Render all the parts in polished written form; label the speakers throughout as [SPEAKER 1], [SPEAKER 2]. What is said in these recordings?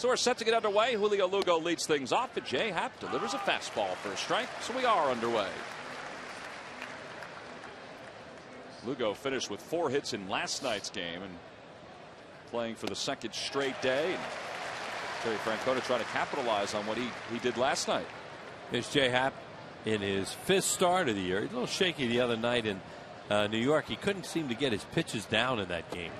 [SPEAKER 1] So we're set to get underway. Julio Lugo leads things off, but Jay Happ delivers a fastball for a strike. So we are underway. Lugo finished with 4 hits in last night's game and playing for the second straight day. And Terry Francona trying to capitalize on what he did last night.
[SPEAKER 2] Here's Jay Happ in his 5th start of the year. He's a little shaky the other night in New York. He couldn't seem to get his pitches down in that game.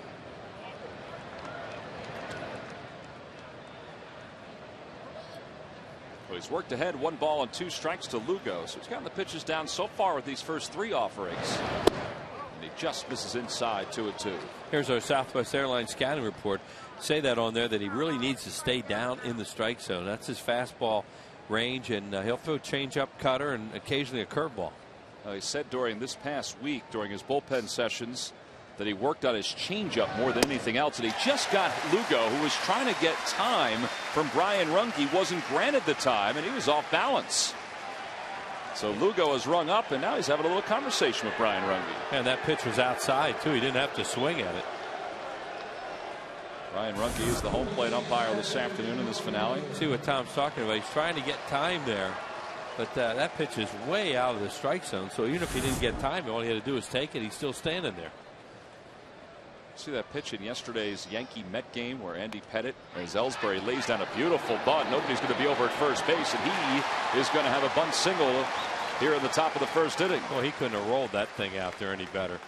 [SPEAKER 1] Well, he's worked ahead, 1 ball and 2 strikes to Lugo. So he's gotten the pitches down so far with these first 3 offerings. And he just misses inside 2-2.
[SPEAKER 2] Here's our Southwest Airlines scouting report. Say that on there that he really needs to stay down in the strike zone. That's his fastball range, and he'll throw changeup, cutter, and occasionally a curveball.
[SPEAKER 1] He said during this past week, during his bullpen sessions, that he worked on his changeup more than anything else, and he just got Lugo, who was trying to get time from Brian Runge, wasn't granted the time, and he was off balance. So Lugo has rung up, and now he's having a little conversation with Brian Runge.
[SPEAKER 2] And that pitch was outside too. He didn't have to swing at it.
[SPEAKER 1] Brian Runge is the home plate umpire this afternoon in this finale.
[SPEAKER 2] See what Tom's talking about. He's trying to get time there, but that pitch is way out of the strike zone. So even if he didn't get time, all he had to do was take it. He's still standing there.
[SPEAKER 1] See that pitch in yesterday's Yankee Met game where Andy Pettitte, as Ellsbury lays down a beautiful bunt. Nobody's going to be over at first base, and he is going to have a bunt single here in the top of the first inning.
[SPEAKER 2] Well, he couldn't have rolled that thing out there any better.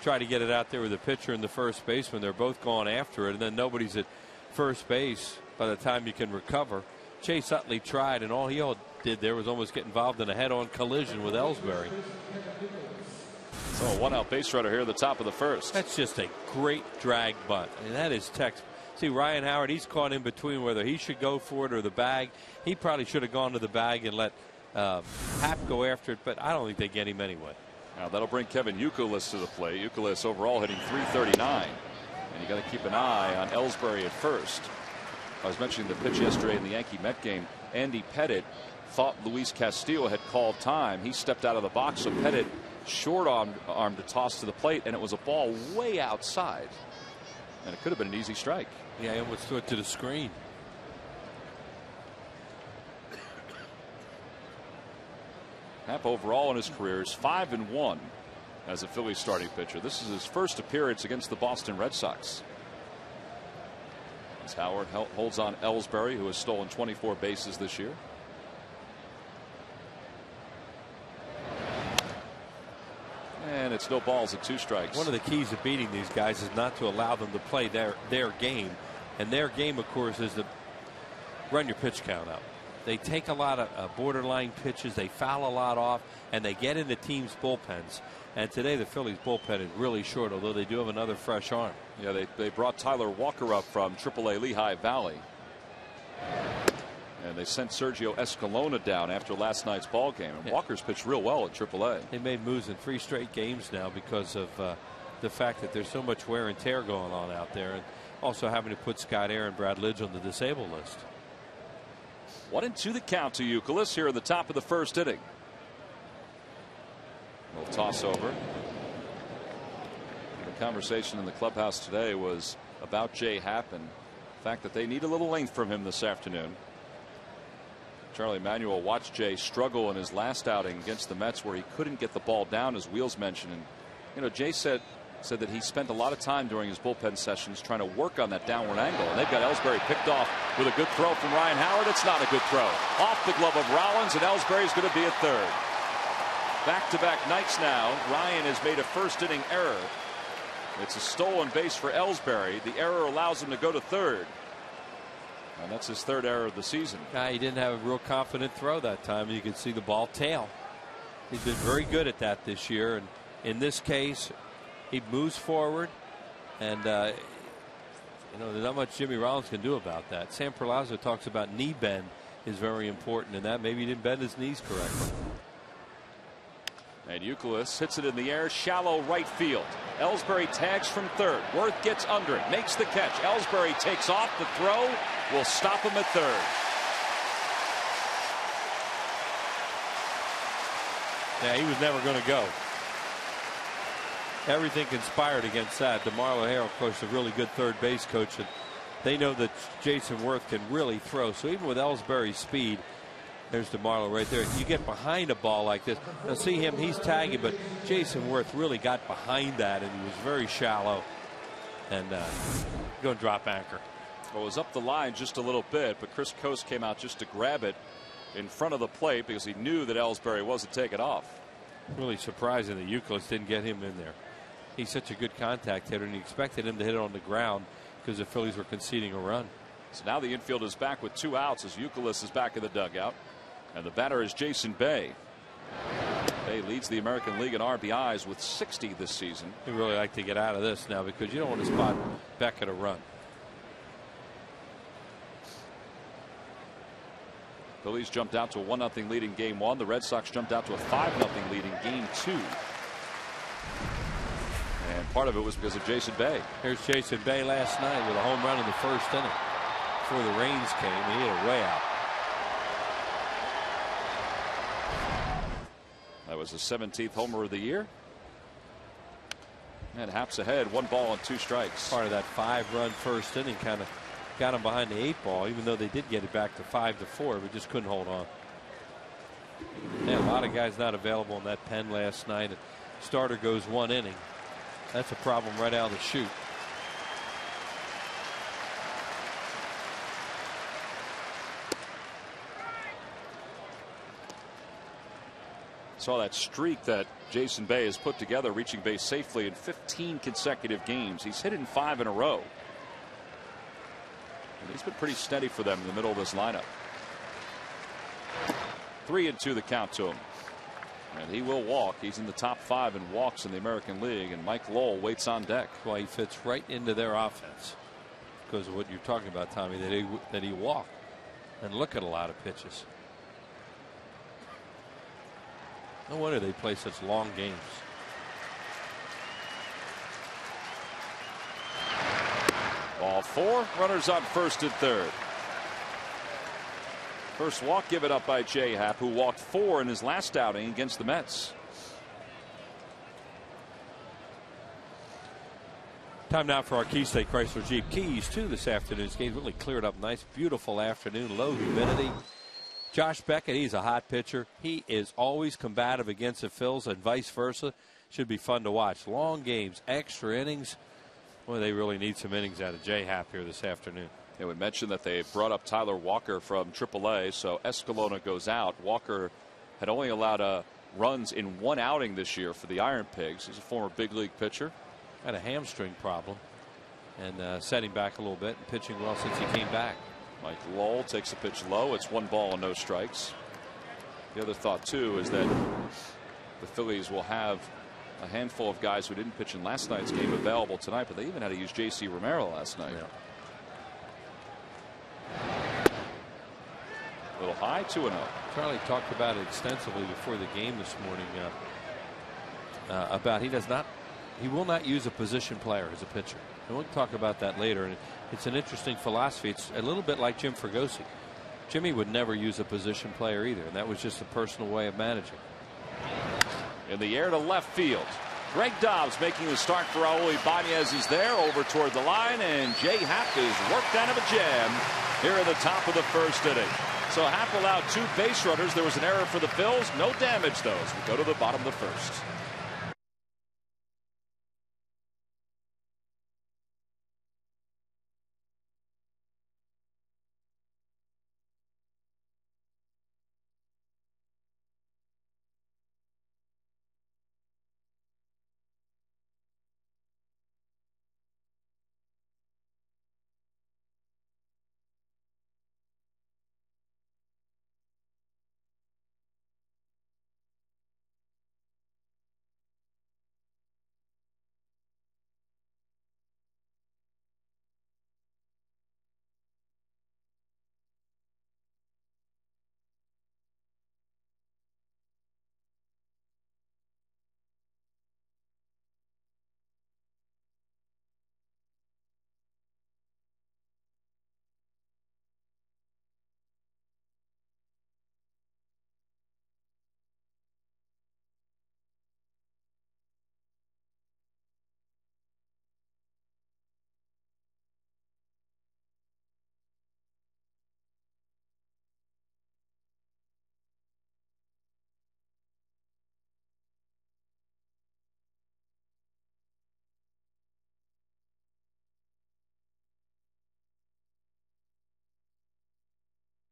[SPEAKER 2] Try to get it out there with the pitcher and the first baseman. They're both going after it, and then nobody's at first base by the time you can recover. Chase Utley tried, and all he did there was almost get involved in a head-on collision with Ellsbury.
[SPEAKER 1] So a 1-out base runner here at the top of the first.
[SPEAKER 2] That's just a great drag bunt. I mean, that is text. See, Ryan Howard, he's caught in between whether he should go for it or the bag. He probably should have gone to the bag and let Happ go after it, but I don't think they get him anyway.
[SPEAKER 1] Now that'll bring Kevin Youkilis to the plate. Youkilis overall hitting .339, and you got to keep an eye on Ellsbury at first. I was mentioning the pitch yesterday in the Yankee Met game. Andy Pettitte thought Luis Castillo had called time. He stepped out of the box, so Pettitte short-armed a toss to the plate, and it was a ball way outside, and it could have been an easy strike.
[SPEAKER 2] Yeah, he almost threw it to the screen.
[SPEAKER 1] Happ overall in his career is 5-1 as a Phillies starting pitcher. This is his first appearance against the Boston Red Sox. As Howard holds on Ellsbury, who has stolen 24 bases this year. And it's no balls and 2 strikes.
[SPEAKER 2] One of the keys of beating these guys is not to allow them to play their game. And their game, of course, is to run your pitch count up. They take a lot of borderline pitches. They foul a lot off, and they get into teams' bullpens. And today the Phillies bullpen is really short, although they do have another fresh arm.
[SPEAKER 1] Yeah, they brought Tyler Walker up from AAA Lehigh Valley. And they sent Sergio Escalona down after last night's ball game. And Walker's pitched real well at AAA.
[SPEAKER 2] They made moves in 3 straight games now because of the fact that there's so much wear and tear going on out there, and also having to put Scott Aaron and Brad Lidge on the disabled list.
[SPEAKER 1] 1-2 the count to Youkilis here in the top of the first inning. A little toss over. The conversation in the clubhouse today was about Jay Happ and the fact that they need a little length from him this afternoon. Charlie Manuel watched Jay struggle in his last outing against the Mets, where he couldn't get the ball down, as Wheels mentioned. And you know, Jay said that he spent a lot of time during his bullpen sessions trying to work on that downward angle. And they've got Ellsbury picked off with a good throw from Ryan Howard. It's not a good throw. Off the glove of Rollins, and Ellsbury's going to be at third. Back-to-back nights now. Ryan has made a first-inning error. It's a stolen base for Ellsbury. The error allows him to go to third. And that's his 3rd error of the season.
[SPEAKER 2] He didn't have a real confident throw that time. You could see the ball tail. He's been very good at that this year. And in this case, he moves forward. And, you know, there's not much Jimmy Rollins can do about that. Sam Perlazzo talks about knee bend is very important in that. Maybe he didn't bend his knees correctly.
[SPEAKER 1] And Youkilis hits it in the air, shallow right field. Ellsbury tags from third. Worth gets under it, makes the catch. Ellsbury takes off. The throw will stop him at third.
[SPEAKER 2] Yeah, he was never going to go. Everything conspired against that. DeMarlo Harrell, of course, a really good third base coach, and they know that Jason Worth can really throw. So even with Ellsbury's speed, there's DeMarlo right there. You get behind a ball like this. Now see him, he's tagging, but Jason Worth really got behind that, and he was very shallow. And going to drop anchor.
[SPEAKER 1] Well, it was up the line just a little bit, but Chris Coast came out just to grab it in front of the plate because he knew that Ellsbury wasn't taking off.
[SPEAKER 2] Really surprising that Youkilis didn't get him in there. He's such a good contact hitter, and he expected him to hit it on the ground because the Phillies were conceding a run.
[SPEAKER 1] So now the infield is back with 2 outs as Youkilis is back in the dugout. And the batter is Jason Bay. Bay leads the American League in RBIs with 60 this season.
[SPEAKER 2] He'd really like to get out of this now because you don't want to spot Beckett a run.
[SPEAKER 1] Phillies jumped out to a 1-0 lead in game 1. The Red Sox jumped out to a 5-0 lead in game 2. And part of it was because of Jason Bay.
[SPEAKER 2] Here's Jason Bay last night with a home run in the first inning. Before the rains came, he hit it way out.
[SPEAKER 1] That was the 17th homer of the year. And Happ's ahead, 1 ball and 2 strikes.
[SPEAKER 2] Part of that 5-run first inning kind of got him behind the 8 ball, even though they did get it back to 5-4, but just couldn't hold on. Yeah, a lot of guys not available in that pen last night. Starter goes 1 inning. That's a problem right out of the chute.
[SPEAKER 1] Saw that streak that Jason Bay has put together, reaching base safely in 15 consecutive games. He's hit in 5 in a row. And he's been pretty steady for them in the middle of this lineup. 3-2 the count to him. And he will walk. He's in the top 5 in walks in the American League, and Mike Lowell waits on deck.
[SPEAKER 2] Well, he fits right into their offense because of what you're talking about, Tommy, that he walked and look at a lot of pitches. No wonder they play such long games.
[SPEAKER 1] Ball 4, runners on first and third. First walk given up by Jay Happ, who walked 4 in his last outing against the Mets.
[SPEAKER 2] Time now for our Key State Chrysler Jeep Keys to this afternoon's game. Really cleared up nice, beautiful afternoon, low humidity. Josh Beckett, he's a hot pitcher. He is always combative against the Phils and vice versa. Should be fun to watch. Long games, extra innings. Well, they really need some innings out of Jay Happ here this afternoon.
[SPEAKER 1] Yeah, we mentioned that they brought up Tyler Walker from AAA, so Escalona goes out. Walker had only allowed runs in 1 outing this year for the Iron Pigs. He's a former big league pitcher.
[SPEAKER 2] Had a hamstring problem and setting back a little bit and pitching well since he came back.
[SPEAKER 1] Mike Lowell takes a pitch low. It's 1 ball and no strikes. The other thought, too, is that the Phillies will have a handful of guys who didn't pitch in last night's game available tonight, but they even had to use J.C. Romero last night.
[SPEAKER 2] Yeah.
[SPEAKER 1] A little high, 2-0.
[SPEAKER 2] Charlie talked about it extensively before the game this morning about he will not use a position player as a pitcher. And we'll talk about that later. And it's an interesting philosophy. It's a little bit like Jim Fregosi. Jimmy would never use a position player either, and that was just a personal way of managing.
[SPEAKER 1] In the air to left field. Greg Dobbs making the start for Raul Ibanez is there over toward the line, and Jay Happ is worked out of a jam here in the top of the first inning. So Happ allowed 2 base runners. There was an error for the Phils. No damage, though, as we go to the bottom of the first.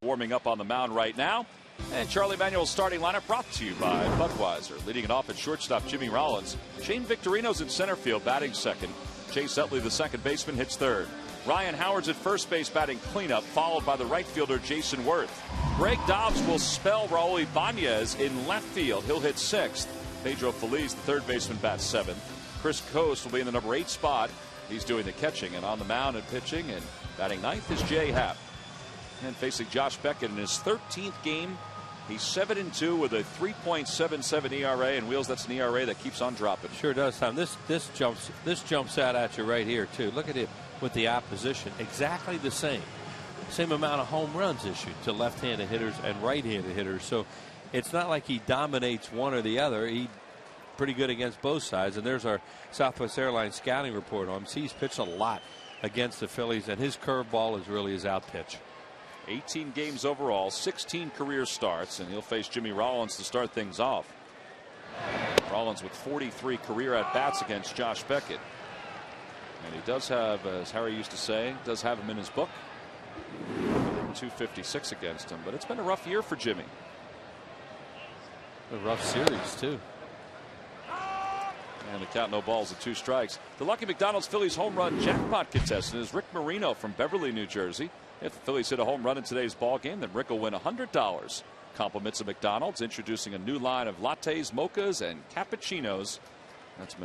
[SPEAKER 1] warming up on the mound right now. And Charlie Manuel's starting lineup brought to you by Budweiser. Leading it off at shortstop, Jimmy Rollins. Shane Victorino's in center field, batting second. Chase Utley, the second baseman, hits third. Ryan Howard's at first base, batting cleanup, followed by the right fielder, Jason Worth. Greg Dobbs will spell Raul Ibanez in left field. He'll hit sixth. Pedro Feliz, the third baseman, bats seventh. Chris Coast will be in the number 8 spot. He's doing the catching, and on the mound and pitching and batting ninth is Jay Happ. And facing Josh Beckett in his 13th game. He's 7-2 with a 3.77 ERA, and Wheels, that's an ERA that keeps on dropping.
[SPEAKER 2] Sure does, Tom. This jumps out at you right here too. Look at it with the opposition, exactly the same amount of home runs issued to left-handed hitters and right-handed hitters. So it's not like he dominates one or the other. He pretty good against both sides. And there's our Southwest Airlines scouting report on him. He's pitched a lot against the Phillies, and his curveball is really his out pitch.
[SPEAKER 1] 18 games overall, 16 career starts, and he'll face Jimmy Rollins to start things off. Rollins with 43 career at-bats against Josh Beckett. And he does have, as Harry used to say, does have him in his book. 256 against him, but it's been a rough year for Jimmy.
[SPEAKER 2] A rough series, too.
[SPEAKER 1] And the count, no balls and 2 strikes. The Lucky McDonald's Phillies home run jackpot contestant is Rick Marino from Beverly, New Jersey. If the Phillies hit a home run in today's ball game, then Rick will win $100. Compliments of McDonald's, introducing a new line of lattes, mochas, and cappuccinos. That's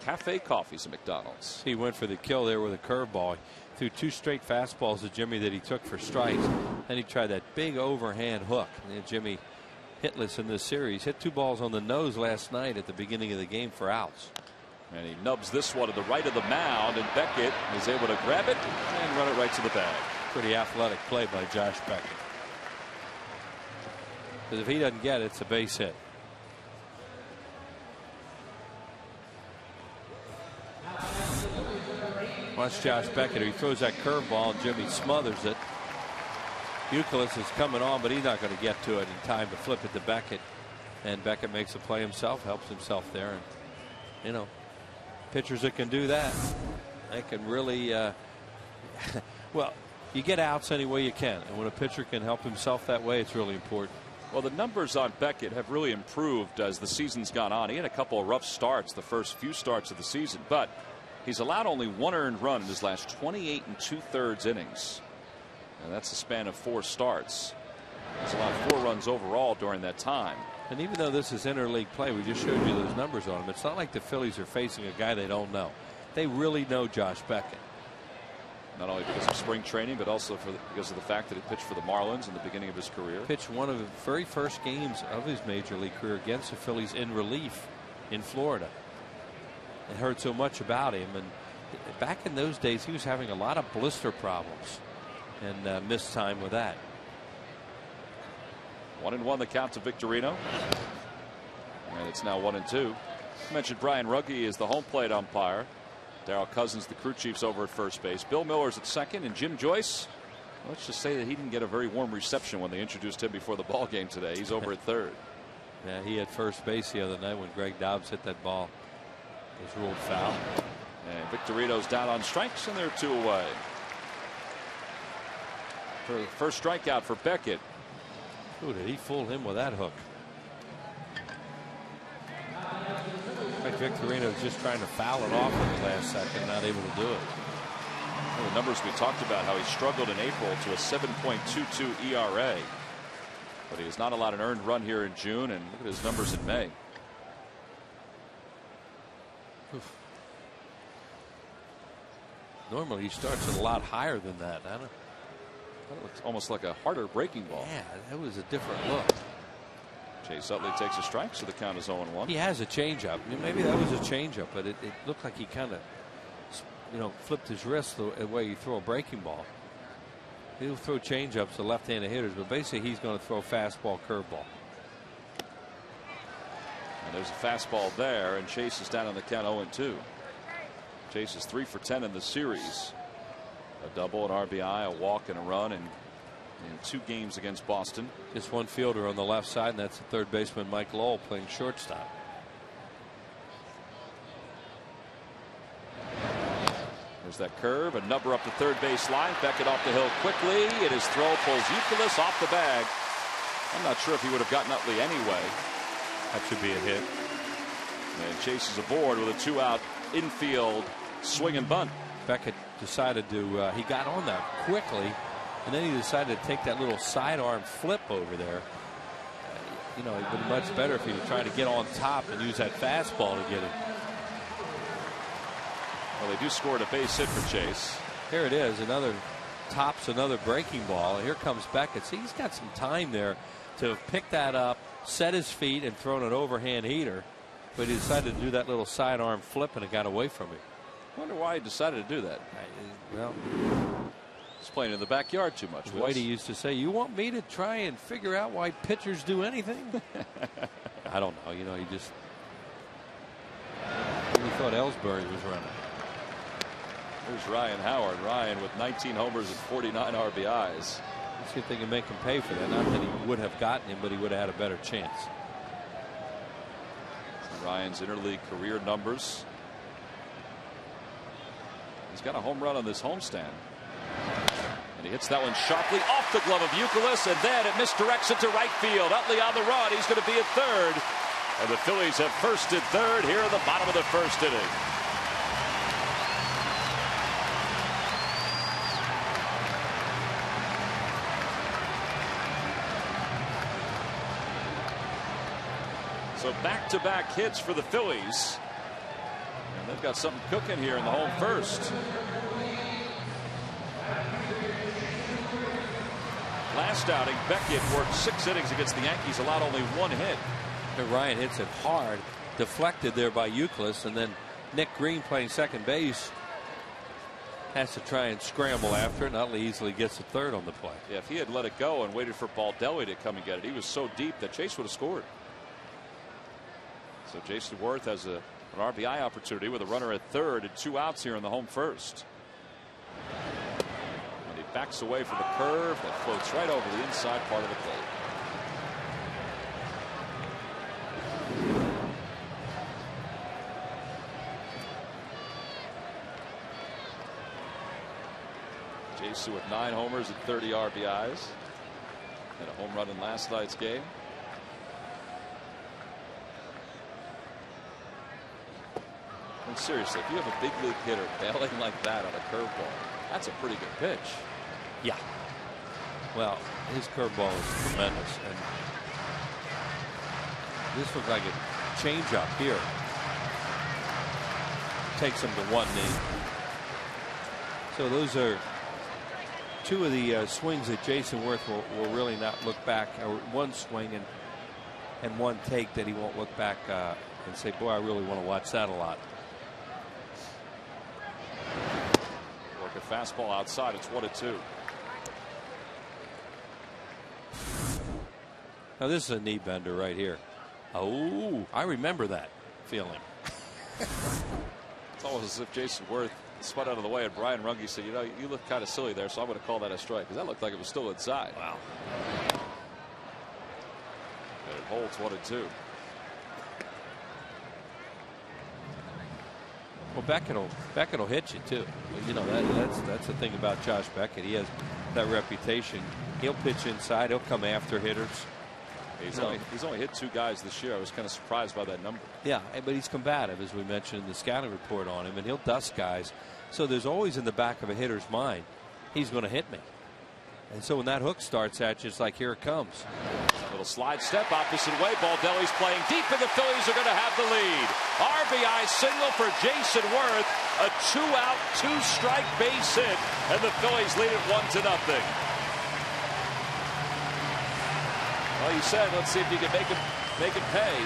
[SPEAKER 1] cafe coffees at McDonald's.
[SPEAKER 2] He went for the kill there with a curveball. He threw 2 straight fastballs to Jimmy that he took for strikes. Then he tried that big overhand hook. And Jimmy hitless in this series. Hit 2 balls on the nose last night at the beginning of the game for outs.
[SPEAKER 1] And he nubs this one to the right of the mound, and Beckett is able to grab it and run it right to the bag.
[SPEAKER 2] Pretty athletic play by Josh Beckett. Because if he doesn't get it, it's a base hit. Watch Josh Beckett. He throws that curveball, and Jimmy smothers it. Youkilis is coming on, but he's not going to get to it in time to flip it to Beckett. And Beckett makes a play himself, helps himself there. And, you know, pitchers that can do that, they can really, well, you get outs any way you can. And when a pitcher can help himself that way, it's really important.
[SPEAKER 1] Well, the numbers on Beckett have really improved as the season's gone on. He had a couple of rough starts the first few starts of the season, but he's allowed only 1 earned run in his last 28 2/3 innings. And that's a span of 4 starts. He's allowed 4 runs overall during that time.
[SPEAKER 2] And even though this is interleague play, we just showed you those numbers on him. It's not like the Phillies are facing a guy they don't know. They really know Josh Beckett.
[SPEAKER 1] Not only because of spring training, but also because of the fact that he pitched for the Marlins in the beginning of his career.
[SPEAKER 2] Pitched one of the very first games of his major league career against the Phillies in relief in Florida. It heard so much about him. And back in those days, he was having a lot of blister problems and missed time with that.
[SPEAKER 1] 1-1 the count to Victorino. And it's now 1-2. I mentioned Brian Ruggie is the home plate umpire. Darryl Cousins, the crew chiefs, over at first base. Bill Miller's at second, and Jim Joyce, let's just say that he didn't get a very warm reception when they introduced him before the ball game today. He's over at third.
[SPEAKER 2] Yeah, he had first base the other night when Greg Dobbs hit that ball. It was ruled foul.
[SPEAKER 1] And Victorino's down on strikes, and they're 2 away. For the first strikeout for Beckett.
[SPEAKER 2] Ooh, did he fool him with that hook? Victorino was just trying to foul it off in the last second, not able to do it.
[SPEAKER 1] Well, the numbers we talked about, how he struggled in April to a 7.22 ERA. But he has not allowed an earned run here in June, and look at his numbers in May.
[SPEAKER 2] Oof. Normally he starts a lot higher than that. That
[SPEAKER 1] looks almost like a harder breaking ball.
[SPEAKER 2] Yeah, that was a different look.
[SPEAKER 1] Chase Utley takes a strike, so the count is 0-1.
[SPEAKER 2] He has a changeup. I mean, maybe that was a changeup, but it looked like he kind of, you know, flipped his wrist the way you throw a breaking ball. He'll throw changeups to left-handed hitters, but basically he's going to throw fastball, curveball.
[SPEAKER 1] And there's a fastball there, and Chase is down on the count 0-2. Chase is 3 for 10 in the series. A double, an RBI, a walk, and a run, and in 2 games against Boston.
[SPEAKER 2] Just one fielder on the left side, and that's the third baseman Mike Lowell playing shortstop.
[SPEAKER 1] There's that curve, a number up the third base line. Beckett off the hill quickly, and his throw pulls Youkilis off the bag. I'm not sure if he would have gotten Utley anyway.
[SPEAKER 2] That should be a hit.
[SPEAKER 1] And chases aboard with a 2-out infield swing and bunt.
[SPEAKER 2] Beckett decided to he got on that quickly, and then he decided to take that little sidearm flip over there. You know, it would be much better if he was trying to get on top and use that fastball to get it.
[SPEAKER 1] Well, they do score a base hit for Chase.
[SPEAKER 2] Here it is, another tops another breaking ball. Here comes Beckett. See, he's got some time there to pick that up, set his feet, and throw an overhand heater. But he decided to do that little sidearm flip, and it got away from him.
[SPEAKER 1] I wonder why he decided to do that.
[SPEAKER 2] Well,
[SPEAKER 1] he's playing in the backyard too much.
[SPEAKER 2] Whitey used to say, "You want me to try and figure out why pitchers do anything?" I don't know. You know, he just really thought Ellsbury was running.
[SPEAKER 1] There's Ryan Howard. Ryan with 19 homers and 49 RBIs.
[SPEAKER 2] Let's see if they can make him pay for that. Not that he would have gotten him, but he would have had a better chance.
[SPEAKER 1] Ryan's interleague career numbers. He's got a home run on this homestand. And he hits that one sharply off the glove of Youkilis, and then it misdirects it to right field. Utley on the run. He's going to be at third. And the Phillies have first and third here in the bottom of the first inning. So back-to-back hits for the Phillies. And they've got something cooking here in the home first. Last outing, Beckett worked 6 innings against the Yankees, allowed only 1 hit.
[SPEAKER 2] And Ryan hits it hard, deflected there by Youkilis, and then Nick Green, playing second base, has to try and scramble after it, and Utley easily gets the third on the play.
[SPEAKER 1] Yeah, if he had let it go and waited for Baldelli to come and get it, he was so deep that Chase would have scored. So Jason Worth has an RBI opportunity with a runner at third and 2 outs here in the home first. And he backs away from the curve that floats right over the inside part of the plate. Jason with 9 homers and 30 RBIs. Had a home run in last night's game. And seriously, if you have a big league hitter bailing like that on a curveball, that's a pretty good pitch.
[SPEAKER 2] Yeah. Well, his curveball is tremendous, and this looks like a changeup here. Takes him to 1 knee. So those are 2 of the swings that Jason Worth will really not look back, or 1 swing and 1 take that he won't look back and say, boy, I really want to watch that a lot.
[SPEAKER 1] Work a fastball outside. It's 1-2.
[SPEAKER 2] Now this is a knee bender right here. Oh, I remember that feeling.
[SPEAKER 1] It's almost as if Jason Worth spun out of the way, and Brian Runge said, "You know, you look kind of silly there, so I'm going to call that a strike," because that looked like it was still inside.
[SPEAKER 2] Wow.
[SPEAKER 1] And it holds 1-2.
[SPEAKER 2] Well, Beckett will hit you too. You know, that's the thing about Josh Beckett. He has that reputation. He'll pitch inside. He'll come after hitters.
[SPEAKER 1] He's only hit 2 guys this year. I was kind of surprised by that number.
[SPEAKER 2] Yeah, but he's combative, as we mentioned in the scouting report on him, and he'll dust guys. So there's always in the back of a hitter's mind, he's going to hit me. And so when that hook starts at you, it's like, here it comes.
[SPEAKER 1] A little slide step opposite way. Baldelli's playing deep, and the Phillies are going to have the lead. RBI single for Jason Worth. A 2-out, 2-strike base hit, and the Phillies lead it 1-0. Well, you said, let's see if you can make him pay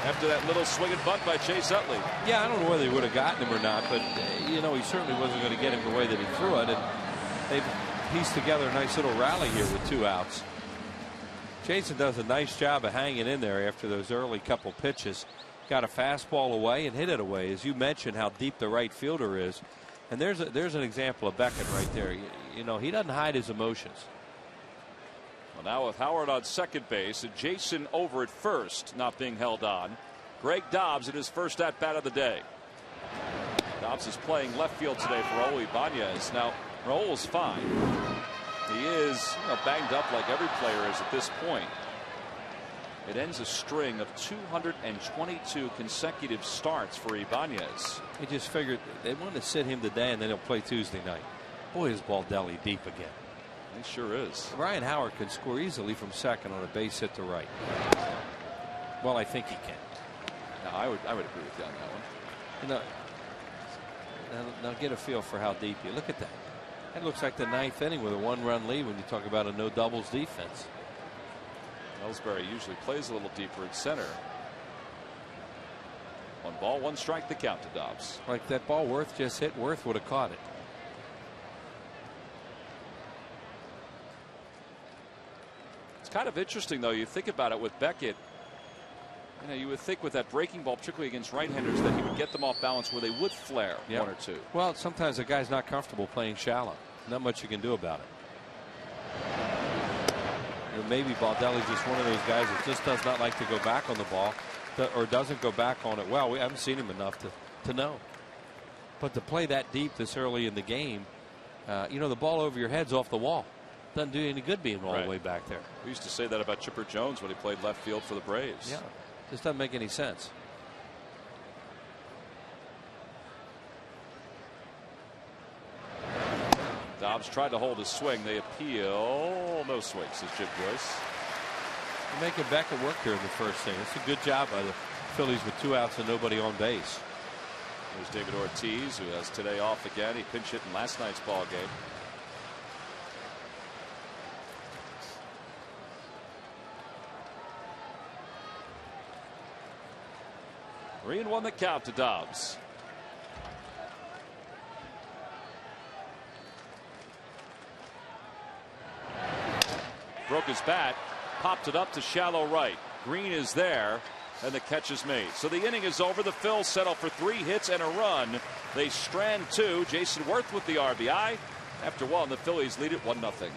[SPEAKER 1] after that little swing and bunt by Chase Utley.
[SPEAKER 2] Yeah, I don't know whether he would have gotten him or not, but you know, he certainly wasn't going to get him the way that he threw it, and they've pieced together a nice little rally here with 2 outs. Jason does a nice job of hanging in there after those early couple pitches. Got a fastball away and hit it away, as you mentioned how deep the right fielder is. And there's an example of Beckett right there. You know, he doesn't hide his emotions.
[SPEAKER 1] Well, now with Howard on second base and Jason over at first, not being held on. Greg Dobbs in his first at bat of the day. Dobbs is playing left field today for Raul Ibanez. Now, Raul's fine. He is banged up like every player is at this point. It ends a string of 222 consecutive starts for Ibanez.
[SPEAKER 2] He just figured they want to sit him today and then he'll play Tuesday night. Boy, is Baldelli deep again.
[SPEAKER 1] He sure is.
[SPEAKER 2] Ryan Howard can score easily from second on a base hit to right. Well, I think he can.
[SPEAKER 1] No, I would agree with you on that one.
[SPEAKER 2] Now get a feel for how deep you look at that. That looks like the ninth inning with a 1-run lead when you talk about a no doubles defense.
[SPEAKER 1] Ellsbury usually plays a little deeper at center. 1 ball, 1 strike, the count to Dobbs.
[SPEAKER 2] Like that ball Worth just hit, Worth would have caught it.
[SPEAKER 1] It's kind of interesting, though. You think about it with Beckett. You would think with that breaking ball, particularly against right-handers, that he would get them off balance where they would flare 1 or 2.
[SPEAKER 2] Well, sometimes a guy's not comfortable playing shallow. Not much you can do about it. Maybe Baldelli's just one of those guys that just does not like to go back on the ball, or doesn't go back on it well. We haven't seen him enough to know. But to play that deep this early in the game, the ball over your head's off the wall. Doesn't do any good being all the way back there.
[SPEAKER 1] We used to say that about Chipper Jones when he played left field for the Braves.
[SPEAKER 2] Yeah, just doesn't make any sense.
[SPEAKER 1] Dobbs tried to hold his swing. They appeal. No swing, says Jim Joyce.
[SPEAKER 2] They're making Beckett work here in the first inning. It's a good job by the Phillies with 2 outs and nobody on base.
[SPEAKER 1] There's David Ortiz, who has today off again. He pinch hit in last night's ball game. Three and 1 the count to Dobbs. Broke his bat, popped it up to shallow right. Green is there, and the catch is made. So the inning is over. The Phils settle for 3 hits and a run. They strand 2. Jason Worth with the RBI. After 1, the Phillies lead it 1-0.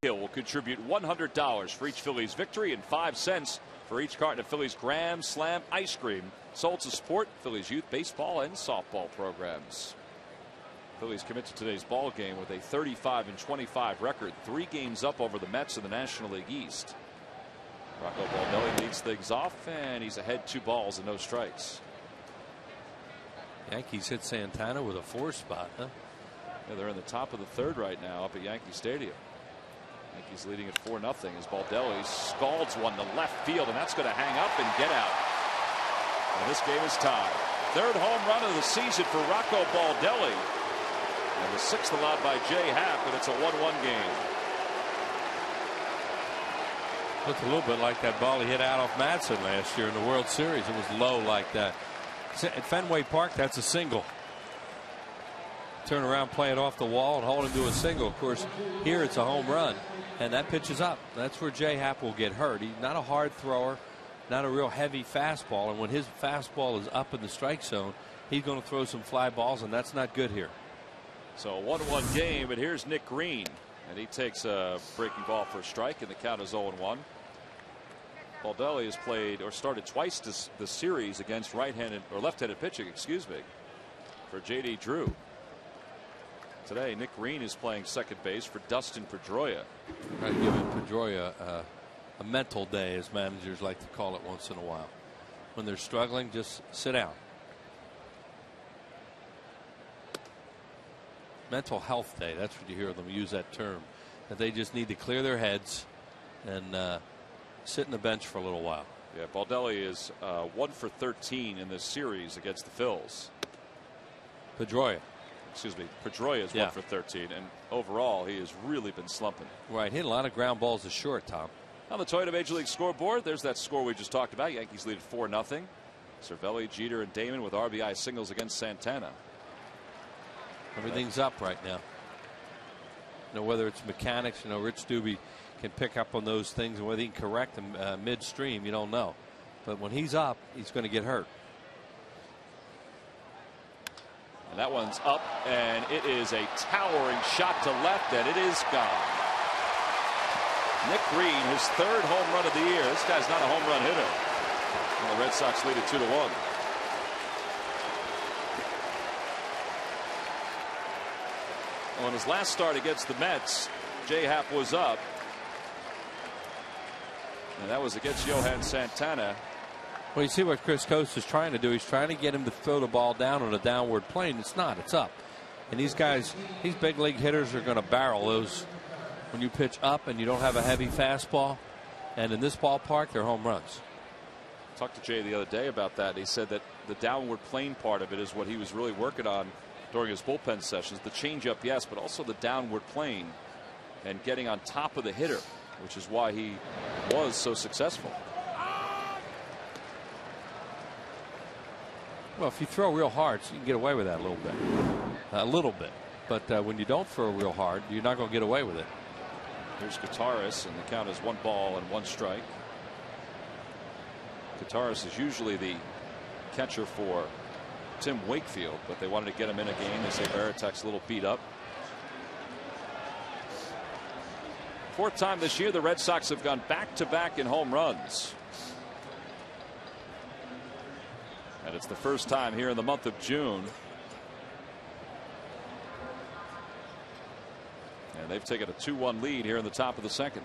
[SPEAKER 1] Will contribute $100 for each Phillies victory and 5 cents for each carton of Phillies Grand Slam ice cream sold to support Phillies youth baseball and softball programs. Phillies commit to today's ball game with a 35-25 record, 3 games up over the Mets in the National League East. Rocco Baldelli leads things off, and he's ahead 2 balls and no strikes.
[SPEAKER 2] Yankees hit Santana with a 4 spot, huh?
[SPEAKER 1] Yeah, they're in the top of the 3rd right now up at Yankee Stadium. Yankees leading at 4-0 as Baldelli scalds one to left field, and that's going to hang up and get out. And this game is tied. 3rd home run of the season for Rocco Baldelli, and the 6th allowed by Jay Happ, and it's a 1-1 game.
[SPEAKER 2] Looked a little bit like that ball he hit out off Madsen last year in the World Series. It was low like that. At Fenway Park, that's a single. Turn around, play it off the wall, and hold him to a single. Of course, here it's a home run, and that pitch is up. That's where Jay Happ will get hurt. He's not a hard thrower, not a real heavy fastball, and when his fastball is up in the strike zone, he's going to throw some fly balls, and that's not good here.
[SPEAKER 1] So a 1-1 game, and here's Nick Green, and he takes a breaking ball for a strike, and the count is 0-1. Baldelli has played or started twice this series against right-handed or left-handed pitching, excuse me, for J.D. Drew. Today, Nick Green is playing second base for Dustin Pedroia.
[SPEAKER 2] Try to give Pedroia a mental day, as managers like to call it once in a while. When they're struggling, just sit down. Mental health day. That's what you hear them use that term. That they just need to clear their heads and sit in the bench for a little while.
[SPEAKER 1] Yeah, Baldelli is 1 for 13 in this series against the Phils.
[SPEAKER 2] Pedroia.
[SPEAKER 1] Excuse me, Pedroia is 1 for 13, and overall he has really been slumping.
[SPEAKER 2] Right, hit a lot of ground balls to short, Tom.
[SPEAKER 1] On the Toyota Major League scoreboard, there's that score we just talked about. Yankees lead at 4-0. Cervelli, Jeter, and Damon with RBI singles against Santana.
[SPEAKER 2] Everything's up right now. You know, whether it's mechanics, you know, Rich Doobie can pick up on those things, and whether he can correct them midstream, you don't know. But when he's up, he's going to get hurt.
[SPEAKER 1] And that one's up, and it is a towering shot to left, and it is gone. Nick Green, his third home run of the year. This guy's not a home run hitter. And the Red Sox lead it 2-1. On his last start against the Mets, Jay Happ was up. And that was against Johan Santana.
[SPEAKER 2] Well, you see what Chris Coste is trying to do. He's trying to get him to throw the ball down on a downward plane. It's not. It's up. And these guys, these big league hitters are going to barrel those when you pitch up and you don't have a heavy fastball. And in this ballpark, they're home runs.
[SPEAKER 1] I talked to Jay the other day about that. He said that the downward plane part of it is what he was really working on during his bullpen sessions. The changeup, yes, but also the downward plane and getting on top of the hitter, which is why he was so successful.
[SPEAKER 2] Well, if you throw real hard, so you can get away with that a little bit. But when you don't throw real hard, you're not going to get away with it.
[SPEAKER 1] Here's Gutierrez, and the count is 1 ball and 1 strike. Gutierrez is usually the catcher for Tim Wakefield, but they wanted to get him in a game. They say Veritek's a little beat up. Fourth time this year, the Red Sox have gone back-to-back in home runs. And it's the first time here in the month of June. And they've taken a 2-1 lead here in the top of the second.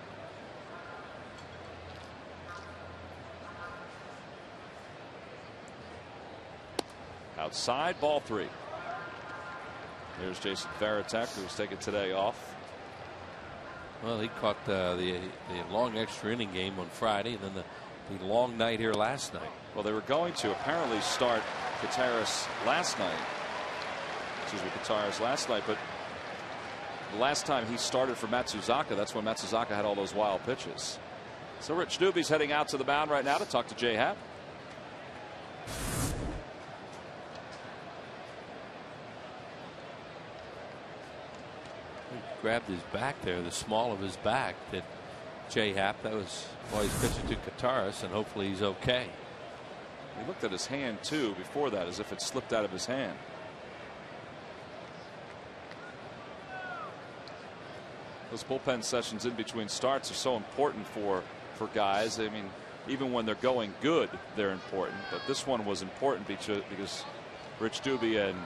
[SPEAKER 1] Outside, ball 3. Here's Jason Varitek, who's taken today off.
[SPEAKER 2] Well, he caught the long extra inning game on Friday, and then the long night here last night.
[SPEAKER 1] Well, they were going to apparently start Gutierrez last night. But the last time he started for Matsuzaka, that's when Matsuzaka had all those wild pitches. So Rich Doobie's heading out to the mound right now to talk to Jay Happ.
[SPEAKER 2] He grabbed his back there, the small of his back, that Jay Happ. That was why he's pitching to Gutierrez, and hopefully he's okay.
[SPEAKER 1] He looked at his hand too before that, as if it slipped out of his hand. Those bullpen sessions in between starts are so important for guys. I mean, even when they're going good, they're important. But this one was important because Rich Doobie and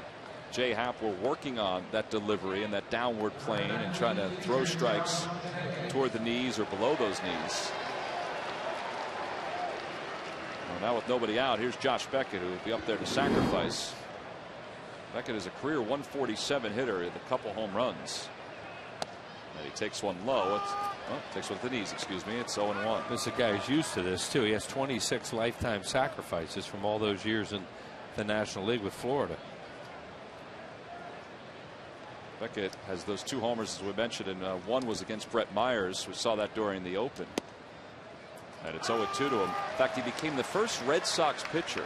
[SPEAKER 1] Jay Happ were working on that delivery and that downward plane and trying to throw strikes toward the knees or below those knees. Well, now with nobody out, here's Josh Beckett, who will be up there to sacrifice. Beckett is a career 147 hitter with a couple home runs. And he takes one low. Takes one at the knees, excuse me. It's 0-1.
[SPEAKER 2] This is a guy who's used to this, too. He has 26 lifetime sacrifices from all those years in the National League with Florida.
[SPEAKER 1] Beckett has those 2 homers, as we mentioned, and one was against Brett Myers. We saw that during the Open. And it's 0-2 to him. In fact, he became the first Red Sox pitcher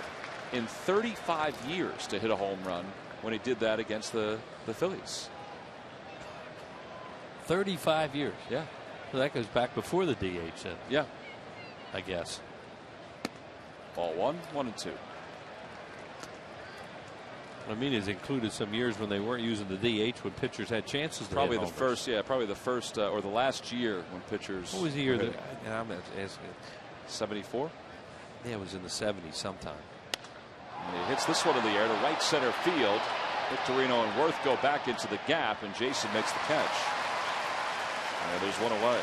[SPEAKER 1] in 35 years to hit a home run when he did that against the Phillies.
[SPEAKER 2] 35 years.
[SPEAKER 1] Yeah.
[SPEAKER 2] So that goes back before the DH then.
[SPEAKER 1] Yeah.
[SPEAKER 2] I guess.
[SPEAKER 1] Ball 1, 1-2.
[SPEAKER 2] I mean, he's included some years when they weren't using the DH when pitchers had chances to
[SPEAKER 1] probably
[SPEAKER 2] hit
[SPEAKER 1] the
[SPEAKER 2] homers.
[SPEAKER 1] first, yeah, probably the first or the last year when pitchers.
[SPEAKER 2] What was the year that I'm asking?
[SPEAKER 1] 74?
[SPEAKER 2] Yeah, it was in the 70s sometime.
[SPEAKER 1] And he hits this one in the air to right center field. Victorino and Worth go back into the gap, and Jason makes the catch. And there's one away.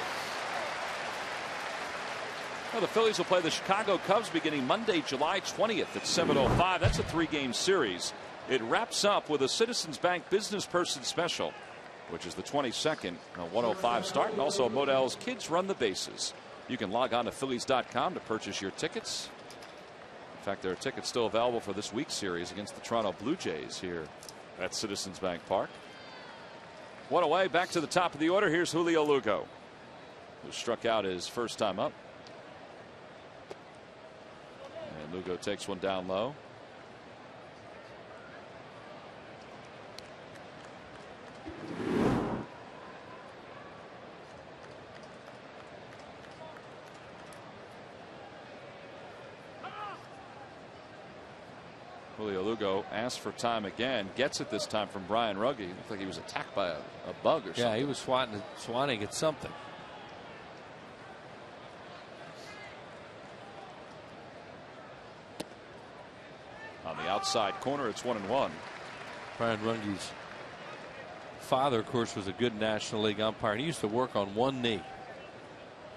[SPEAKER 1] Well, the Phillies will play the Chicago Cubs beginning Monday, July 20th at 7:05. That's a 3-game series. It wraps up with a Citizens Bank Business Person Special, which is the 22nd, a 1:05 start, and also Modell's Kids Run the Bases. You can log on to Phillies.com to purchase your tickets. In fact, there are tickets still available for this week's series against the Toronto Blue Jays here at Citizens Bank Park. One away, back to the top of the order. Here's Julio Lugo, who struck out his first time up. And Lugo takes one down low. Julio Lugo asked for time again, gets it this time from Brian Ruggie. Looked like he was attacked by a bug or something.
[SPEAKER 2] Yeah, he was swatting at something.
[SPEAKER 1] On the outside corner, it's 1-1.
[SPEAKER 2] Brian Rungie's father, of course, was a good National League umpire. He used to work on one knee.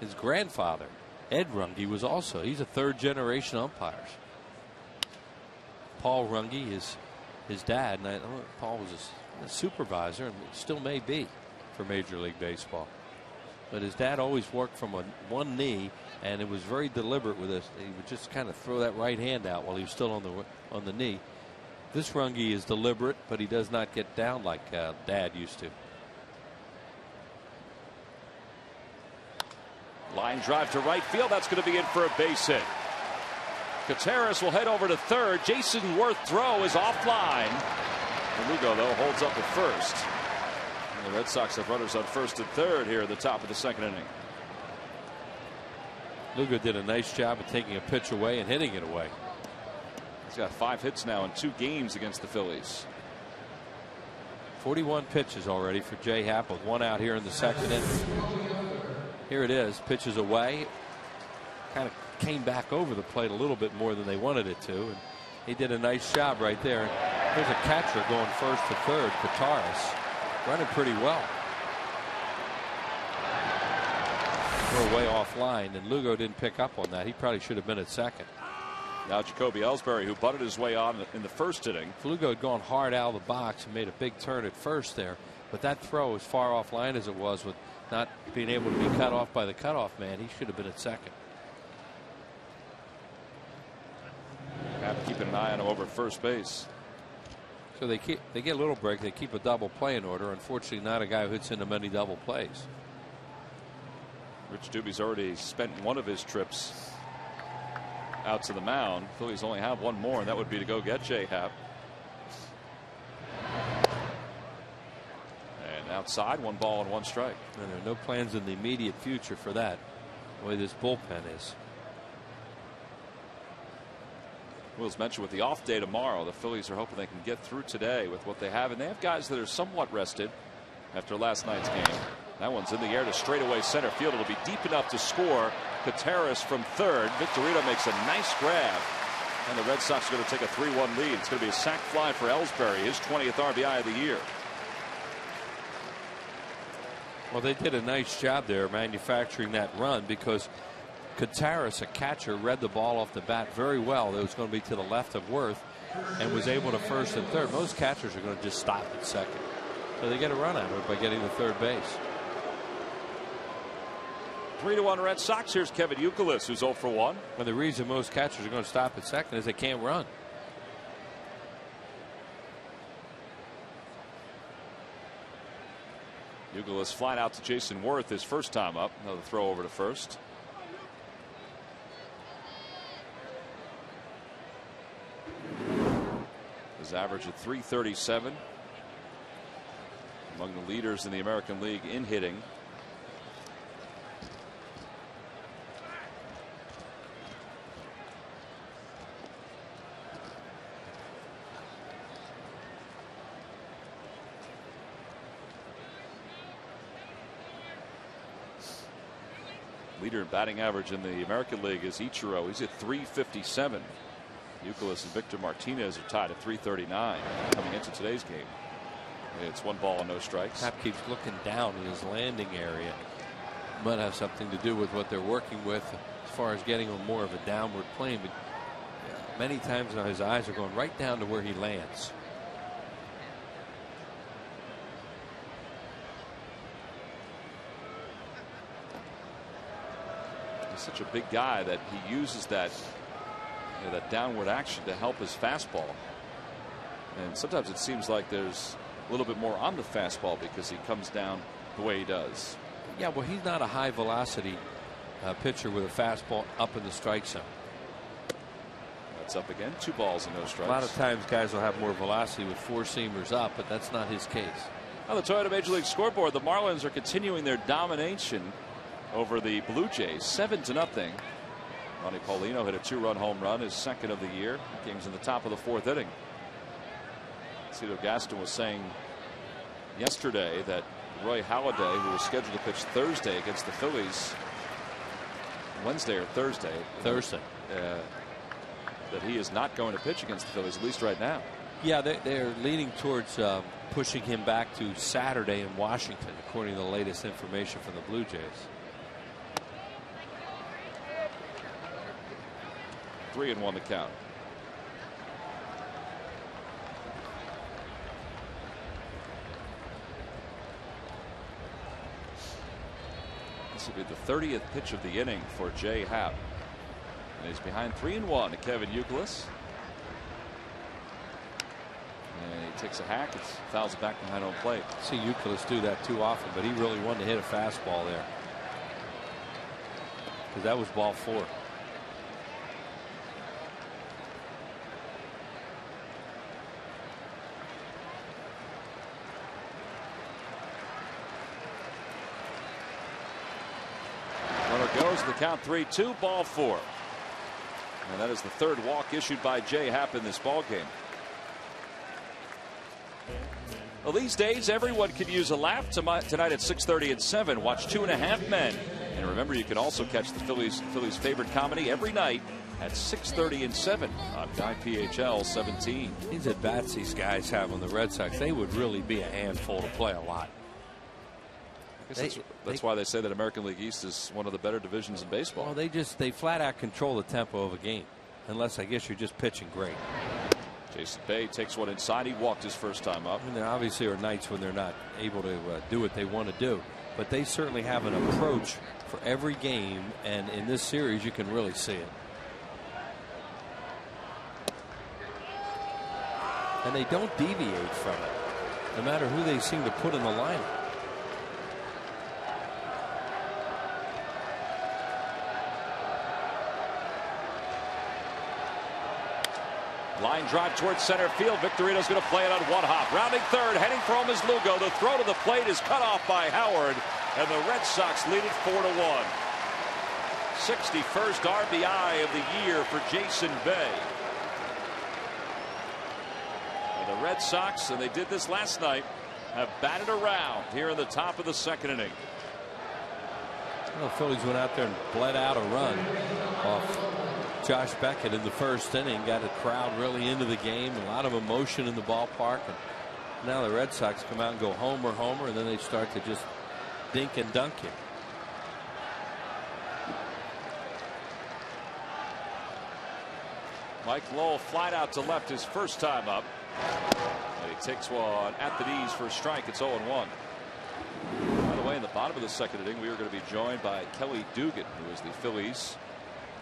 [SPEAKER 2] His grandfather, Ed Rungie, was also. He's a third-generation umpire. Paul Rungie is his dad, and Paul was a supervisor and still may be for Major League Baseball. But his dad always worked from one knee, and it was very deliberate with this. He would just kind of throw that right hand out while he was still on the knee. This Rungie is deliberate, but he does not get down like Dad used to.
[SPEAKER 1] Line drive to right field. That's going to be in for a base hit. Gutierrez will head over to third. Jason Worth throw is offline. And Lugo, though, holds up at first. And the Red Sox have runners on first and third here at the top of the second inning.
[SPEAKER 2] Lugo did a nice job of taking a pitch away and hitting it away.
[SPEAKER 1] He's got 5 hits now in 2 games against the Phillies.
[SPEAKER 2] 41 pitches already for Jay Happ with 1 out here in the second inning. Here it is, pitches away. Kind of came back over the plate a little bit more than they wanted it to, and he did a nice job right there. There's a catcher going first to third, Gutierrez, running pretty well. We're way offline, and Lugo didn't pick up on that. He probably should have been at second.
[SPEAKER 1] Now Jacoby Ellsbury, who butted his way on in the first inning.
[SPEAKER 2] Lugo had gone hard out of the box and made a big turn at first there, but that throw, as far offline as it was, with not being able to be cut off by the cutoff man, he should have been at second.
[SPEAKER 1] Have to keep an eye on him over at first base.
[SPEAKER 2] So they get a little break. They keep a double play in order. Unfortunately, not a guy who hits into many double plays.
[SPEAKER 1] Rich Doobie's already spent one of his trips out to the mound. Phillies only have one more, and that would be to go get Jay Happ. And outside, 1 ball and 1 strike.
[SPEAKER 2] And there are no plans in the immediate future for that, the way this bullpen is.
[SPEAKER 1] Will's mentioned with the off day tomorrow, the Phillies are hoping they can get through today with what they have, and they have guys that are somewhat rested after last night's game. That one's in the air to straightaway center field. It'll be deep enough to score. Gutierrez from third. Victorino makes a nice grab, and the Red Sox are going to take a 3-1 lead. It's going to be a sac fly for Ellsbury, his 20th RBI of the year.
[SPEAKER 2] Well, they did a nice job there manufacturing that run, because Gutierrez, a catcher, read the ball off the bat very well. It was going to be to the left of Worth and was able to first and third. Most catchers are going to just stop at second. So they get a run out of it by getting to third base.
[SPEAKER 1] 3-1 Red Sox. Here's Kevin Youkilis, who's 0 for 1.
[SPEAKER 2] And the reason most catchers are going to stop at second is they can't run.
[SPEAKER 1] Youkilis flying out to Jason Worth his first time up. Another throw over to first. His average at .337. Among the leaders in the American League in hitting. Leader in batting average in the American League is Ichiro. He's at .357. Youkilis and Victor Martinez are tied at .339 coming into today's game. It's 1 ball and no strikes.
[SPEAKER 2] Happ keeps looking down in his landing area. Might have something to do with what they're working with as far as getting him more of a downward plane. But many times now his eyes are going right down to where he lands.
[SPEAKER 1] He's such a big guy that he uses that that downward action to help his fastball. And sometimes it seems like there's a little bit more on the fastball because he comes down the way he does.
[SPEAKER 2] Yeah, well, he's not a high velocity pitcher with a fastball up in the strike zone.
[SPEAKER 1] That's up again. 2 balls and no strikes.
[SPEAKER 2] A lot of times guys will have more velocity with 4-seamers up, but that's not his case.
[SPEAKER 1] On the Toyota Major League scoreboard, the Marlins are continuing their domination over the Blue Jays, 7-0. Ronnie Paulino hit a 2-run home run, his 2nd of the year. The game's in the top of the 4th inning. Cito Gaston was saying yesterday that Roy Halladay, who was scheduled to pitch Thursday against the Phillies, Wednesday or Thursday, that he is not going to pitch against the Phillies, at least right now.
[SPEAKER 2] Yeah, they're leaning towards pushing him back to Saturday in Washington, according to the latest information from the Blue Jays.
[SPEAKER 1] 3-1 to count. This will be the 30th pitch of the inning for Jay Happ. And he's behind 3-1 to Kevin Youkilis. And he takes a hack. It fouls it back behind home plate.
[SPEAKER 2] See Youkilis do that too often, but he really wanted to hit a fastball there. Because that was ball 4.
[SPEAKER 1] Goes the count 3-2, ball 4. And that is the 3rd walk issued by Jay Happ in this ball game. Well, these days everyone can use a laugh. Tonight at 6:30 and 7. Watch 2.5 Men. And remember, you can also catch the Phillies favorite comedy every night at 6:30 and 7 on IPHL 17.
[SPEAKER 2] These at bats these guys have on the Red Sox, they would really be a handful to play a lot.
[SPEAKER 1] That's why they say that American League East is one of the better divisions in baseball.
[SPEAKER 2] Well, they flat out control the tempo of a game, unless I guess you're just pitching great.
[SPEAKER 1] Jason Bay takes one inside. He walked his first time up.
[SPEAKER 2] And there obviously are nights when they're not able to do what they want to do, but they certainly have an approach for every game, and in this series you can really see it. And they don't deviate from it, no matter who they seem to put in the lineup.
[SPEAKER 1] Line drive towards center field. Victorino's going to play it on one hop. Rounding third, heading for home is Lugo. The throw to the plate is cut off by Howard, and the Red Sox lead it 4-1. 61st RBI of the year for Jason Bay. And the Red Sox, and they did this last night, have batted around here in the top of the 2nd inning.
[SPEAKER 2] Well, the Phillies went out there and bled out a run off Josh Beckett in the 1st inning, got the crowd really into the game, a lot of emotion in the ballpark, and now the Red Sox come out and go homer, homer, and then they start to just dink and dunk you.
[SPEAKER 1] Mike Lowell flied out to left his first time up, and he takes one at the knees for a strike. It's 0-1. By the way, in the bottom of the 2nd inning, we are going to be joined by Kelly Dugan, who is the Phillies'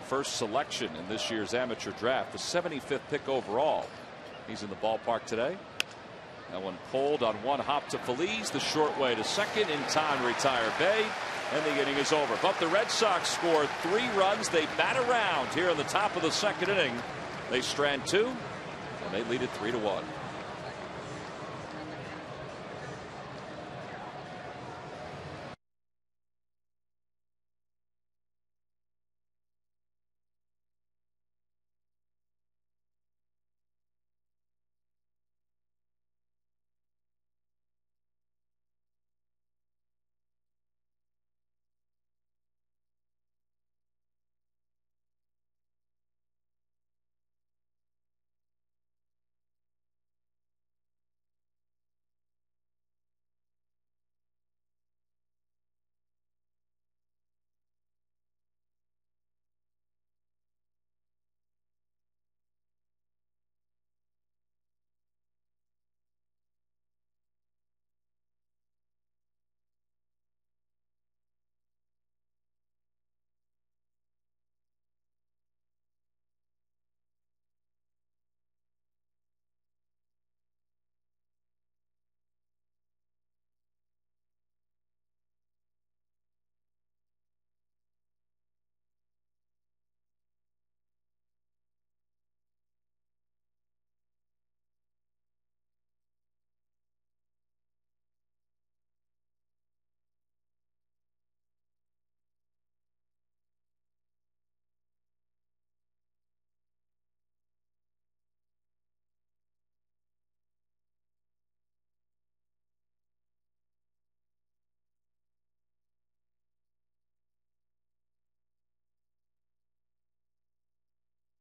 [SPEAKER 1] first selection in this year's amateur draft, the 75th pick overall. He's in the ballpark today. That one pulled on one hop to Feliz, the short way to second, in time to retire Bay, and the inning is over. But the Red Sox score 3 runs. They bat around here in the top of the 2nd inning. They strand 2, and they lead it 3-1.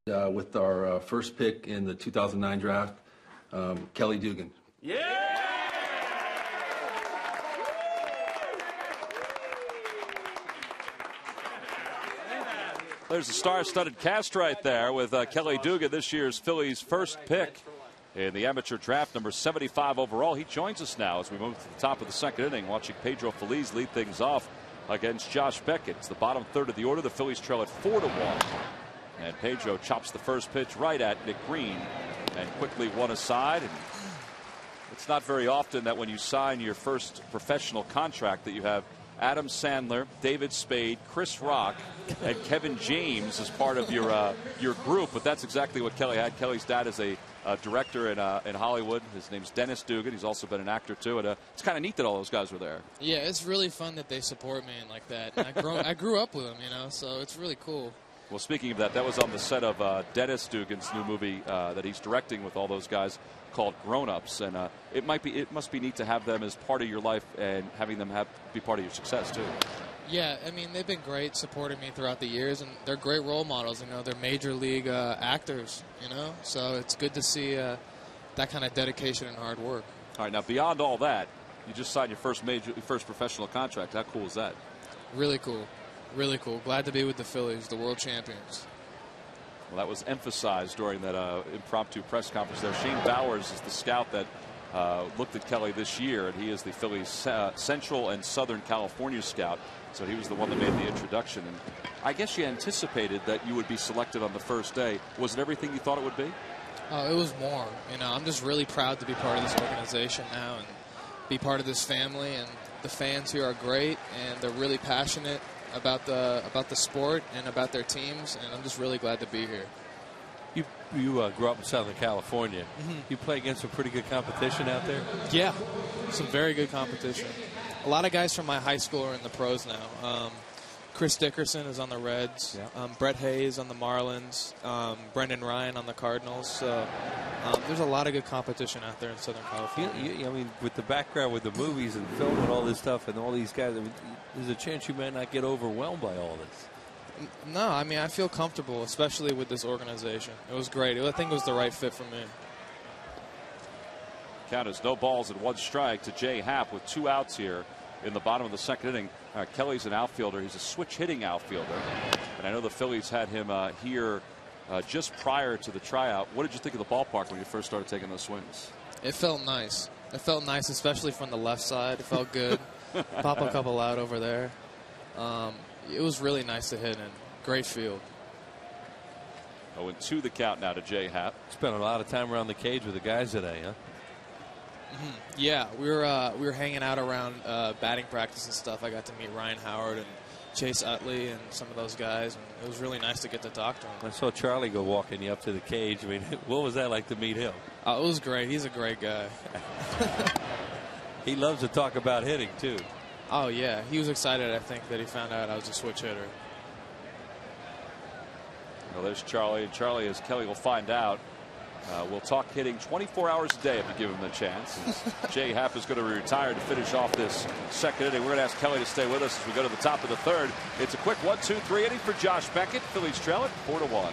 [SPEAKER 3] with our first pick in the 2009 draft, Kelly Dugan.
[SPEAKER 1] Yeah! There's a star-studded cast right there with Kelly Dugan, this year's Phillies first pick in the amateur draft, number 75 overall. He joins us now as we move to the top of the second inning, watching Pedro Feliz lead things off against Josh Beckett. It's the bottom third of the order. The Phillies trail at 4-1. And Pedro chops the first pitch right at Nick Green and quickly one aside. And it's not very often that when you sign your first professional contract that you have Adam Sandler, David Spade, Chris Rock, and Kevin James as part of your group, but that's exactly what Kelly had. Kelly's dad is a director in Hollywood. His name's Dennis Dugan. He's also been an actor too, and it's kind of neat that all those guys were there.
[SPEAKER 4] Yeah, it's really fun that they support me like that. And I grew up with them, so it's really cool.
[SPEAKER 1] Well, speaking of that, that was on the set of Dennis Dugan's new movie that he's directing with all those guys called Grown Ups, and it must be neat to have them as part of your life and having them be part of your success too.
[SPEAKER 4] Yeah, I mean, they've been great supporting me throughout the years, and they're great role models. They're major league actors, so it's good to see that kind of dedication and hard work.
[SPEAKER 1] All right, now beyond all that, you just signed your first professional contract. How cool is that?
[SPEAKER 4] Really cool. Really cool. Glad to be with the Phillies, the world champions.
[SPEAKER 1] Well, that was emphasized during that impromptu press conference there. Shane Bowers is the scout that looked at Kelly this year, and he is the Phillies Central and Southern California scout. So he was the one that made the introduction. And I guess you anticipated that you would be selected on the first day. Was it everything you thought it would be?
[SPEAKER 4] It was more. I'm just really proud to be part of this organization now and be part of this family. And the fans here are great, and they're really passionate about the sport and about their teams, and I'm just really glad to be here.
[SPEAKER 2] You grew up in Southern California. Mm-hmm. You play against some pretty good competition out there?
[SPEAKER 4] Yeah, some very good competition. A lot of guys from my high school are in the pros now. Chris Dickerson is on the Reds. Yeah. Brett Hayes on the Marlins. Brendan Ryan on the Cardinals. So there's a lot of good competition out there in Southern California.
[SPEAKER 2] I mean, with the background with the movies and film and all this stuff and all these guys, there's a chance you might not get overwhelmed by all this.
[SPEAKER 4] No, I mean, I feel comfortable, especially with this organization. It was great. I think it was the right fit for me.
[SPEAKER 1] Count is no balls and one strike to Jay Happ with 2 outs here in the bottom of the second inning. Kelly's an outfielder. He's a switch hitting outfielder. And I know the Phillies had him here just prior to the tryout. What did you think of the ballpark when you first started taking those swings?
[SPEAKER 4] It felt nice. It felt nice, especially from the left side. It felt good. Pop a couple out over there. It was really nice to hit in. Great field.
[SPEAKER 1] 0-2 the count now to Jay Happ.
[SPEAKER 2] Spent a lot of time around the cage with the guys today, huh?
[SPEAKER 4] Mm-hmm. Yeah, we were hanging out around batting practice and stuff. I got to meet Ryan Howard and Chase Utley and some of those guys, and it was really nice to get to talk to him.
[SPEAKER 2] I saw Charlie go walking you up to the cage. I mean, what was that like to meet him?
[SPEAKER 4] It was great. He's a great guy.
[SPEAKER 2] He loves to talk about hitting, too.
[SPEAKER 4] Oh, yeah. He was excited, I think, that he found out I was a switch hitter.
[SPEAKER 1] Well, there's Charlie. And Charlie, as Kelly will find out, will talk hitting 24 hours a day if you give him the chance. Jay Happ is going to retire to finish off this second inning. We're going to ask Kelly to stay with us as we go to the top of the third. It's a quick 1-2-3 inning for Josh Beckett. Phillies trail it 4-1.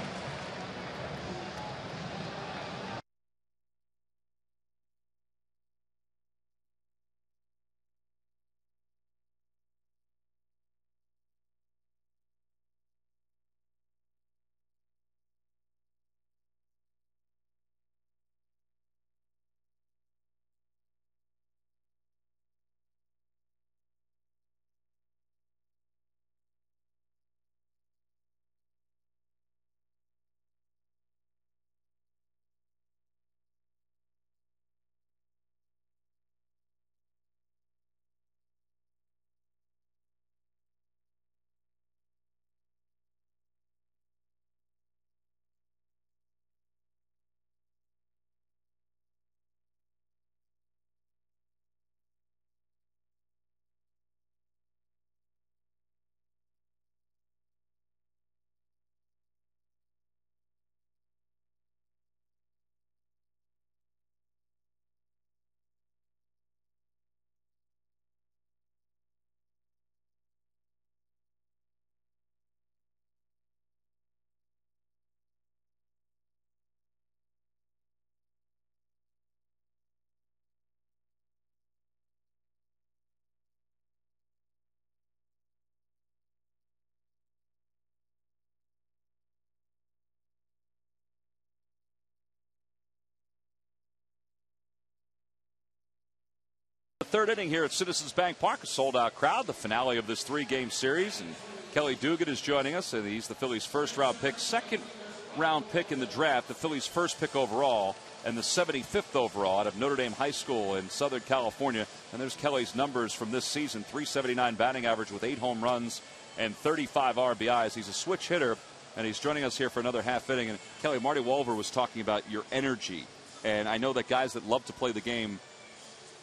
[SPEAKER 1] third inning here at Citizens Bank Park. A sold-out crowd, the finale of this 3-game series. And Kelly Dugan is joining us, and he's the Phillies' first-round pick, second-round pick in the draft, the Phillies' first pick overall, and the 75th overall out of Notre Dame High School in Southern California. And there's Kelly's numbers from this season: .379 batting average with 8 home runs and 35 RBIs. He's a switch hitter, and he's joining us here for another half inning. And Kelly, Marty Wolver was talking about your energy, and I know that guys that love to play the game,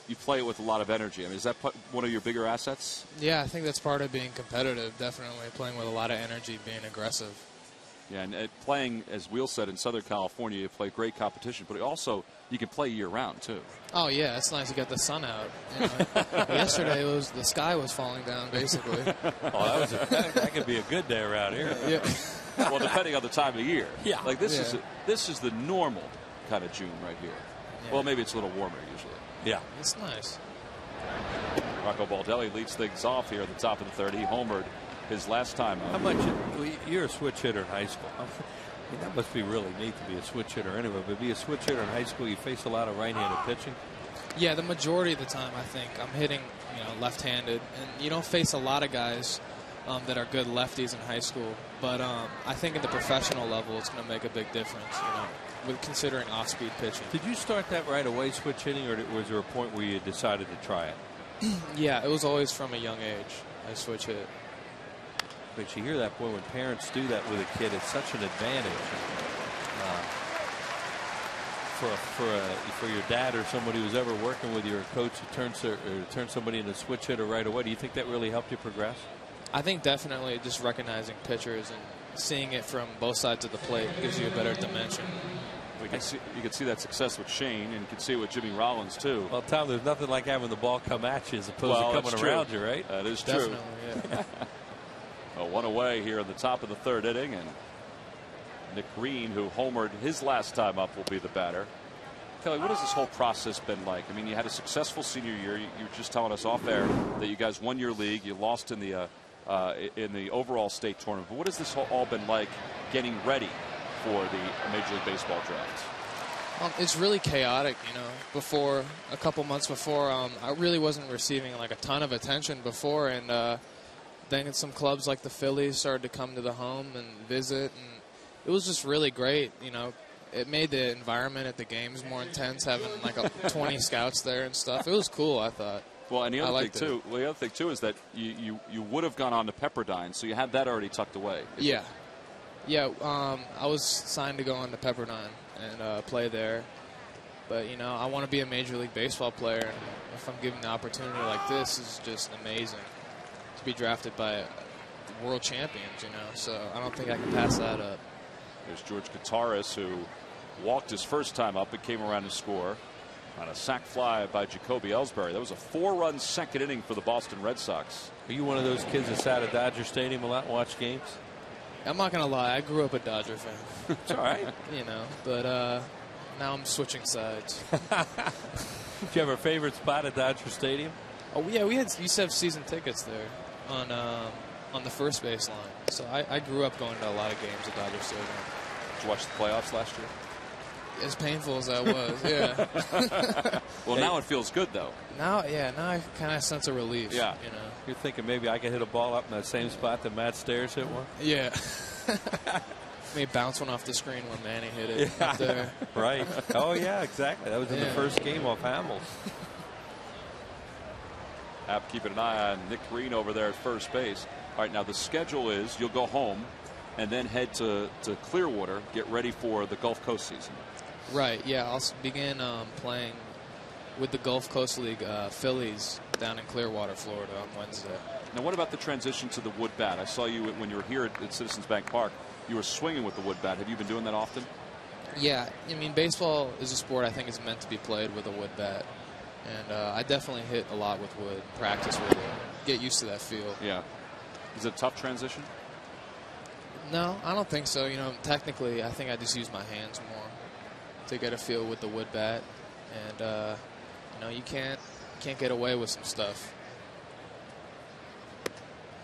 [SPEAKER 1] you play it with a lot of energy. I mean, is that one of your bigger assets?
[SPEAKER 4] Yeah, I think that's part of being competitive, definitely, playing with a lot of energy, being aggressive.
[SPEAKER 1] Yeah, and playing, as Wheel said, in Southern California, you play great competition, but also you can play year-round, too.
[SPEAKER 4] Oh, yeah, it's nice to get the sun out. You know, yesterday, the sky was falling down, basically.
[SPEAKER 2] Oh, that could be a good day around here.
[SPEAKER 4] Yeah.
[SPEAKER 1] Well, depending on the time of year.
[SPEAKER 2] Yeah.
[SPEAKER 1] Like, this is the normal kind of June right here. Yeah. Well, maybe it's a little warmer usually.
[SPEAKER 2] Yeah.
[SPEAKER 4] It's nice.
[SPEAKER 1] Rocco Baldelli leads things off here at the top of the third. He homered his last time.
[SPEAKER 2] How much? You're a switch hitter in high school. I mean, that must be really neat to be a switch hitter anyway. But be a switch hitter in high school, you face a lot of right-handed pitching.
[SPEAKER 4] Yeah, the majority of the time, I think I'm hitting, left-handed, and you don't face a lot of guys that are good lefties in high school. But I think at the professional level, it's going to make a big difference. With considering off-speed pitching.
[SPEAKER 2] Did you start that right away, switch hitting, or was there a point where you decided to try it?
[SPEAKER 4] Yeah, it was always from a young age. I switch hit.
[SPEAKER 2] But you hear that, boy, when parents do that with a kid, it's such an advantage. For your dad or somebody who's ever working with you or a coach who turns somebody into a switch hitter right away, do you think that really helped you progress?
[SPEAKER 4] I think definitely just recognizing pitchers and seeing it from both sides of the plate gives you a better dimension.
[SPEAKER 1] You can see that success with Shane, and you can see it with Jimmy Rollins, too.
[SPEAKER 2] Well, Tom, there's nothing like having the ball come at you as opposed to coming around you, right?
[SPEAKER 1] That is
[SPEAKER 4] true.
[SPEAKER 1] Definitely, yeah. One away here in the top of the third inning, and Nick Green, who homered his last time up, will be the batter. Kelly, what has this whole process been like? I mean, you had a successful senior year. You were just telling us off air that you guys won your league. You lost in the overall state tournament. But what has this all been like getting ready for the Major League Baseball draft?
[SPEAKER 4] It's really chaotic, Before a couple months before, I really wasn't receiving like a ton of attention before, and then some clubs like the Phillies started to come to the home and visit, and it was just really great. It made the environment at the games more intense, having like 20 scouts there and stuff. It was cool, I thought.
[SPEAKER 1] Well, and the other thing too is that you would have gone on to Pepperdine, so you had that already tucked away.
[SPEAKER 4] Yeah. Yeah, I was signed to go on to Pepperdine and play there. But, I want to be a Major League Baseball player. And if I'm given the opportunity like this, it's just amazing to be drafted by world champions, So I don't think I can pass that up.
[SPEAKER 1] There's George Kataris, who walked his first time up and came around to score on a sac fly by Jacoby Ellsbury. That was a 4-run second inning for the Boston Red Sox.
[SPEAKER 2] Are you one of those kids that sat at Dodger Stadium a lot and watched games?
[SPEAKER 4] I'm not going to lie. I grew up a Dodger fan.
[SPEAKER 2] It's all right.
[SPEAKER 4] But now I'm switching sides.
[SPEAKER 2] Do you have a favorite spot at Dodger Stadium?
[SPEAKER 4] Oh, yeah. We used to have season tickets there on the first base line. So I grew up going to a lot of games at Dodger Stadium.
[SPEAKER 1] Did you watch the playoffs last year?
[SPEAKER 4] As painful as that was, yeah.
[SPEAKER 1] Well, now it feels good, though.
[SPEAKER 4] Now I kind of sense a relief.
[SPEAKER 1] Yeah.
[SPEAKER 2] You're thinking maybe I could hit a ball up in that same spot that Matt Stairs hit one?
[SPEAKER 4] Yeah. Maybe bounce one off the screen when Manny hit it up there.
[SPEAKER 2] Right. Oh, yeah, exactly. That was in the first game off Hamels.
[SPEAKER 1] Hap keeping an eye on Nick Green over there at first base. All right, now the schedule is you'll go home and then head to Clearwater, get ready for the Gulf Coast season.
[SPEAKER 4] Right, yeah. I'll begin playing with the Gulf Coast League Phillies down in Clearwater, Florida on Wednesday.
[SPEAKER 1] Now, what about the transition to the wood bat? I saw you when you were here at Citizens Bank Park. You were swinging with the wood bat. Have you been doing that often?
[SPEAKER 4] Yeah. I mean, baseball is a sport I think is meant to be played with a wood bat. And I definitely hit a lot with wood, practice with it, get used to that feel.
[SPEAKER 1] Yeah. Is it a tough transition?
[SPEAKER 4] No, I don't think so. Technically, I think I just use my hands more to get a feel with the wood bat. And, you can't get away with some stuff.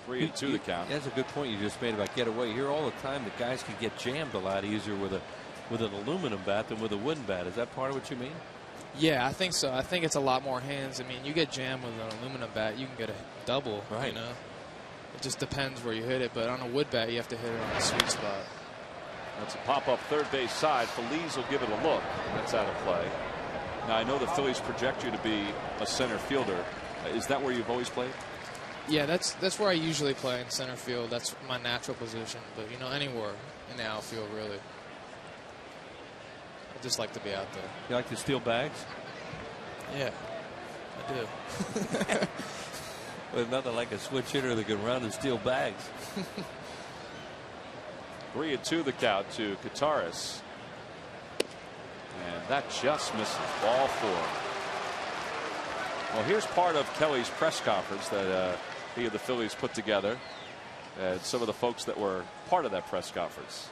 [SPEAKER 1] 3-2 the count.
[SPEAKER 2] That's a good point you just made about get away. You hear all the time that guys can get jammed a lot easier with an aluminum bat than with a wooden bat. Is that part of what you mean?
[SPEAKER 4] Yeah, I think so. I think it's a lot more hands. I mean, you get jammed with an aluminum bat, you can get a double.
[SPEAKER 2] Right.
[SPEAKER 4] You know, it just depends where you hit it. But on a wood bat, you have to hit it on the sweet spot.
[SPEAKER 1] That's a pop-up third base side. Phillies will give it a look. That's out of play. Now, I know the Phillies project you to be a center fielder. Is that where you've always played?
[SPEAKER 4] Yeah, that's where I usually play, in center field. That's my natural position. But, you know, anywhere in the outfield, really. I just like to be out there.
[SPEAKER 2] You like to steal bags?
[SPEAKER 4] Yeah, I do.
[SPEAKER 2] There's nothing like a switch hitter that can run and steal bags.
[SPEAKER 1] 3-2 the count to Kataris. And that just misses. Ball 4. Well, here's part of Kelly's press conference that he and the Phillies put together, and some of the folks that were part of that press conference.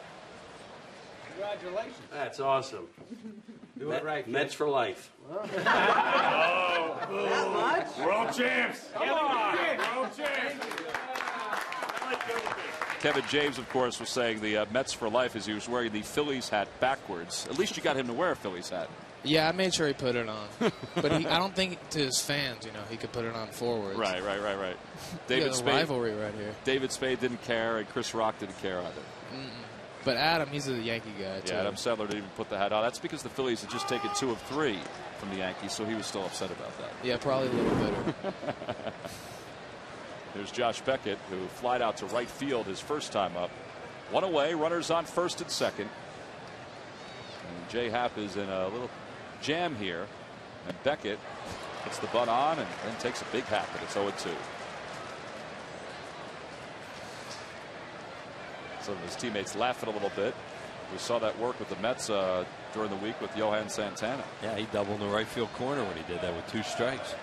[SPEAKER 5] Congratulations.
[SPEAKER 6] That's awesome.
[SPEAKER 5] Do it right,
[SPEAKER 6] Mets for life.
[SPEAKER 5] That much?
[SPEAKER 7] World champs. Come on. World champs.
[SPEAKER 1] Kevin James, of course, was saying the Mets for life as he was wearing the Phillies hat backwards. At least you got him to wear a Phillies hat.
[SPEAKER 4] Yeah, I made sure he put it on. But I don't think to his fans, you know, he could put it on forwards.
[SPEAKER 1] Right. David Spade,
[SPEAKER 4] rivalry right here.
[SPEAKER 1] David Spade didn't care, and Chris Rock didn't care either.
[SPEAKER 4] But Adam, he's a Yankee guy, too.
[SPEAKER 1] Yeah, Adam Sandler didn't even put the hat on. That's because the Phillies had just taken 2 of 3 from the Yankees, so he was still upset about that.
[SPEAKER 4] Yeah, probably a little bitter.
[SPEAKER 1] There's Josh Beckett, who flied out to right field his first time up. 1 away, runners on first and second. And Jay Happ is in a little jam here. And Beckett gets the bunt on and then takes a big hack, and it's 0-2. Some of his teammates laughing a little bit. We saw that work with the Mets during the week with Johan Santana.
[SPEAKER 2] Yeah, he doubled in the right field corner when he did that with 2 strikes.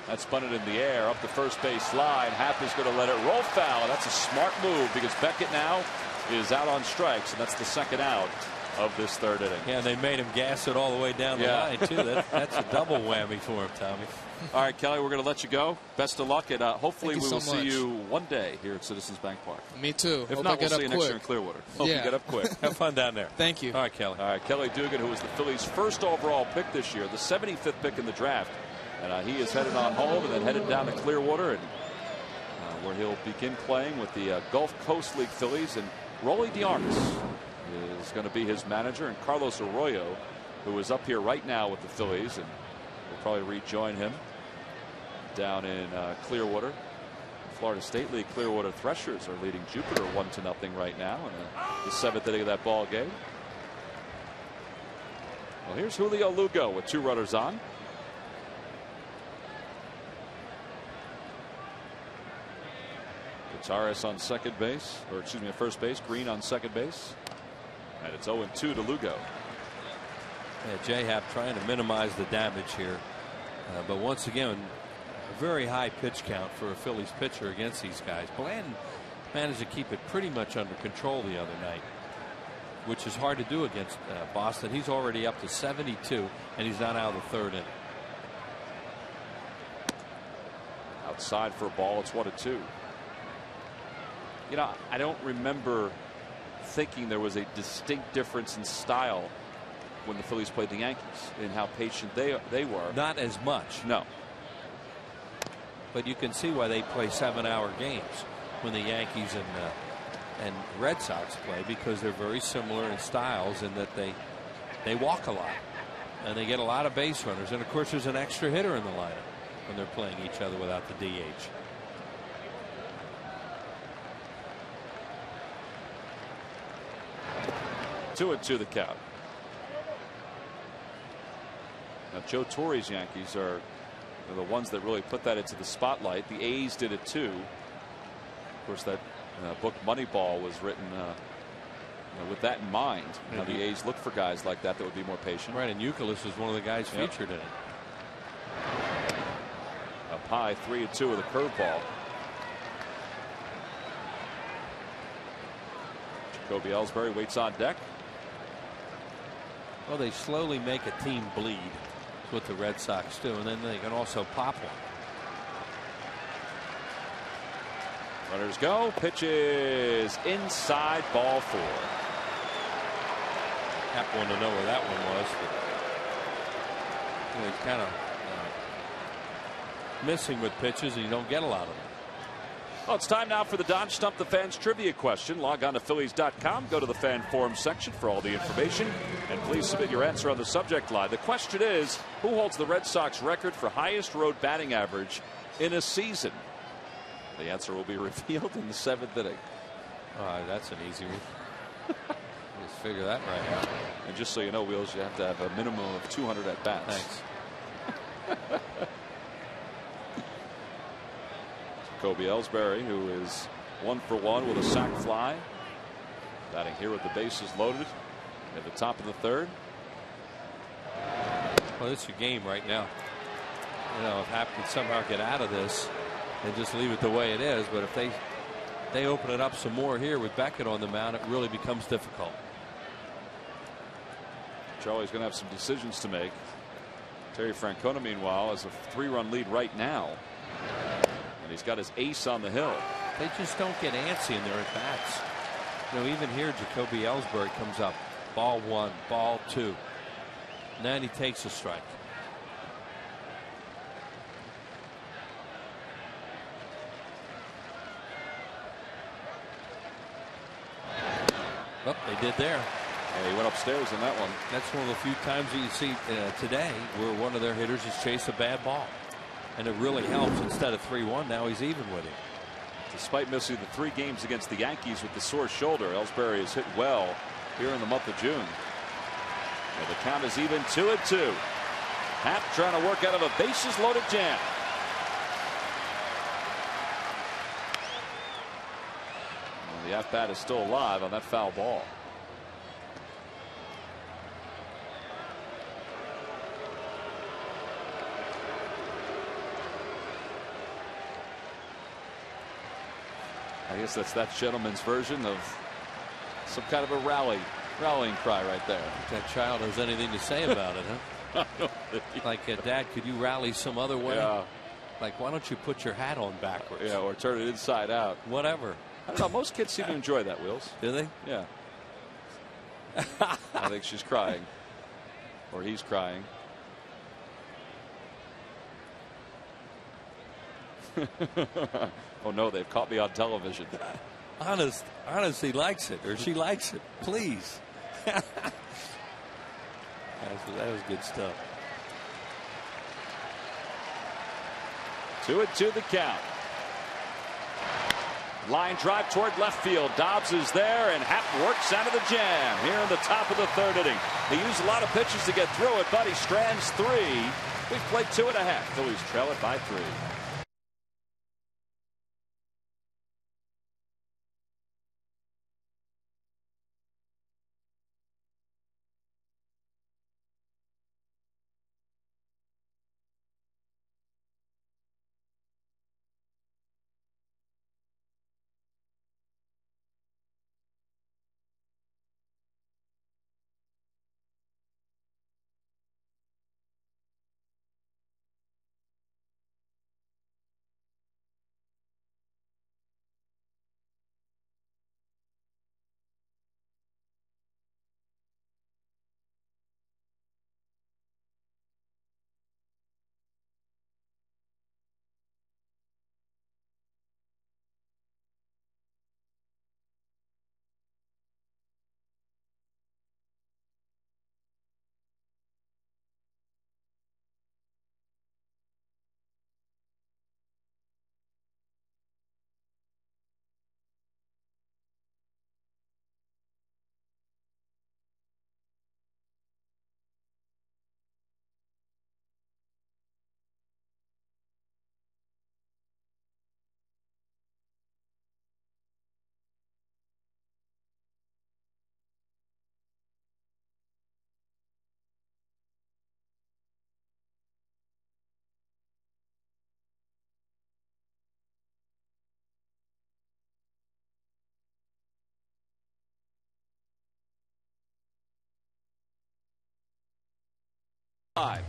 [SPEAKER 1] That's bunted in the air up the first base line. Happ is going to let it roll foul. That's a smart move because Beckett now is out on strikes, and that's the second out of this third inning.
[SPEAKER 2] Yeah, they made him gas it all the way down the line, too. That's a double whammy for him, Tommy.
[SPEAKER 1] All right, Kelly, we're going to let you go. Best of luck, and hopefully we will see you one day here at Citizens Bank Park.
[SPEAKER 4] Me too.
[SPEAKER 1] If
[SPEAKER 4] Hope
[SPEAKER 1] not,
[SPEAKER 4] I get
[SPEAKER 1] we'll see you
[SPEAKER 4] up
[SPEAKER 1] next year
[SPEAKER 4] quick.
[SPEAKER 1] in Clearwater. Hope you get up quick.
[SPEAKER 2] Have fun down there.
[SPEAKER 4] Thank you.
[SPEAKER 2] All right, Kelly.
[SPEAKER 1] All right, Kelly Dugan, who was the Phillies' first overall pick this year, the 75th pick in the draft. And he is headed on home and then headed down to Clearwater, and where he'll begin playing with the Gulf Coast League Phillies. And Rolly DeArmas is going to be his manager, and Carlos Arroyo, who is up here right now with the Phillies, and will probably rejoin him down in Clearwater. Florida State League Clearwater Threshers are leading Jupiter 1-0 right now in the 7th inning of that ball game. Well, here's Julio Lugo with 2 runners on. Gutierrez on second base, or excuse me, at first base. Green on second base. And it's 0-2 to Lugo.
[SPEAKER 2] Yeah, Jay Happ trying to minimize the damage here. But once again, a very high pitch count for a Phillies pitcher against these guys. Bland managed to keep it pretty much under control the other night, which is hard to do against Boston. He's already up to 72, and he's not out of the third inning.
[SPEAKER 1] Outside for a ball. It's 1-2. You know, I don't remember thinking there was a distinct difference in style when the Phillies played the Yankees in how patient they were.
[SPEAKER 2] Not as much.
[SPEAKER 1] No.
[SPEAKER 2] But you can see why they play 7-hour games when the Yankees and Red Sox play, because they're very similar in styles in that they walk a lot and they get a lot of base runners, and of course there's an extra hitter in the lineup when they're playing each other without the DH.
[SPEAKER 1] Two and 2 the count. Now Joe Torre's Yankees are the ones that really put that into the spotlight. The A's did it too. Of course, that book Moneyball was written with that in mind. How the A's look for guys like that would be more patient.
[SPEAKER 2] Right, and Youkilis was one of the guys featured in it.
[SPEAKER 1] Up high, 3-2 with a curveball. Jacoby Ellsbury waits on deck.
[SPEAKER 2] Well, they slowly make a team bleed. That's what the Red Sox do, and then they can also pop one.
[SPEAKER 1] Runners go. Pitches inside, ball 4.
[SPEAKER 2] Hap wanted to know where that one was. But, he's kind of missing with pitches, and you don't get a lot of them.
[SPEAKER 1] Well, it's time now for the Dodge Stump the Fans trivia question. Log on to Phillies.com. Go to the fan forum section for all the information. And please submit your answer on the subject line. The question is, who holds the Red Sox record for highest road batting average in a season? The answer will be revealed in the 7th inning.
[SPEAKER 2] That's an easy one. Just figure that right out.
[SPEAKER 1] And just so you know, Wheels, you have to have a minimum of 200 at bats.
[SPEAKER 2] Thanks.
[SPEAKER 1] Kobe Ellsbury, who is 1 for 1 with a sac fly, batting here with the bases loaded at the top of the 3rd.
[SPEAKER 2] Well, it's your game right now. If Hap can somehow get out of this and just leave it the way it is, but if they open it up some more here with Beckett on the mound, it really becomes difficult.
[SPEAKER 1] Charlie's going to have some decisions to make. Terry Francona, meanwhile, has a 3-run lead right now. And he's got his ace on the hill.
[SPEAKER 2] They just don't get antsy in their at-bats. Even here, Jacoby Ellsbury comes up. Ball 1, ball 2. And then he takes a strike. Oh, they did there.
[SPEAKER 1] And he went upstairs in that one.
[SPEAKER 2] That's one of the few times that you see today where one of their hitters has chased a bad ball. And it really helps. Instead of 3-1, now he's even with him.
[SPEAKER 1] Despite missing the 3 games against the Yankees with the sore shoulder, Ellsbury has hit well here in the month of June. And the count is even 2-2. Hap trying to work out of a bases loaded jam. And the at-bat is still alive on that foul ball. I guess that's that gentleman's version of some kind of a rallying cry right there.
[SPEAKER 2] If that child has anything to say about it, huh? Like, Dad, could you rally some other way?
[SPEAKER 1] Yeah.
[SPEAKER 2] Like, why don't you put your hat on backwards?
[SPEAKER 1] Yeah, or turn it inside out.
[SPEAKER 2] Whatever.
[SPEAKER 1] I don't know. Most kids seem to enjoy that, Wheels.
[SPEAKER 2] Do they?
[SPEAKER 1] Yeah. I think she's crying. Or he's crying. Oh no, they've caught me on television.
[SPEAKER 2] Honest, he likes it, or she likes it. Please. That was good stuff.
[SPEAKER 1] 2-2 the count. Line drive toward left field. Dobbs is there, and Hap works out of the jam here in the top of the 3rd inning. He used a lot of pitches to get through it, but he strands 3. We've played 2.5. Phillies trail it by 3.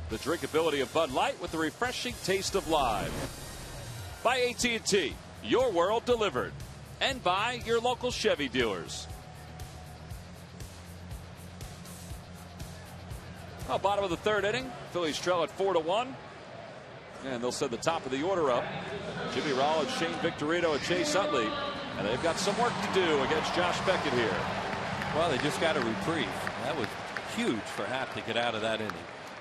[SPEAKER 1] The drinkability of Bud Light with the refreshing taste of lime. By AT&T, your world delivered. And by your local Chevy dealers. Well, bottom of the third inning. Phillies trail at 4-1. And they'll send the top of the order up. Jimmy Rollins, Shane Victorino, and Chase Utley. And they've got some work to do against Josh Beckett here.
[SPEAKER 2] Well, they just got a reprieve. That was huge for Happ to get out of that inning,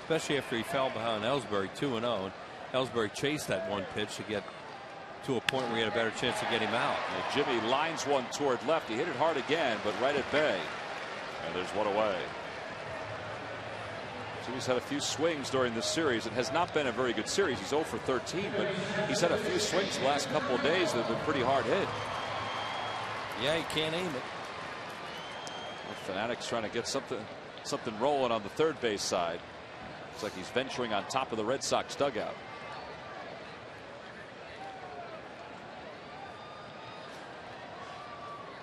[SPEAKER 2] especially after he fell behind Ellsbury 2-0. And Ellsbury chased that one pitch to get to a point where he had a better chance to get him out.
[SPEAKER 1] And Jimmy lines one toward left. He hit it hard again, but right at bay. And there's one away. Jimmy's had a few swings during this series. It has not been a very good series. He's 0 for 13, but he's had a few swings the last couple of days that have been pretty hard hit.
[SPEAKER 2] Yeah, he can't aim it.
[SPEAKER 1] Fanatics trying to get something rolling on the third base side. Looks like he's venturing on top of the Red Sox dugout.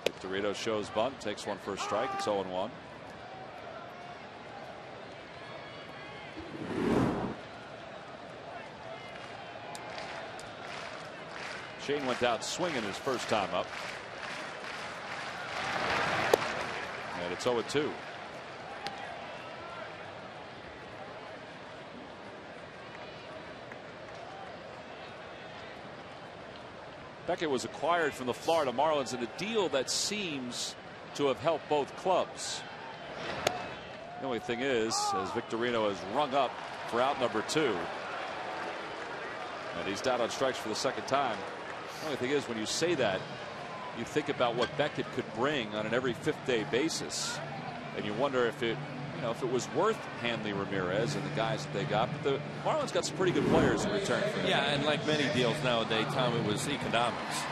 [SPEAKER 1] Victorino shows bunt, takes one for a strike. It's 0-1. Shane went out swinging his first time up. And it's 0-2. Beckett was acquired from the Florida Marlins in a deal that seems to have helped both clubs. The only thing is, as Victorino has rung up for out number 2, and he's down on strikes for the second time. The only thing is, when you say that, you think about what Beckett could bring on an every 5th day basis, and you wonder if it, if it was worth Hanley Ramirez and the guys that they got. But the Marlins got some pretty good players in return for him.
[SPEAKER 2] Yeah, and like many deals nowadays, Tom, it was economics,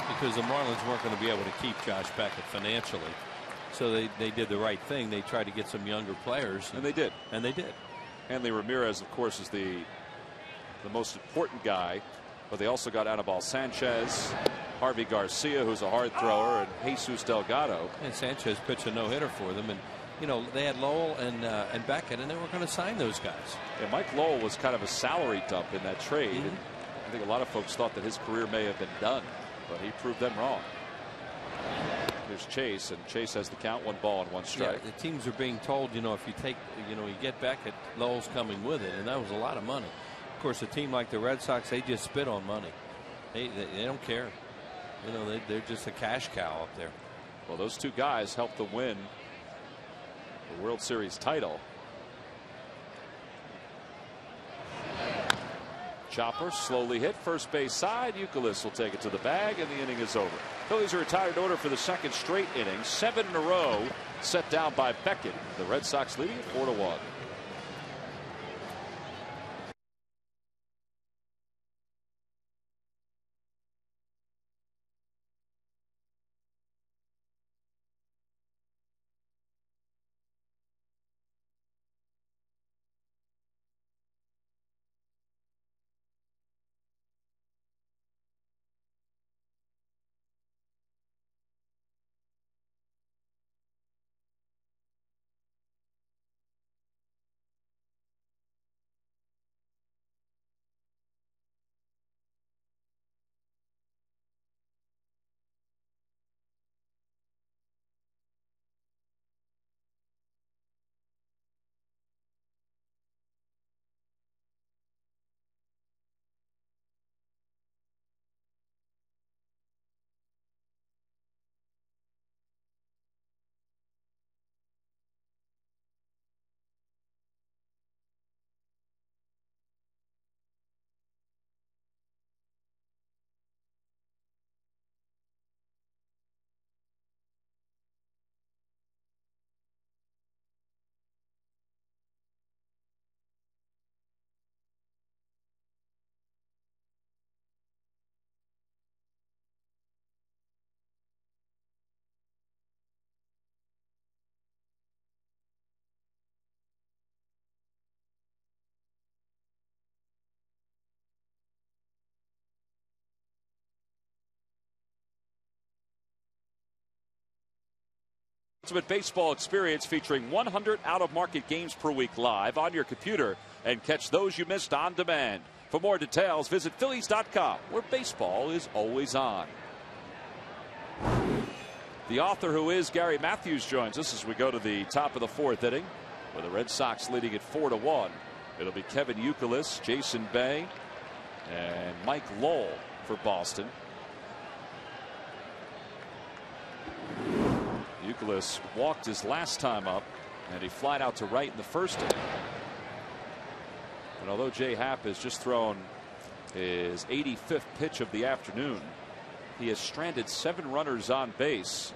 [SPEAKER 2] because the Marlins weren't going to be able to keep Josh Beckett financially. So they did the right thing. They tried to get some younger players,
[SPEAKER 1] and they did.
[SPEAKER 2] And they did.
[SPEAKER 1] Hanley Ramirez, of course, is the most important guy. But they also got Anibal Sanchez, Harvey Garcia, who's a hard thrower, and Jesus Delgado.
[SPEAKER 2] And Sanchez pitched a no-hitter for them. And, they had Lowell and Beckett, and they were going to sign those guys.
[SPEAKER 1] Yeah, Mike Lowell was kind of a salary dump in that trade. And I think a lot of folks thought that his career may have been done, but he proved them wrong. There's Chase, and Chase has the count, 1 ball and 1 strike.
[SPEAKER 2] Yeah, the teams are being told, if you take, you get Beckett, Lowell's coming with it, and that was a lot of money. Of course, a team like the Red Sox, they just spit on money. They don't care. They're just a cash cow up there.
[SPEAKER 1] Well, those two guys helped them win the World Series title. Chopper slowly hit first base side. Youkilis will take it to the bag, and the inning is over. Phillies are retired in order for the second straight inning. 7 in a row set down by Beckett. The Red Sox leading at 4-1. Ultimate baseball experience featuring 100 out-of-market games per week live on your computer, and catch those you missed on demand. For more details, visit Phillies.com, where baseball is always on. The author, who is Gary Matthews, joins us as we go to the top of the 4th inning. with the Red Sox leading it 4-1. It'll be Kevin Youkilis, Jason Bay, and Mike Lowell for Boston. Youkilis walked his last time up, and he flied out to right in the first inning. And although Jay Happ has just thrown his 85th pitch of the afternoon, he has stranded 7 runners on base.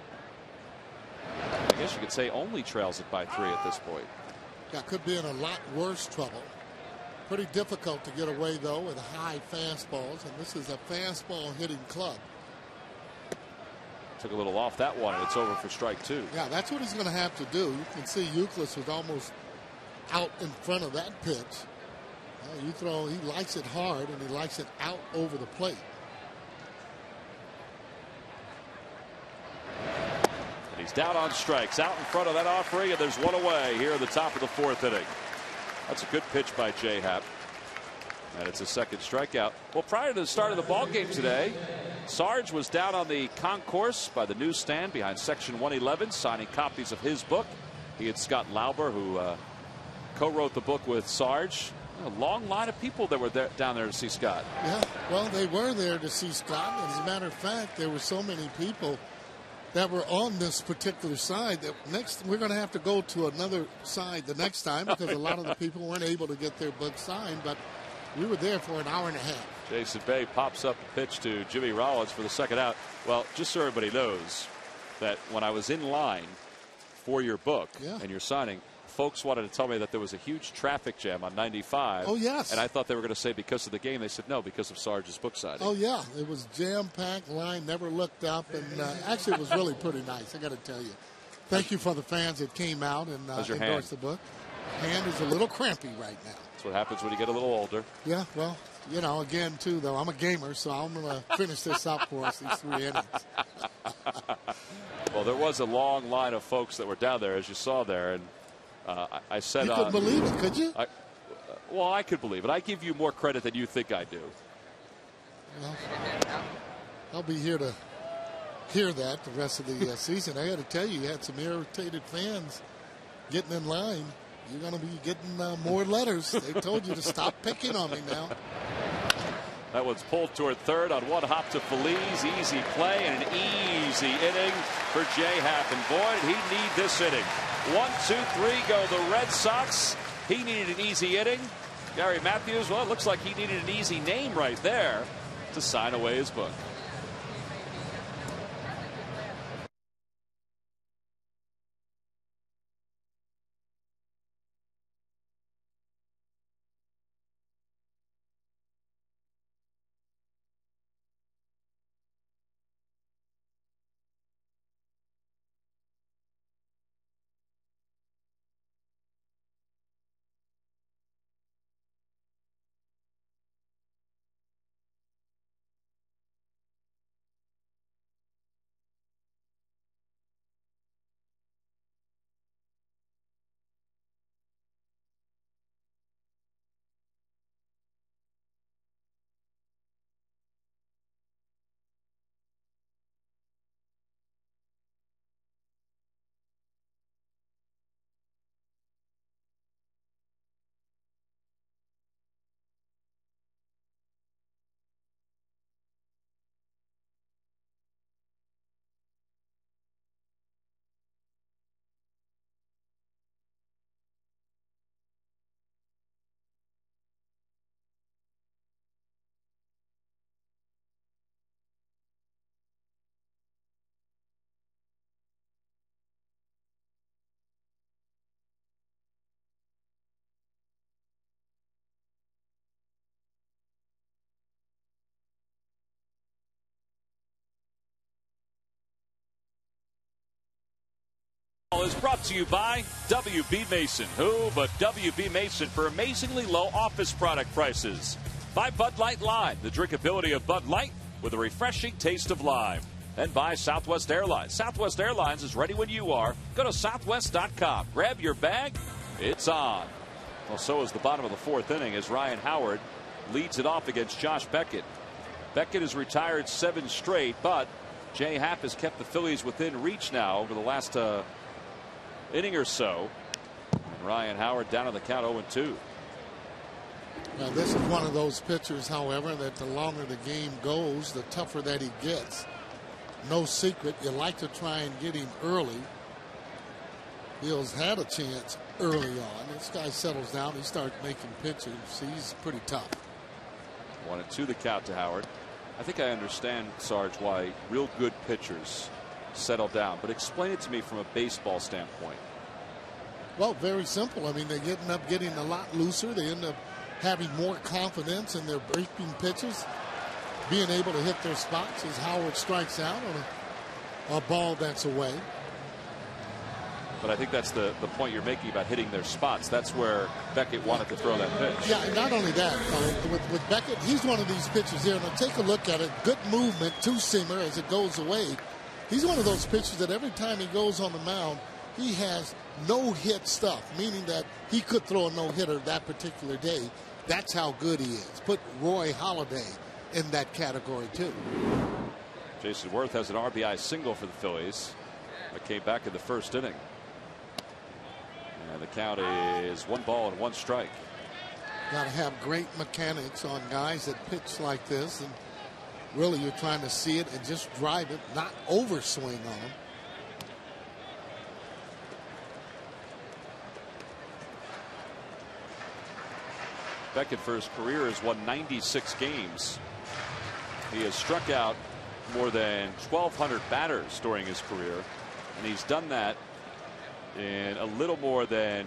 [SPEAKER 1] I guess you could say only trails it by 3 at this point.
[SPEAKER 6] Yeah, could be in a lot worse trouble. Pretty difficult to get away, though, with high fastballs, and this is a fastball hitting club.
[SPEAKER 1] Took a little off that one, and it's over for strike 2.
[SPEAKER 6] Yeah, that's what he's going to have to do. You can see Youkilis was almost out in front of that pitch. He likes it hard, and he likes it out over the plate.
[SPEAKER 1] And he's down on strikes, out in front of that offering, and there's one away here at the top of the 4th inning. That's a good pitch by Jay Happ. And it's a second strikeout. Well, prior to the start of the ball game today, Sarge was down on the concourse by the newsstand behind section 111 signing copies of his book. He and Scott Lauber, who co-wrote the book with Sarge. A long line of people that were down there to see Scott.
[SPEAKER 6] Yeah, well, they were there to see Scott. As a matter of fact, there were so many people that were on this particular side that we're going to have to go to another side the next time because a lot of the people weren't able to get their book signed, but we were there for an hour and a half.
[SPEAKER 1] Jason Bay pops up a pitch to Jimmy Rollins for the second out. Well, just so everybody knows that when I was in line for your book and your signing, folks wanted to tell me that there was a huge traffic jam on 95.
[SPEAKER 6] Oh, yes.
[SPEAKER 1] And I thought they were going to say because of the game. They said no, because of Sarge's book signing.
[SPEAKER 6] Oh, yeah. It was jam-packed line, never looked up. And actually, it was really pretty nice, I got to tell you. Thank you for the fans that came out and endorsed the book. Hand is a little crampy right now.
[SPEAKER 1] That's what happens when you get a little older.
[SPEAKER 6] Yeah, well, you know, again, too, though, I'm a gamer, so I'm going to finish this up for us, these 3 innings.
[SPEAKER 1] Well, there was a long line of folks that were down there, as you saw there, and I said,
[SPEAKER 6] you couldn't believe it, could you?
[SPEAKER 1] Well, I could believe it. I give you more credit than you think I do.
[SPEAKER 6] Well, I'll be here to hear that the rest of the season. I got to tell you had some irritated fans getting in line. You're going to be getting more letters. They told you to stop picking on me now.
[SPEAKER 1] That one's pulled toward third on one hop to Phillies. Easy play and an easy inning for Jay Happ. And boy, did he need this inning. 1, 2, 3 go the Red Sox. He needed an easy inning. Gary Matthews, well, it looks like he needed an easy name right there to sign away his book. Is brought to you by WB Mason. Who but WB Mason for amazingly low office product prices. By Bud Light Lime, the drinkability of Bud Light with a refreshing taste of lime. And by Southwest Airlines. Southwest Airlines is ready when you are. Go to southwest.com. Grab your bag. It's on. Well, so is the bottom of the 4th inning as Ryan Howard leads it off against Josh Beckett. Beckett has retired 7 straight, but Jay Happ has kept the Phillies within reach now over the last inning or so. Ryan Howard down on the count 0-2.
[SPEAKER 6] Now, this is one of those pitchers, however, that the longer the game goes, the tougher that he gets. No secret, you like to try and get him early. Bill's had a chance early on. This guy settles down. He starts making pitches. He's pretty tough.
[SPEAKER 1] 1-2 the count to Howard. I think I understand, Sarge, why real good pitchers settle down. But explain it to me from a baseball standpoint.
[SPEAKER 6] Well, very simple. I mean, they end up getting a lot looser. They end up having more confidence in their breaking pitches, being able to hit their spots as Howard strikes out on a ball that's away.
[SPEAKER 1] But I think that's the point you're making about hitting their spots. That's where Beckett wanted to throw that pitch.
[SPEAKER 6] Yeah, and not only that, with Beckett, he's one of these pitchers here. Now take a look at it. Good movement, two-seamer as it goes away. He's one of those pitchers that every time he goes on the mound, he has no-hit stuff, meaning that he could throw a no-hitter that particular day. That's how good he is. Put Roy Halladay in that category, too.
[SPEAKER 1] Jason Worth has an RBI single for the Phillies. That came back in the first inning. And the count is 1-1 strike.
[SPEAKER 6] Got to have great mechanics on guys that pitch like this. And really, you're trying to see it and just drive it, not overswing on them.
[SPEAKER 1] Beckett for his career has won 96 games. He has struck out more than 1,200 batters during his career, and he's done that in a little more than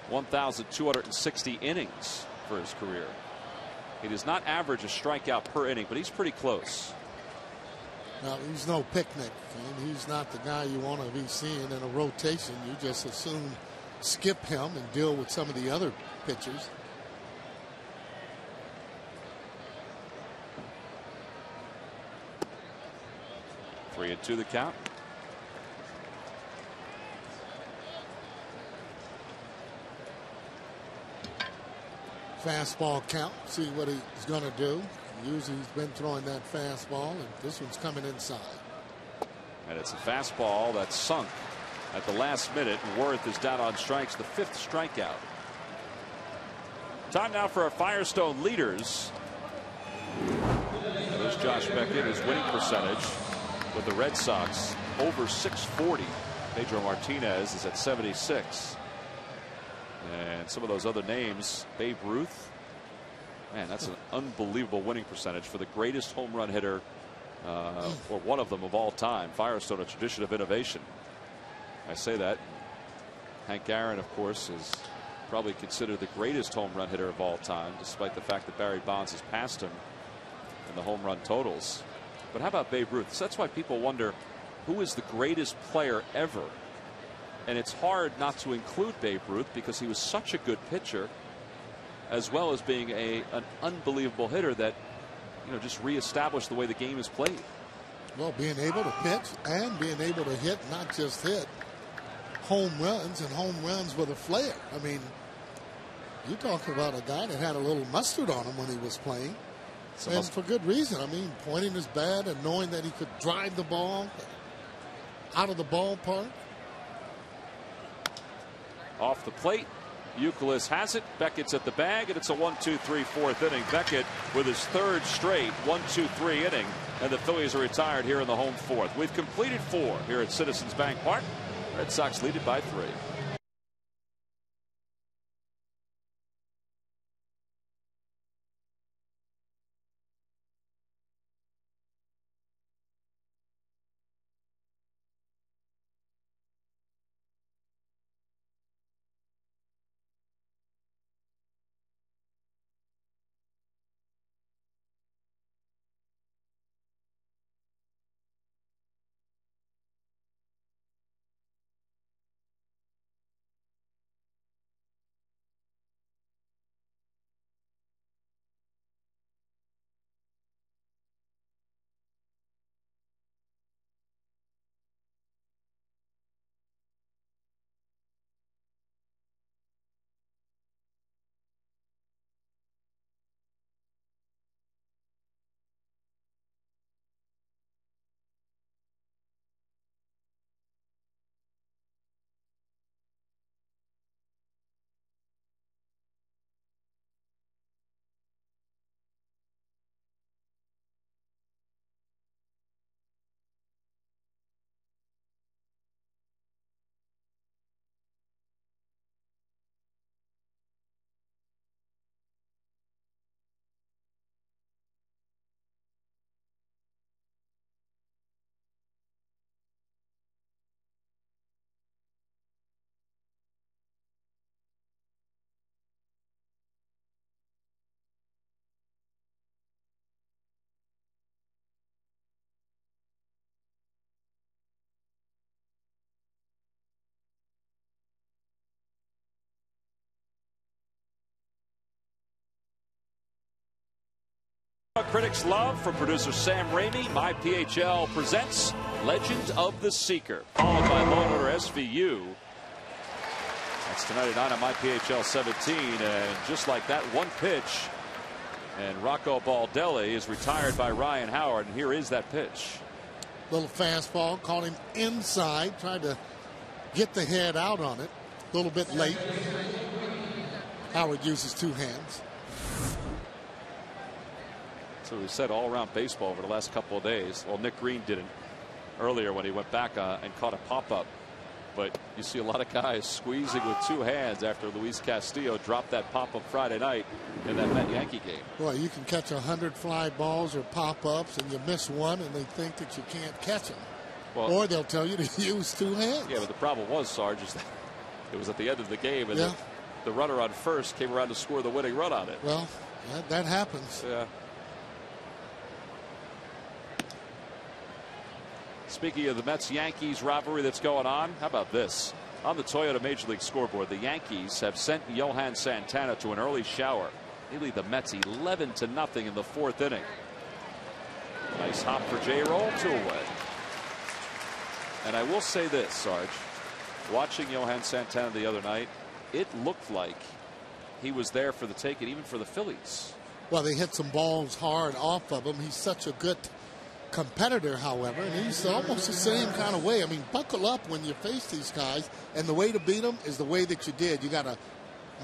[SPEAKER 1] 1,260 innings for his career. He does not average a strikeout per inning, but he's pretty close.
[SPEAKER 6] Now, he's no picnic. He's not the guy you want to be seeing in a rotation. You just assume skip him and deal with some of the other pitchers.
[SPEAKER 1] 3-2 the count.
[SPEAKER 6] Fastball count. See what he's going to do. Usually he's been throwing that fastball, and this one's coming inside.
[SPEAKER 1] And it's a fastball that's sunk at the last minute. Worth is down on strikes, the 5th strikeout. Time now for our Firestone leaders. There's Josh Beckett. His winning percentage with the Red Sox over 640. Pedro Martinez is at 76. And some of those other names, Babe Ruth. Man, that's an unbelievable winning percentage for the greatest home run hitter, or one of them of all time. Firestone, a tradition of innovation. I say that. Hank Aaron, of course, is probably considered the greatest home run hitter of all time, despite the fact that Barry Bonds has passed him in the home run totals. But how about Babe Ruth? So that's why people wonder who is the greatest player ever. And it's hard not to include Babe Ruth because he was such a good pitcher, as well as being an unbelievable hitter that, you know, just reestablished the way the game is played.
[SPEAKER 6] Well, being able to pitch and being able to hit, not just hit, home runs, and home runs with a flair. I mean, you talk about a guy that had a little mustard on him when he was playing. And for good reason. I mean, pointing his bat and knowing that he could drive the ball out of the ballpark.
[SPEAKER 1] Off the plate, Youkilis has it. Beckett's at the bag, and it's a 1-2-3 4th inning. Beckett with his 3rd straight 1-2-3 inning, and the Phillies are retired here in the home 4th. We've completed 4 here at Citizens Bank Park. Red Sox lead it by 3. Critics love from producer Sam Ramey. MyPHL presents Legend of the Seeker, followed by Law & Order SVU. That's tonight at 9 on MyPHL 17, and just like that, one pitch, and Rocco Baldelli is retired by Ryan Howard, and here is that pitch.
[SPEAKER 6] Little fastball, caught him inside, tried to get the head out on it. A little bit late. Howard uses two hands.
[SPEAKER 1] So we said all around baseball over the last couple of days. Well, Nick Green didn't earlier when he went back and caught a pop-up. But you see a lot of guys squeezing with two hands after Luis Castillo dropped that pop-up Friday night in that Met-Yankee game.
[SPEAKER 6] Boy, you can catch 100 fly balls or pop-ups and you miss one and they think that you can't catch them. Well, or they'll tell you to use two hands.
[SPEAKER 1] Yeah, but the problem was, Sarge, is that it was at the end of the game and the runner on first came around to score the winning run on it.
[SPEAKER 6] Well, that happens.
[SPEAKER 1] Yeah. Speaking of the Mets-Yankees rivalry that's going on, how about this? On the Toyota Major League scoreboard, the Yankees have sent Johan Santana to an early shower. They lead the Mets 11-0 in the fourth inning. Nice hop for J-Roll, 2 away. And I will say this, Sarge. Watching Johan Santana the other night, it looked like he was there for the taking, even for the Phillies.
[SPEAKER 6] Well, they hit some balls hard off of him. He's such a good competitor, however, and he's almost the same kind of way. I mean, buckle up when you face these guys, and the way to beat them is the way that you did. You got to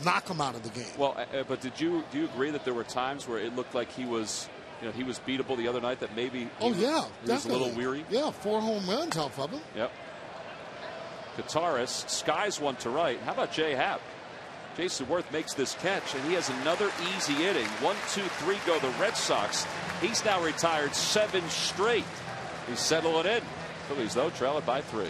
[SPEAKER 6] knock them out of the game.
[SPEAKER 1] Well, but do you agree that there were times where it looked like he was, he was beatable the other night? That maybe he was a little weary.
[SPEAKER 6] Yeah, 4 home runs off of him.
[SPEAKER 1] Yep. Guitarist skies one to right. How about Jay Happ? Jason Worth makes this catch, and he has another easy inning. 1, 2, 3 go the Red Sox. He's now retired 7 straight. He's settling in. Phillies, though, trail it by 3.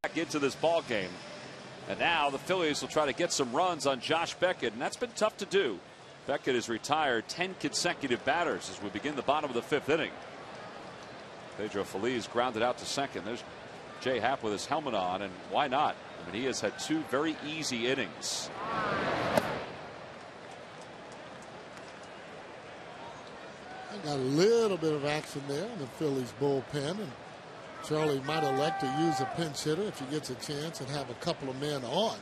[SPEAKER 1] Back into this ball game, and now the Phillies will try to get some runs on Josh Beckett, and that's been tough to do. Beckett has retired 10 consecutive batters as we begin the bottom of the 5th inning. Pedro Feliz grounded out to second. There's Jay Happ with his helmet on, and why not? I mean, he has had 2 very easy innings.
[SPEAKER 6] I got a little bit of action there in the Phillies bullpen, and Charlie might elect to use a pinch hitter if he gets a chance and have a couple of men on.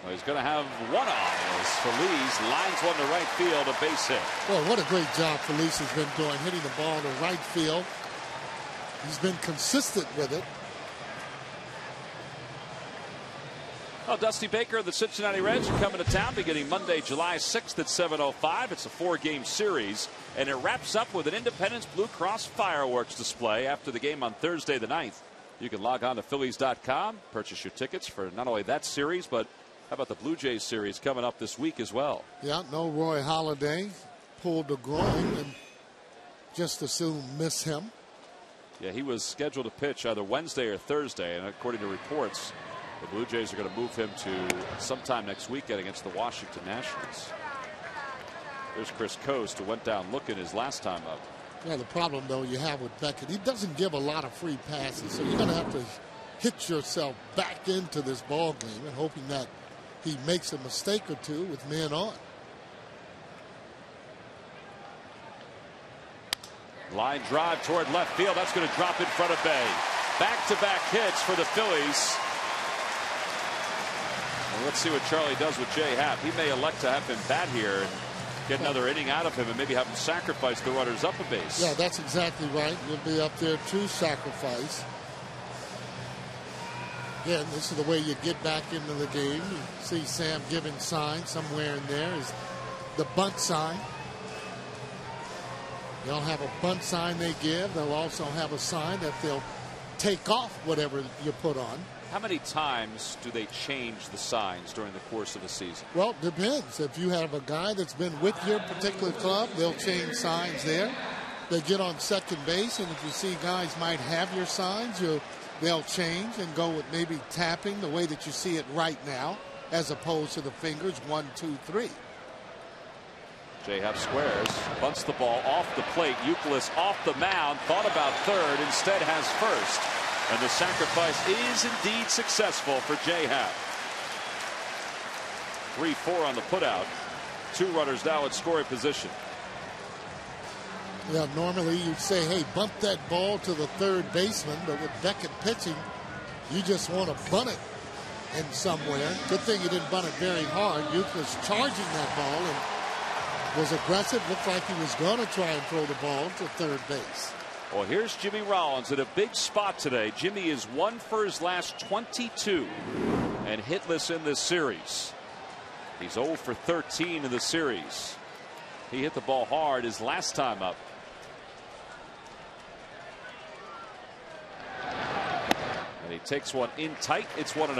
[SPEAKER 1] Well, he's going to have one on as Feliz lines one to right field, a base hit.
[SPEAKER 6] Well, what a great job Feliz has been doing, hitting the ball to right field. He's been consistent with it.
[SPEAKER 1] Well, Dusty Baker of the Cincinnati Reds are coming to town beginning Monday, July 6th at 7:05. It's a 4-game series, and it wraps up with an Independence Blue Cross fireworks display after the game on Thursday the 9th. You can log on to Phillies.com, purchase your tickets for not only that series, but how about the Blue Jays series coming up this week as well?
[SPEAKER 6] Yeah, no Roy Halladay. pulled the groin and just as soon miss him.
[SPEAKER 1] Yeah, he was scheduled to pitch either Wednesday or Thursday, and according to reports, the Blue Jays are going to move him to sometime next weekend against the Washington Nationals. There's Chris Coast, who went down looking his last time up.
[SPEAKER 6] Yeah, the problem, though, you have with Beckett, he doesn't give a lot of free passes, so you're going to have to hit yourself back into this ball game and hoping that he makes a mistake or two with men on.
[SPEAKER 1] Line drive toward left field. That's going to drop in front of Bay. Back-to-back hits for the Phillies. Well, let's see what Charlie does with Jay Happ. He may elect to have him bat here and get another inning out of him and maybe have him sacrifice the runners up a base.
[SPEAKER 6] Yeah, that's exactly right. You'll be up there to sacrifice. Again, this is the way you get back into the game. You see Sam giving signs somewhere in there is the bunt sign. They'll have a bunt sign they give. They'll also have a sign that they'll take off whatever you put on.
[SPEAKER 1] How many times do they change the signs during the course of a season?
[SPEAKER 6] Well, it depends. If you have a guy that's been with your particular club, they'll change signs there. They get on second base, and if you see guys might have your signs, they'll change and go with maybe tapping the way that you see it right now, as opposed to the fingers 1, 2, 3.
[SPEAKER 1] Jay Happ squares, bunts the ball off the plate. Youkilis off the mound, thought about third, instead has first. And the sacrifice is indeed successful for Jay Happ. 3-4 on the putout. 2 runners now at scoring position.
[SPEAKER 6] Yeah, normally you'd say, hey, bunt that ball to the third baseman, but with Beckett pitching, you just want to bunt it in somewhere. Good thing you didn't bunt it very hard. Youkilis charging that ball and was aggressive. Looked like he was going to try and throw the ball to third base.
[SPEAKER 1] Well, here's Jimmy Rollins in a big spot today. Jimmy is 1 for his last 22 and hitless in this series. He's 0 for 13 in the series. He hit the ball hard his last time up. And he takes one in tight. It's 1-0.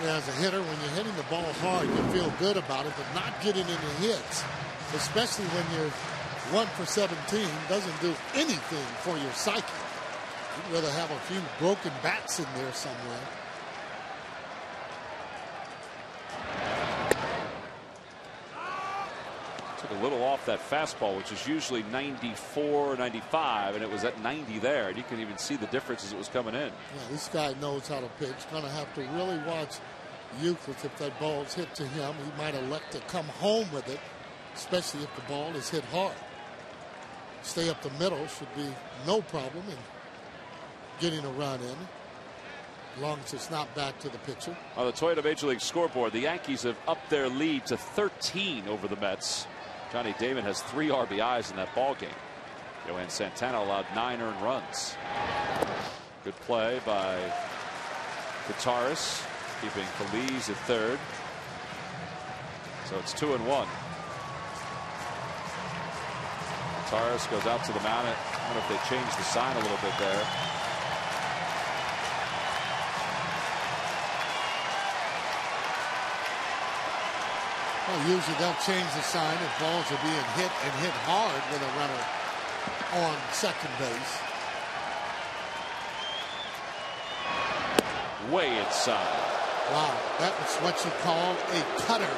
[SPEAKER 6] Yeah, as a hitter, when you're hitting the ball hard, you feel good about it, but not getting any hits, especially when you're 1 for 17, doesn't do anything for your psyche. You'd rather have a few broken bats in there somewhere.
[SPEAKER 1] Took a little off that fastball, which is usually 94, 95, and it was at 90 there. And you can even see the difference as it was coming in.
[SPEAKER 6] Yeah, this guy knows how to pitch. Going to have to really watch Euclid. If that ball's hit to him, he might elect to come home with it, especially if the ball is hit hard. Stay up the middle should be no problem in getting a run in, as long as it's not back to the pitcher.
[SPEAKER 1] On the Toyota Major League scoreboard, the Yankees have upped their lead to 13 over the Mets. Johnny Damon has 3 RBIs in that ball game. Johan Santana allowed 9 earned runs. Good play by Gutaris, keeping Feliz at third. So it's 2-1. Gutaris goes out to the mound. I wonder if they changed the sign a little bit there.
[SPEAKER 6] Well, usually they'll change the sign if balls are being hit and hit hard with a runner on second base.
[SPEAKER 1] Way inside.
[SPEAKER 6] Wow, that was what you call a cutter.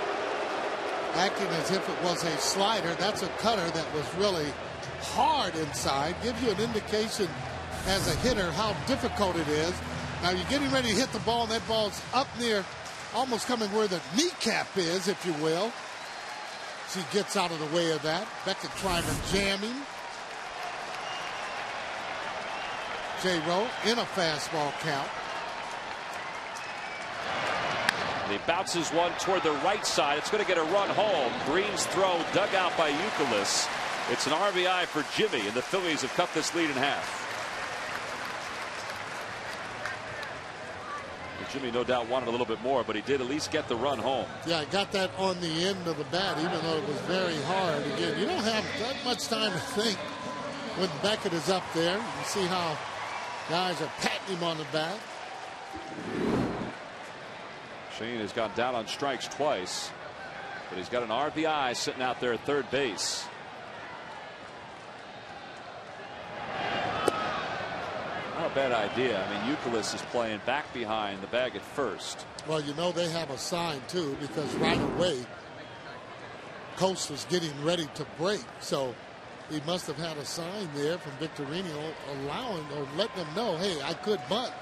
[SPEAKER 6] Acting as if it was a slider, that's a cutter that was really hard inside. Gives you an indication as a hitter how difficult it is. Now you're getting ready to hit the ball, and that ball's up near, almost coming where the kneecap is, if you will. She gets out of the way of that. Beckett trying to jam him. J-Rowe in a fastball count.
[SPEAKER 1] He bounces one toward the right side. It's going to get a run home. Green's throw dug out by Youkilis. It's an RBI for Jimmy, and the Phillies have cut this lead in half. Jimmy no doubt wanted a little bit more, but he did at least get the run home.
[SPEAKER 6] Yeah, I got that on the end of the bat, even though it was very hard. Again, you don't have that much time to think when Beckett is up there. You see how guys are patting him on the back.
[SPEAKER 1] Shane has gone down on strikes twice. but he's got an RBI sitting out there at third base. Not a bad idea. I mean, Euclid is playing back behind the bag at first.
[SPEAKER 6] Well, you know they have a sign too, because right away Coast was getting ready to break, so he must have had a sign there from Victorino allowing or letting them know, hey, I could bunt.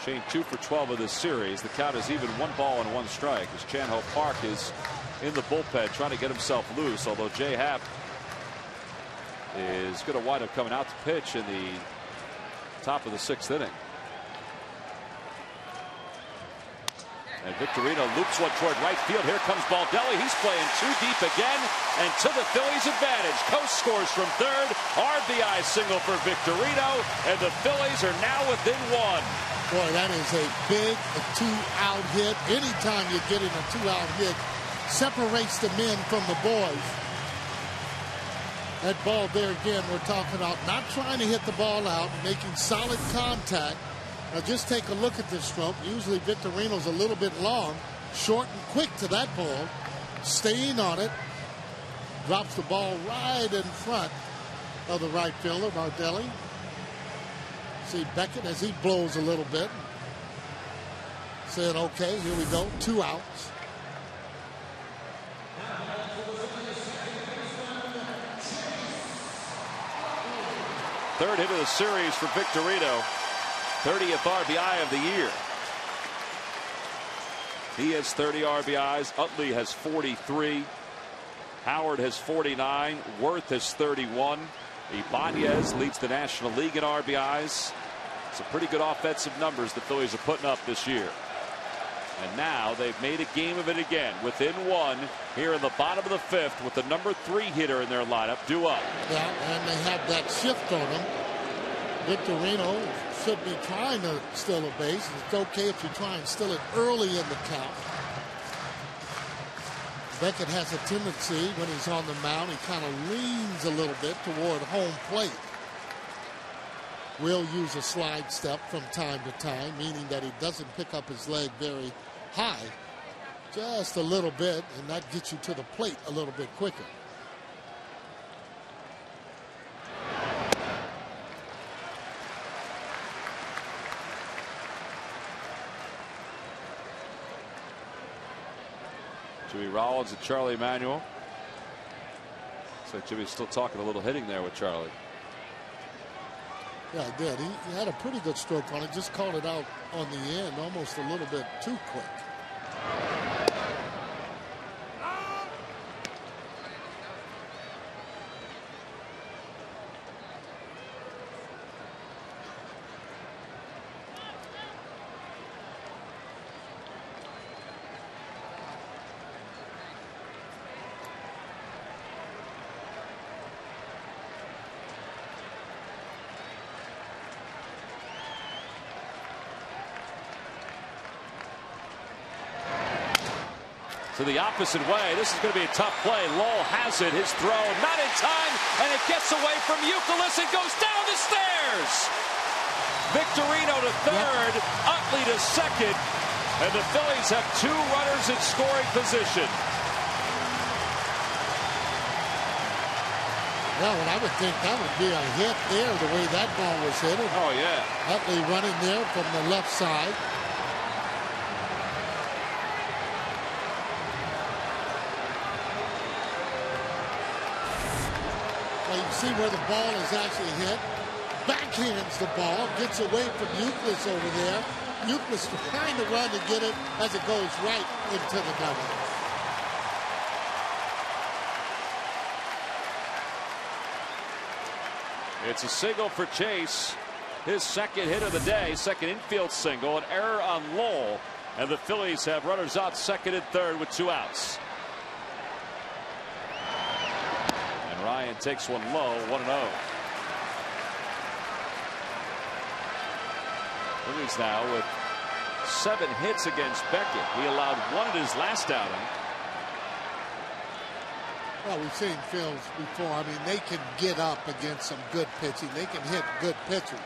[SPEAKER 1] Shane 2 for 12 of this series. The count is even, 1 ball and 1 strike as Chan-Ho Park is in the bullpen trying to get himself loose, although Jay Happ is going to wind up coming out to pitch in the top of the 6th inning. And Victorino loops one toward right field. Here comes Baldelli. He's playing too deep again, and to the Phillies' advantage. Coast scores from third. RBI single for Victorino, and the Phillies are now within 1.
[SPEAKER 6] Boy, that is a big 2-out hit. Anytime you're getting a 2-out hit, separates the men from the boys. That ball there again, we're talking about not trying to hit the ball out, making solid contact. Now just take a look at this stroke. Usually Victorino's a little bit long, short and quick to that ball. Staying on it. Drops the ball right in front of the right fielder, Baldelli. See Beckett as he blows a little bit. Saying, okay, here we go, 2 outs.
[SPEAKER 1] Third hit of the series for Victorino. 30th RBI of the year. He has 30 RBIs. Utley has 43. Howard has 49. Worth has 31. Ibanez leads the National League in RBIs. Some pretty good offensive numbers the Phillies are putting up this year. And now they've made a game of it again. Within 1 here in the bottom of the 5th with the number 3 hitter in their lineup, Duel.
[SPEAKER 6] Yeah, and they have that shift on him. Victorino should be trying to steal a base. It's okay if you try and steal it early in the count. Beckett has a tendency when he's on the mound, he kind of leans a little bit toward home plate. Will use a slide step from time to time, meaning that he doesn't pick up his leg very high, just a little bit, and that gets you to the plate a little bit quicker.
[SPEAKER 1] Jimmy Rollins and Charlie Emanuel. Looks like Jimmy's still talking a little hitting there with Charlie.
[SPEAKER 6] Yeah, I did. He had a pretty good stroke on it. Just called it out on the end, almost a little bit too quick.
[SPEAKER 1] To the opposite way. This is going to be a tough play. Lowell has it. His throw not in time, and it gets away from Euclid and goes down the stairs. Victorino to third, Utley to second, and the Phillies have 2 runners in scoring position.
[SPEAKER 6] Well, and I would think that would be a hit there, the way that ball was hit.
[SPEAKER 1] Oh, yeah.
[SPEAKER 6] Utley running there from the left side. Well, you can see where the ball is actually hit. Backhands the ball, gets away from Euclid over there. Euclid's trying to run to get it as it goes right into the double.
[SPEAKER 1] It's a single for Chase. His second hit of the day, second infield single, an error on Lowell. And the Phillies have runners out second and third with 2 outs. Ryan takes one low, 1-0. Phillies now with 7 hits against Beckett. He allowed 1 at his last outing.
[SPEAKER 6] Well, we've seen Phils before. I mean, they can get up against some good pitching. They can hit good pitchers.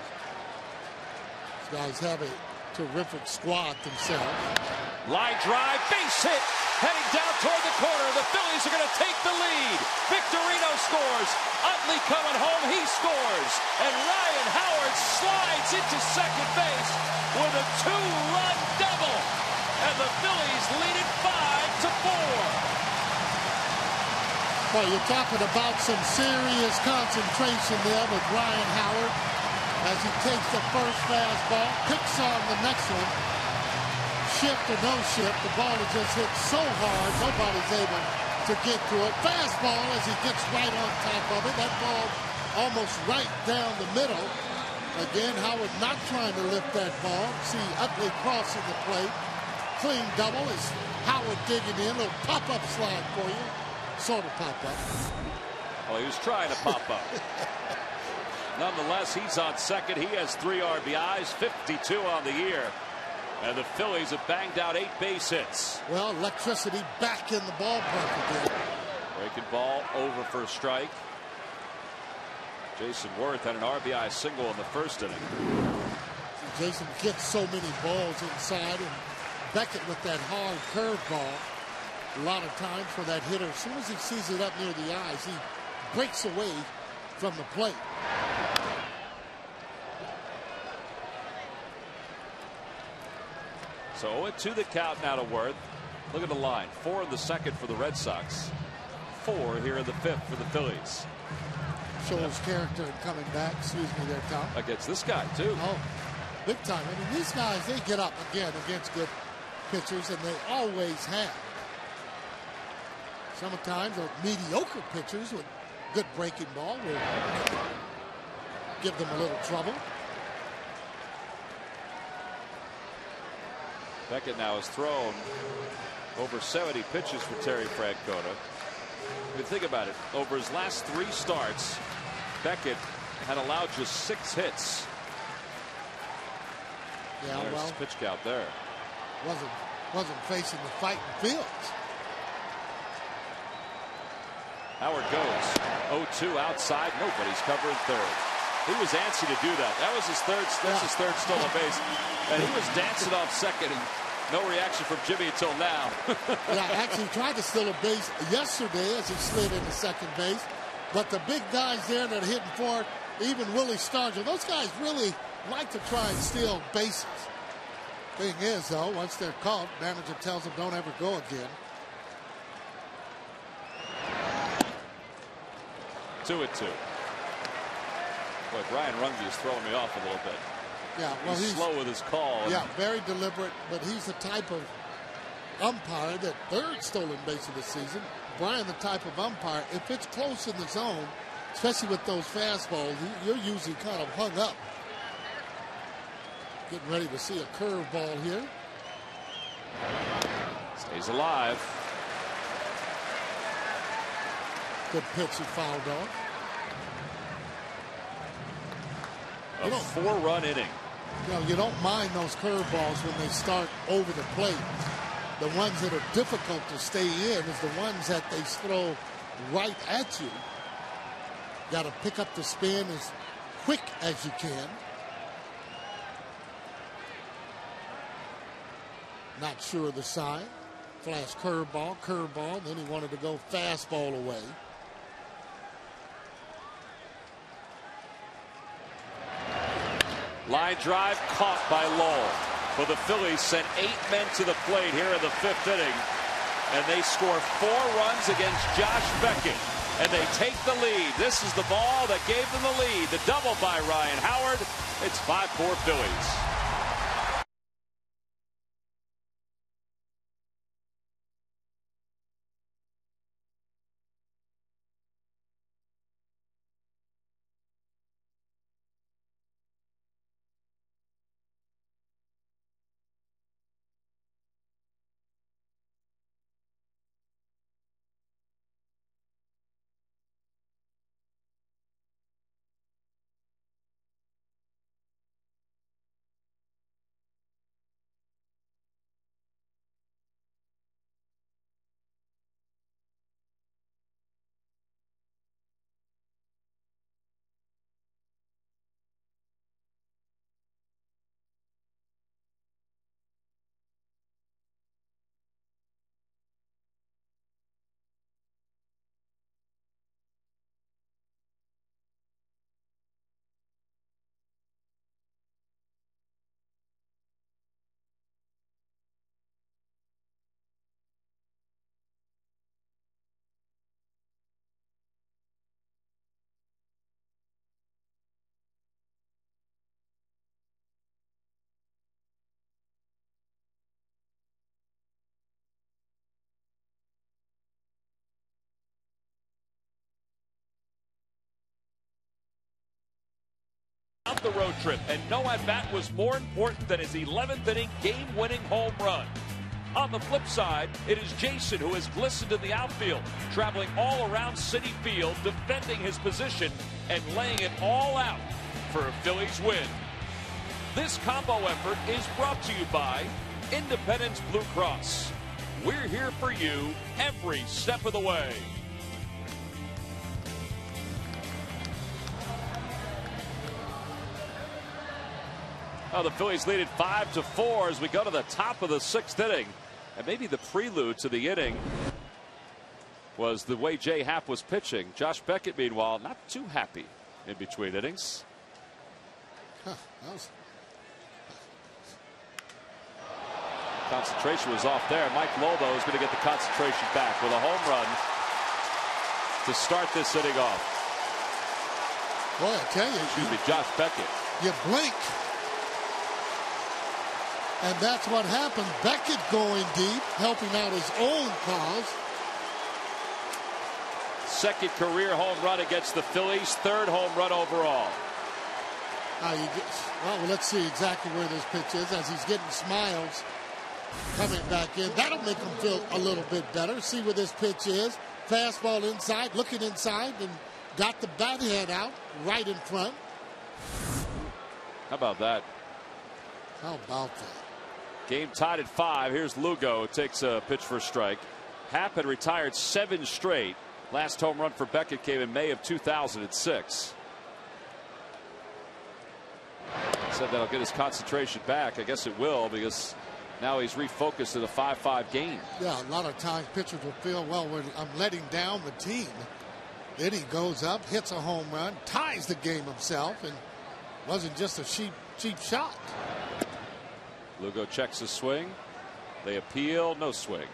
[SPEAKER 6] Guys have a terrific squad themselves.
[SPEAKER 1] Line drive, base hit, heading down toward the corner. The Phillies are going to take the lead. Victorino scores. Utley coming home, he scores. And Ryan Howard slides into second base with a 2-run double. And the Phillies lead it 5-4.
[SPEAKER 6] Well, you're talking about some serious concentration there with Ryan Howard as he takes the first fastball, picks on the next one. Shift or no shift, the ball is just hit so hard, nobody's able to get to it. Fastball as he gets right on top of it. That ball almost right down the middle. Again, Howard not trying to lift that ball. See Utley crossing the plate. Clean double as Howard digging in. A little pop-up slide for you. Sort of pop-up.
[SPEAKER 1] Well, he was trying to pop up. Nonetheless, he's on second. He has 3 RBIs, 52 on the year. And the Phillies have banged out 8 base hits.
[SPEAKER 6] Well, electricity back in the ballpark again.
[SPEAKER 1] Breaking ball over for a strike. Jason Worth had an RBI single in the first inning.
[SPEAKER 6] Jason gets so many balls inside, and Beckett with that hard curveball. A lot of times for that hitter, as soon as he sees it up near the eyes, he breaks away from the plate.
[SPEAKER 1] So 0-2 the count now to Worth. Look at the line. 4 in the second for the Red Sox. 4 here in the 5th for the Phillies.
[SPEAKER 6] Shows character in coming back. Excuse me there, Tom.
[SPEAKER 1] Against this guy, too.
[SPEAKER 6] Oh, big time. I mean, these guys, they get up again against good pitchers, and they always have. Sometimes mediocre pitchers with good breaking ball will give them a little trouble.
[SPEAKER 1] Beckett now has thrown over 70 pitches for Terry Francona. I mean, think about it. Over his last 3 starts, Beckett had allowed just 6 hits.
[SPEAKER 6] Yeah,
[SPEAKER 1] there's
[SPEAKER 6] well,
[SPEAKER 1] pitch count there.
[SPEAKER 6] Wasn't facing the fighting Fields.
[SPEAKER 1] Howard goes 0-2 outside. Nobody's covering third. He was antsy to do that. That was his third. That's his third stolen base, and he was dancing off second. And no reaction from Jimmy until now.
[SPEAKER 6] Yeah, actually tried to steal a base yesterday as he slid into second base. But the big guys there that are hitting for it, even Willie Stargell, those guys really like to try and steal bases. Thing is, though, once they're caught, manager tells them don't ever go again.
[SPEAKER 1] 2-2. Boy, Brian Runge is throwing me off a little bit.
[SPEAKER 6] Yeah, well,
[SPEAKER 1] he's slow with his call.
[SPEAKER 6] Yeah, very deliberate, but he's the type of umpire that 3rd stolen base of the season. Brian, the type of umpire, if it's close in the zone, especially with those fastballs, you're usually kind of hung up. Getting ready to see a curveball here.
[SPEAKER 1] Stays alive.
[SPEAKER 6] Good pitch he fouled off.
[SPEAKER 1] A 4-run inning.
[SPEAKER 6] You know, you don't mind those curveballs when they start over the plate. The ones that are difficult to stay in is the ones that they throw right at you. Got to pick up the spin as quick as you can. Not sure of the sign. Flash curveball, then he wanted to go fastball away.
[SPEAKER 1] Line drive caught by Lowell. For the Phillies sent 8 men to the plate here in the 5th inning. And they score 4 runs against Josh Beckett. And they take the lead. This is the ball that gave them the lead. The double by Ryan Howard. It's 5-4 Phillies. the road trip, and no at-bat was more important than his 11th inning game-winning home run. On the flip side, it is Jason who has glistened in the outfield, traveling all around Citi Field, defending his position and laying it all out for a Phillies win. This combo effort is brought to you by Independence Blue Cross. We're here for you every step of the way. Well, the Phillies lead it 5-4 as we go to the top of the 6th inning. And maybe the prelude to the inning was the way Jay Happ was pitching. Josh Beckett, meanwhile, not too happy in between innings. Concentration was off there. Mike Lobo is going to get the concentration back with a home run to start this inning off.
[SPEAKER 6] Boy, I tell you.
[SPEAKER 1] Excuse me, Josh Beckett.
[SPEAKER 6] You blink. And that's what happened. Beckett going deep, helping out his own cause.
[SPEAKER 1] Second career home run against the Phillies, third home run overall.
[SPEAKER 6] Well, let's see exactly where this pitch is as he's getting smiles coming back in. That'll make him feel a little bit better. See where this pitch is. Fastball inside, looking inside, and got the bat head out right in front.
[SPEAKER 1] How about that?
[SPEAKER 6] How about that?
[SPEAKER 1] Game tied at 5. Here's Lugo. Takes a pitch for a strike. Happ had retired 7 straight. Last home run for Beckett came in May of 2006. Said that'll get his concentration back. I guess it will, because now he's refocused in a 5-5 game.
[SPEAKER 6] Yeah, a lot of times pitchers will feel, well, I'm letting down the team. Then he goes up, hits a home run, ties the game himself, and wasn't just a cheap shot.
[SPEAKER 1] Lugo checks his swing. They appeal, no swing.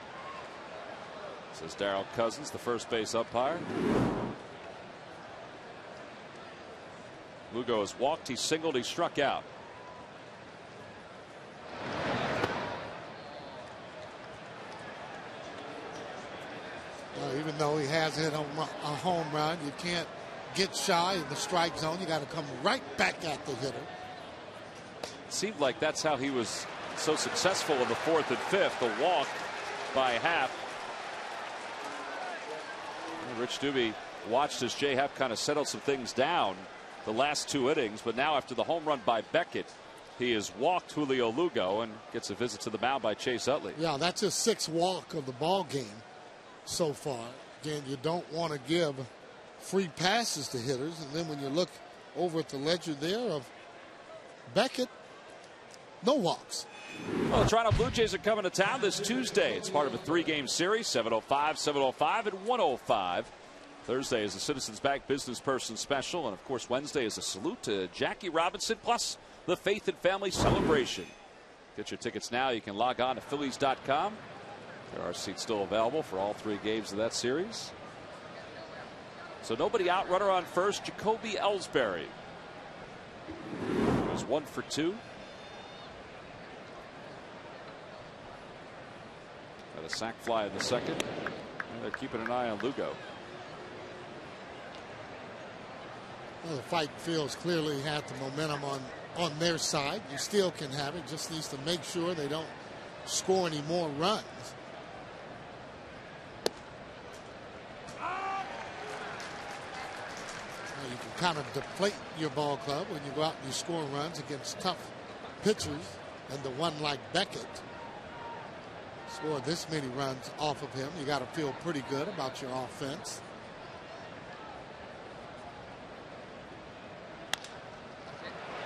[SPEAKER 1] Says Darryl Cousins, the first base umpire. Lugo has walked, he singled, he struck out.
[SPEAKER 6] Even though he has hit a home run, you can't get shy in the strike zone. You got to come right back at the hitter.
[SPEAKER 1] It seemed like that's how he was so successful in the 4th and 5th. The walk by Happ. Rich Doobie watched as Jay Happ kind of settled some things down the last 2 innings, but now after the home run by Beckett, he has walked Julio Lugo and gets a visit to the mound by Chase Utley.
[SPEAKER 6] Yeah, that's his 6th walk of the ball game so far. Again, you don't want to give free passes to hitters, and then when you look over at the ledger there of Beckett, no walks.
[SPEAKER 1] Well, the Toronto Blue Jays are coming to town this Tuesday. It's part of a 3-game series, 7:05, 7:05, and 1:05. Thursday is the Citizens Bank Business Person Special, and of course Wednesday is a salute to Jackie Robinson, plus the Faith and Family Celebration. Get your tickets now. You can log on to Phillies.com. There are seats still available for all 3 games of that series. So nobody out. Runner on first, Jacoby Ellsbury. He was 1 for 2. Got a sac fly in the second. And they're keeping an eye on Lugo.
[SPEAKER 6] Well, the fight feels clearly had the momentum on their side. You still can have it. Just needs to make sure they don't score any more runs. You can kind of deflate your ball club when you go out and you score runs against tough pitchers, and the one like Beckett scored this many runs off of him. You got to feel pretty good about your offense.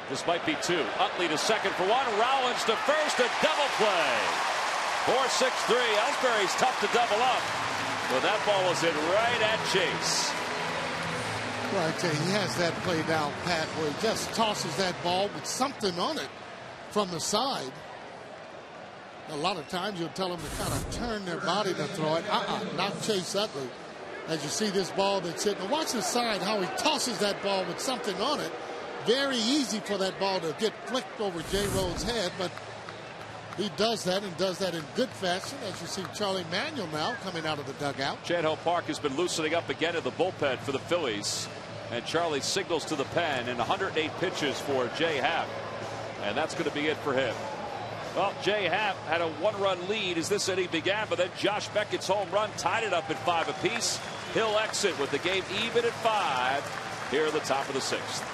[SPEAKER 1] This might be 2. Utley to second for 1. Rollins to first. A double play. 4-6-3. Ellsbury's tough to double up. But that ball was hit right at Chase.
[SPEAKER 6] Well, I tell you, he has that play down pat where he just tosses that ball with something on it from the side. A lot of times you'll tell them to kind of turn their body to throw it. Not Chase Utley. As you see this ball that's hitting. Watch the side, how he tosses that ball with something on it. Very easy for that ball to get flicked over J. Rose's head, but he does that and does that in good fashion. As you see Charlie Manuel now coming out of the dugout.
[SPEAKER 1] Chan Ho Park has been loosening up again in the bullpen for the Phillies. And Charlie signals to the pen, and 108 pitches for Jay Happ. And that's going to be it for him. Well, Jay Happ had a 1-run lead as this inning began, but then Josh Beckett's home run tied it up at 5 apiece. He'll exit with the game even at 5 here at the top of the 6th.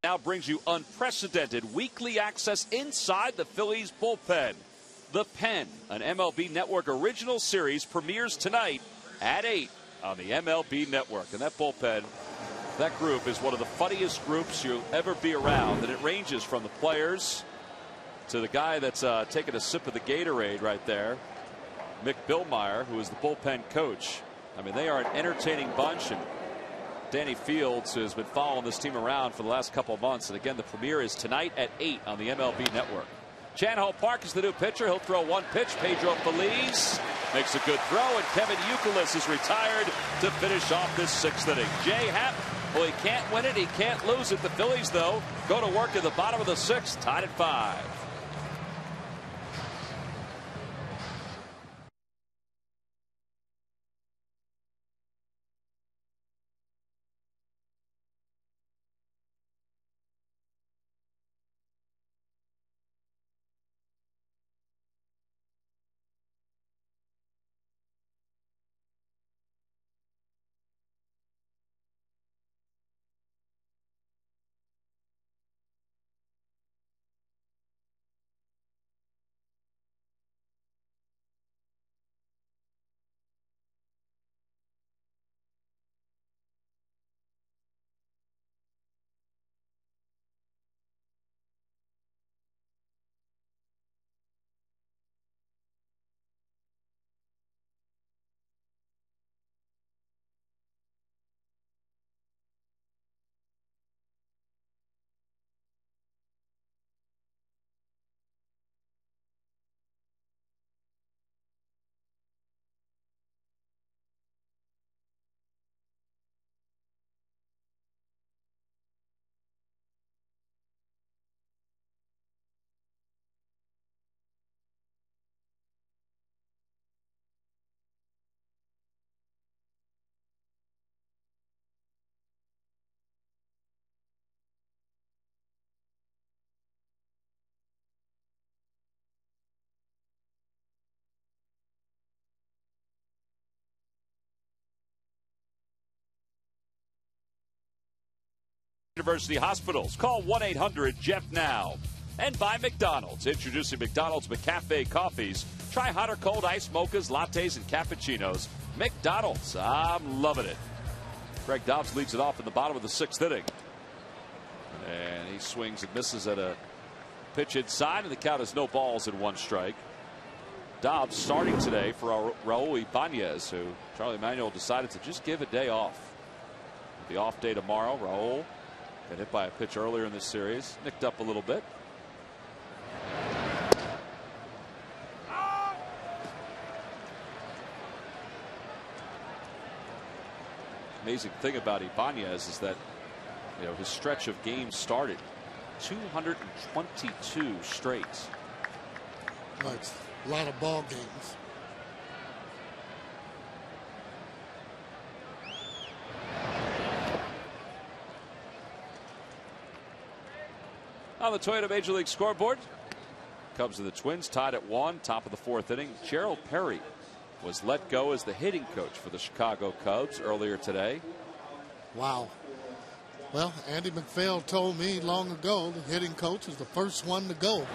[SPEAKER 1] Now brings you unprecedented weekly access inside the Phillies bullpen. The Pen, an MLB Network original series, premieres tonight at 8 on the MLB Network. And that bullpen, that group is one of the funniest groups you'll ever be around. And it ranges from the players to the guy that's taking a sip of the Gatorade right there, Mick Billmeyer, who is the bullpen coach. I mean, they are an entertaining bunch. And Danny Fields has been following this team around for the last couple of months. And again, the premiere is tonight at 8 on the MLB Network. Chan-Ho Park is the new pitcher. He'll throw one pitch. Pedro Feliz makes a good throw, and Kevin Youkilis is retired to finish off this 6th inning. Jay Happ, well, he can't win it. He can't lose it. The Phillies, though, go to work in the bottom of the 6th, tied at 5. University Hospitals. Call 1-800-JEF now. And by McDonald's. Introducing McDonald's McCafe coffees. Try hot or cold iced mochas, lattes, and cappuccinos. McDonald's. I'm loving it. Greg Dobbs leads it off in the bottom of the 6th inning. And he swings and misses at a pitch inside, and the count is no balls and 1 strike. Dobbs starting today for Raul Ibanez, who Charlie Emanuel decided to just give a day off. The off day tomorrow. Raul got hit by a pitch earlier in this series, nicked up a little bit. amazing thing about Ibanez is that, you know, his stretch of games started 222 straight.
[SPEAKER 6] That's a lot of ball games.
[SPEAKER 1] On the Toyota Major League scoreboard, Cubs and the Twins tied at 1, top of the 4th inning. Gerald Perry was let go as the hitting coach for the Chicago Cubs earlier today.
[SPEAKER 6] Wow. Well, Andy McPhail told me long ago the hitting coach was the first one to go.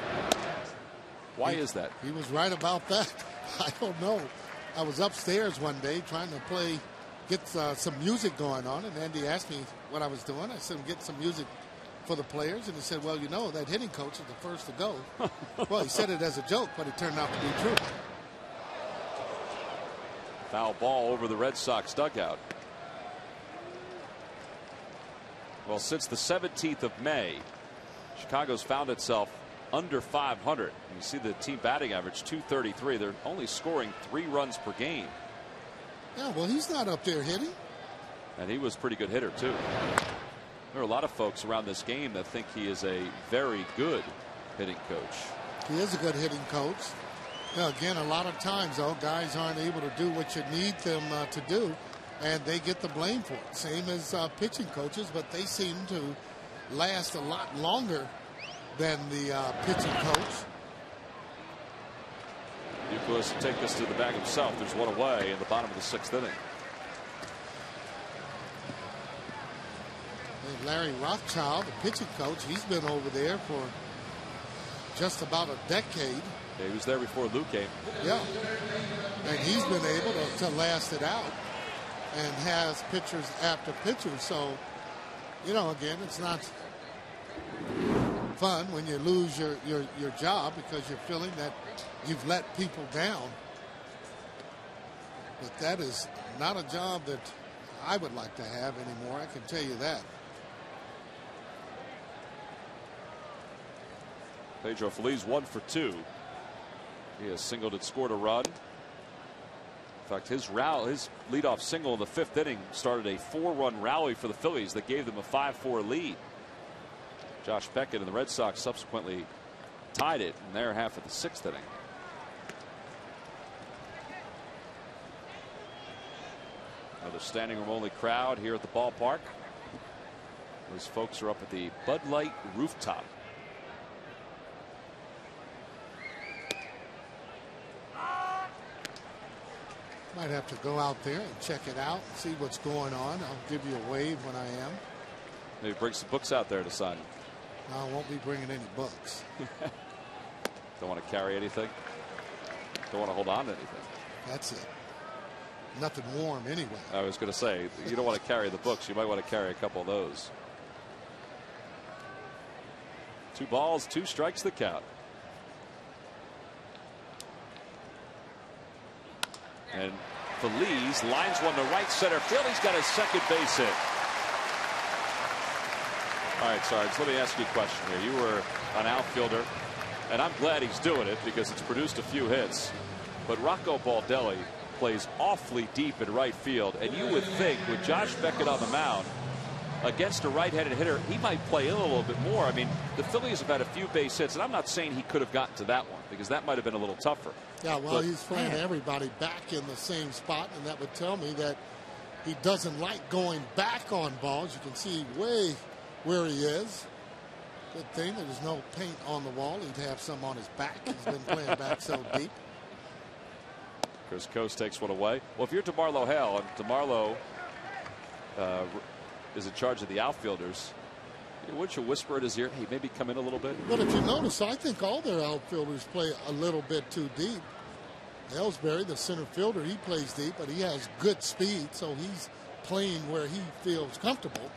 [SPEAKER 1] Why is that?
[SPEAKER 6] He was right about that. I don't know. I was upstairs one day trying to get some music going on, and Andy asked me what I was doing. I said, I'm getting some music for the players, and he said, well, you know, that hitting coach is the first to go. Well, he said it as a joke, but it turned out to be true.
[SPEAKER 1] Foul ball over the Red Sox dugout. Well, since the 17th of May, Chicago's found itself under 500. You see the team batting average 233. They're only scoring 3 runs per game.
[SPEAKER 6] Yeah, well, he's not up there hitting.
[SPEAKER 1] And he was a pretty good hitter, too. There are a lot of folks around this game that think he is a very good hitting coach.
[SPEAKER 6] He is a good hitting coach. Now, again, a lot of times, though, guys aren't able to do what you need them to do, and they get the blame for it. Same as pitching coaches, but they seem to last a lot longer than the pitching coach.
[SPEAKER 1] Euclid will take this to the bag himself. There's one away in the bottom of the 6th inning.
[SPEAKER 6] And Larry Rothschild, the pitching coach, he's been over there for just about a decade.
[SPEAKER 1] Yeah, he was there before Lou came.
[SPEAKER 6] Yeah. And he's been able to last it out and has pitchers after pitchers. So, you know, again, it's not fun when you lose your job because you're feeling that you've let people down. But that is not a job that I would like to have anymore. I can tell you that.
[SPEAKER 1] Pedro Feliz 1 for 2. He has singled and scored a run. In fact, his leadoff single in the 5th inning started a 4-run rally for the Phillies that gave them a 5-4 lead. Josh Beckett and the Red Sox subsequently tied it in their half of the 6th inning. Another standing room only crowd here at the ballpark. Those folks are up at the Bud Light rooftop.
[SPEAKER 6] Might have to go out there and check it out and see what's going on. I'll give you a wave when I am.
[SPEAKER 1] Maybe bring some books out there to sign.
[SPEAKER 6] No, I won't be bringing any books.
[SPEAKER 1] Don't want to carry anything. Don't want to hold on to anything.
[SPEAKER 6] That's it. Nothing warm anyway.
[SPEAKER 1] I was going to say, you don't want to carry the books. You might want to carry a couple of those. 2 balls, 2 strikes the count. And Feliz lines one to right center field. He's got his second base hit. All right, Sarge, let me ask you a question here. You were an outfielder, and I'm glad he's doing it because it's produced a few hits. But Rocco Baldelli plays awfully deep in right field, and you would think with Josh Beckett on the mound against a right-handed hitter, he might play in a little bit more. I mean, the Phillies have had a few base hits, and I'm not saying he could have gotten to that one because that might have been a little tougher.
[SPEAKER 6] Yeah, well, he's playing everybody back in the same spot, and that would tell me that he doesn't like going back on balls. You can see way where he is. Good thing that there's no paint on the wall. He'd have some on his back. He's been playing back so deep.
[SPEAKER 1] Chris Coase takes one away. Well, if you're DeMarlo Hale, and DeMarlo is in charge of the outfielders, wouldn't you whisper at his ear, hey, maybe come in a little bit?
[SPEAKER 6] But if you notice, I think all their outfielders play a little bit too deep. Ellsbury, the center fielder, he plays deep, but he has good speed, so he's playing where he feels comfortable.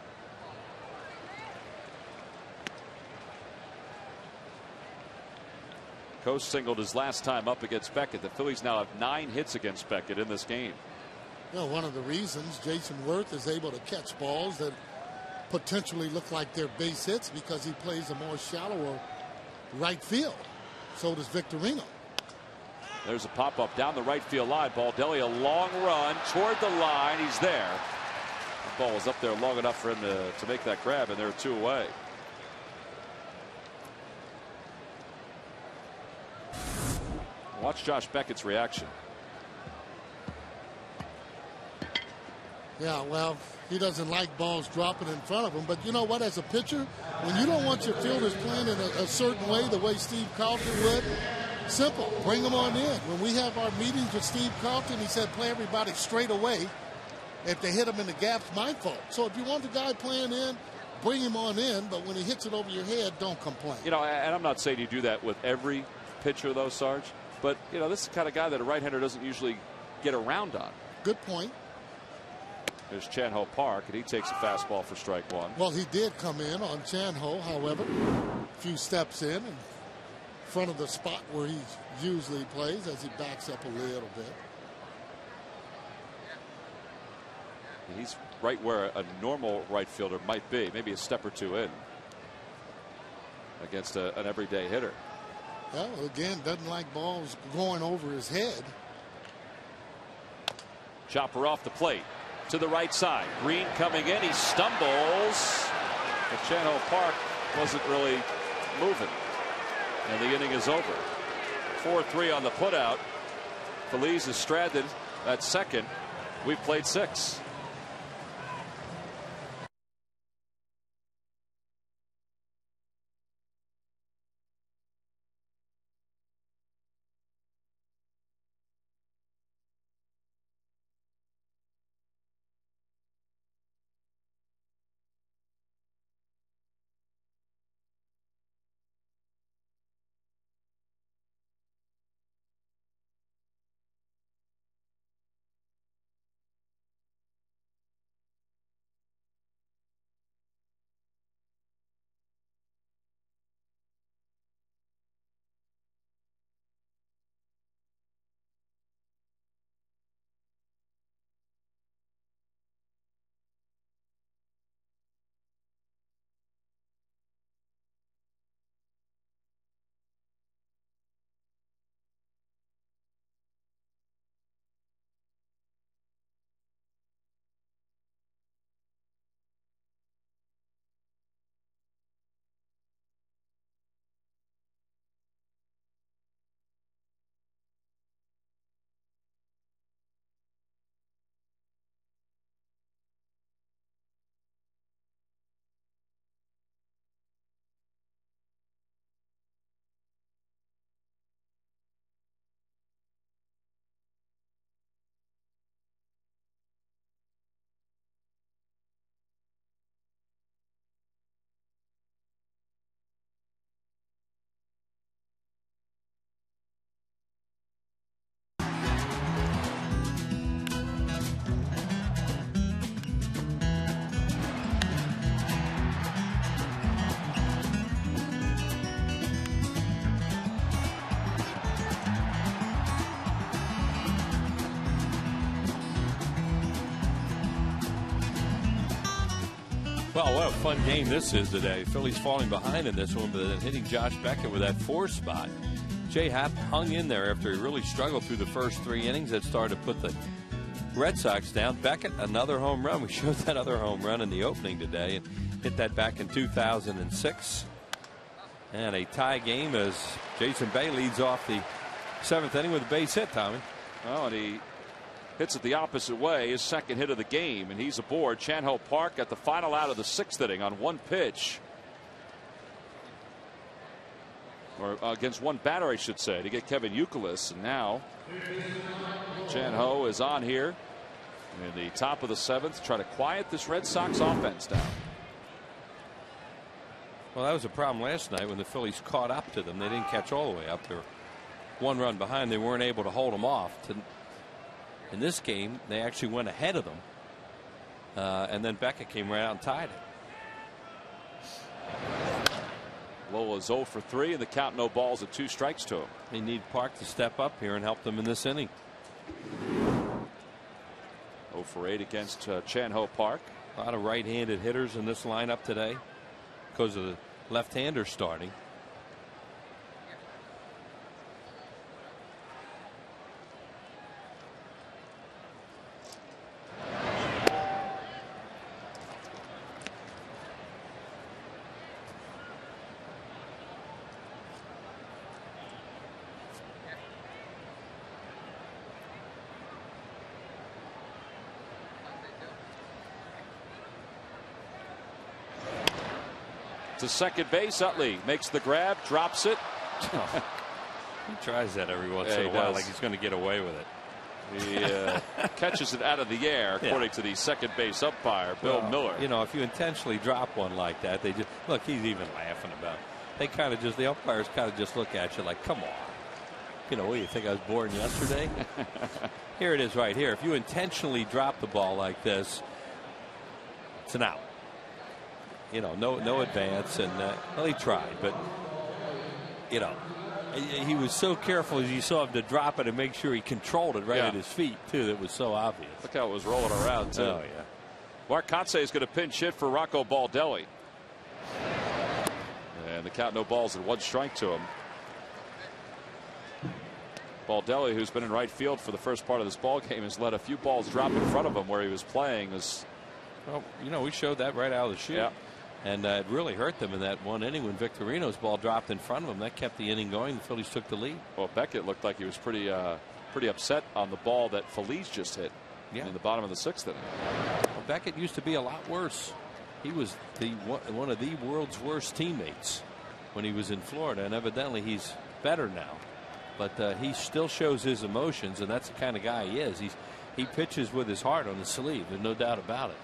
[SPEAKER 1] Coase singled his last time up against Beckett. The Phillies now have 9 hits against Beckett in this game.
[SPEAKER 6] You know, one of the reasons Jason Worth is able to catch balls that potentially look like they're base hits because he plays a more shallower right field. So does Victorino.
[SPEAKER 1] There's a pop-up down the right field line. Baldelli, a long run toward the line. He's there. The ball was up there long enough for him to make that grab, and they're 2 away. Watch Josh Beckett's reaction.
[SPEAKER 6] Yeah, well, he doesn't like balls dropping in front of him. But you know what? As a pitcher, when you don't want your fielders playing in a certain way, the way Steve Carlton would, simple, bring them on in. When we have our meetings with Steve Carlton, he said play everybody straight away. If they hit him in the gaps, my fault. So if you want the guy playing in, bring him on in. But when he hits it over your head, don't complain.
[SPEAKER 1] You know, and I'm not saying you do that with every pitcher, though, Sarge. But, you know, this is the kind of guy that a right-hander doesn't usually get around on.
[SPEAKER 6] Good point.
[SPEAKER 1] There's Chan-Ho Park, and he takes a fastball for strike 1.
[SPEAKER 6] Well, he did come in on Chan-Ho, however, a few steps in front of the spot where he usually plays as he backs up a little bit.
[SPEAKER 1] He's right where a normal right fielder might be, maybe a step or 2 in against an everyday hitter.
[SPEAKER 6] Well, again, doesn't like balls going over his head.
[SPEAKER 1] Chopper off the plate to the right side. Green coming in. He stumbles. But Chan-Ho Park wasn't really moving. And the inning is over. 4-3 on the putout. Phillies is stranded at second. We've played 6.
[SPEAKER 2] Well, what a fun game this is today. Phillies falling behind in this one, but then hitting Josh Beckett with that 4 spot. Jay Happ hung in there after he really struggled through the first 3 innings. That started to put the Red Sox down. Beckett, another home run. We showed that other home run in the opening today and hit that back in 2006. And a tie game as Jason Bay leads off the 7th inning with a base hit, Tommy.
[SPEAKER 1] Oh, and he hits it the opposite way, his second hit of the game, and he's aboard. Chan-Ho Park at the final out of the 6th inning on 1 pitch. Or against 1 batter, I should say, to get Kevin Youkilis. And now Chan-Ho is on here in the top of the 7th, try to quiet this Red Sox offense down.
[SPEAKER 2] Well, that was a problem last night when the Phillies caught up to them. They didn't catch all the way up. They were 1 run behind. They weren't able to hold them off. In this game, they actually went ahead of them. And then Beckett came right out and tied it.
[SPEAKER 1] Lowell is 0 for 3 and the count, no balls at 2 strikes to him.
[SPEAKER 2] They need Park to step up here and help them in this inning.
[SPEAKER 1] 0 for 8 against Chan-Ho Park.
[SPEAKER 2] A lot of right-handed hitters in this lineup today because of the left-handers starting.
[SPEAKER 1] to second base. Utley makes the grab, drops it.
[SPEAKER 2] He tries that every once in a while, like he's going to get away with it.
[SPEAKER 1] He catches it out of the air, according to the second base umpire, Bill Miller.
[SPEAKER 2] You know, if you intentionally drop one like that, they just look. He's even laughing about it. They kind of just, the umpires kind of just look at you like, come on. You know, what, you think I was born yesterday? Here it is right here. If you intentionally drop the ball like this, it's an out. You know, no advance, and well, he tried, but you know, he was so careful as you saw him to drop it and make sure he controlled it right at his feet too. That was so obvious.
[SPEAKER 1] Look how it was rolling around too.
[SPEAKER 2] Oh yeah.
[SPEAKER 1] Mark Kotsay is going to pinch hit for Rocco Baldelli, and the count, no balls and 1 strike to him. Baldelli, who's been in right field for the first part of this ball game, has let a few balls drop in front of him where he was playing.
[SPEAKER 2] Well, you know, we showed that right out of the chute.
[SPEAKER 1] Yeah.
[SPEAKER 2] And it really hurt them in that 1 inning when Victorino's ball dropped in front of him. That kept the inning going. The Phillies took the lead.
[SPEAKER 1] Well, Beckett looked like he was pretty upset on the ball that Phillies just hit in the bottom of the 6th inning.
[SPEAKER 2] Well, Beckett used to be a lot worse. He was one of the world's worst teammates when he was in Florida, and evidently he's better now. But he still shows his emotions, and that's the kind of guy he is. He pitches with his heart on his sleeve. There's no doubt about it.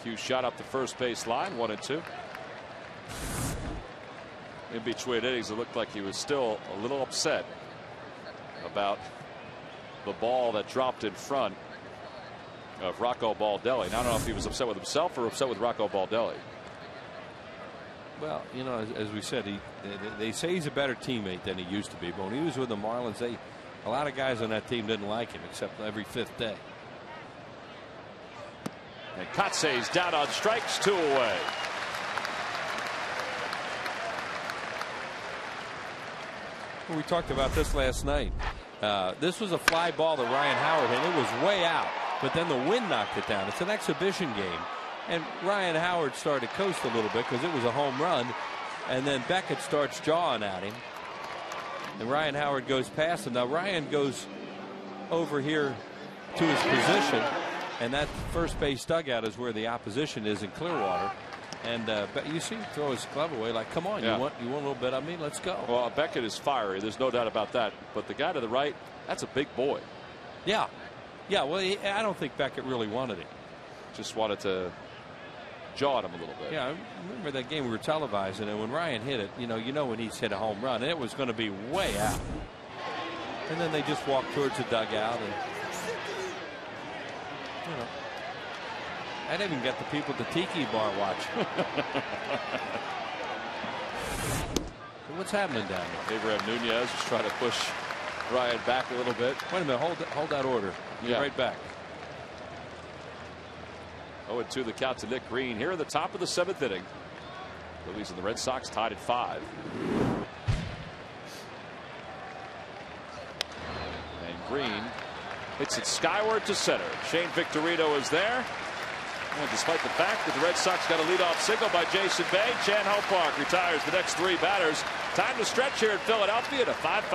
[SPEAKER 1] Q shot up the first base line, 1-2. In between innings, it looked like he was still a little upset about the ball that dropped in front of Rocco Baldelli. And I don't know if he was upset with himself or upset with Rocco Baldelli.
[SPEAKER 2] Well, you know, as we said, they say he's a better teammate than he used to be. But when he was with the Marlins, a lot of guys on that team didn't like him, except every 5th day.
[SPEAKER 1] And Kotsay's down on strikes, 2 away.
[SPEAKER 2] We talked about this last night. This was a fly ball that Ryan Howard hit. It was way out, but then the wind knocked it down. It's an exhibition game. And Ryan Howard started to coast a little bit because it was a home run. And then Beckett starts jawing at him. And Ryan Howard goes past him. Now Ryan goes over here to his position. And that first base dugout is where the opposition is in Clearwater. And you see him throw his glove away like, come on, you want a little bit of me? Let's go.
[SPEAKER 1] Well, Beckett is fiery. There's no doubt about that. But the guy to the right, that's a big boy.
[SPEAKER 2] Yeah. Yeah, well, I don't think Beckett really wanted it.
[SPEAKER 1] Just wanted to jaw at him a little bit.
[SPEAKER 2] Yeah, I remember that game we were televising, and when Ryan hit it, you know when he's hit a home run, and it was going to be way out. And then they just walked towards the dugout, and you know, I didn't even get the people at the Tiki Bar watching. What's happening down there?
[SPEAKER 1] Abraham Nunez is trying to push Ryan back a little bit.
[SPEAKER 2] Wait a minute, hold that order. Be right back.
[SPEAKER 1] 0-2 the count to Nick Green here in the top of the 7th inning. Phillies and the Red Sox tied at 5. And Green hits it skyward to center. Shane Victorino is there. And despite the fact that the Red Sox got a leadoff single by Jason Bay, Chan Ho Park retires the next 3 batters. Time to stretch here in Philadelphia to 5-5.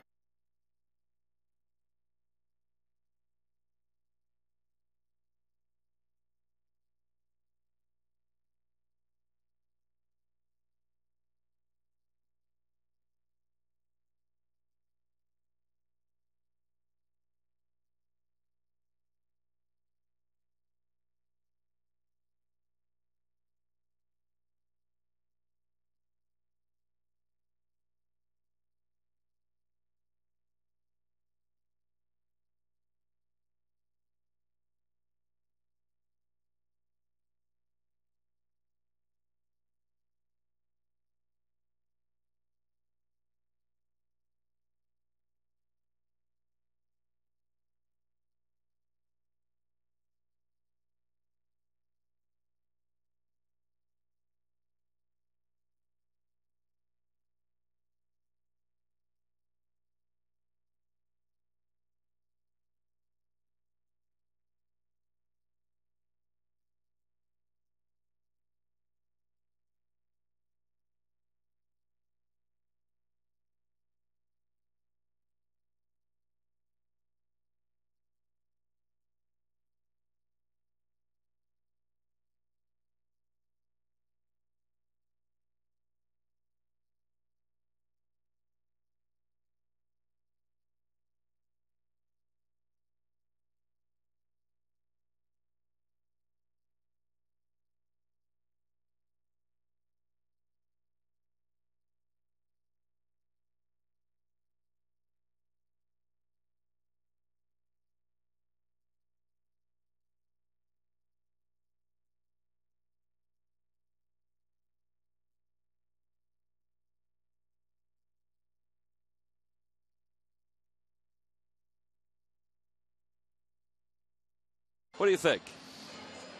[SPEAKER 1] What do you think?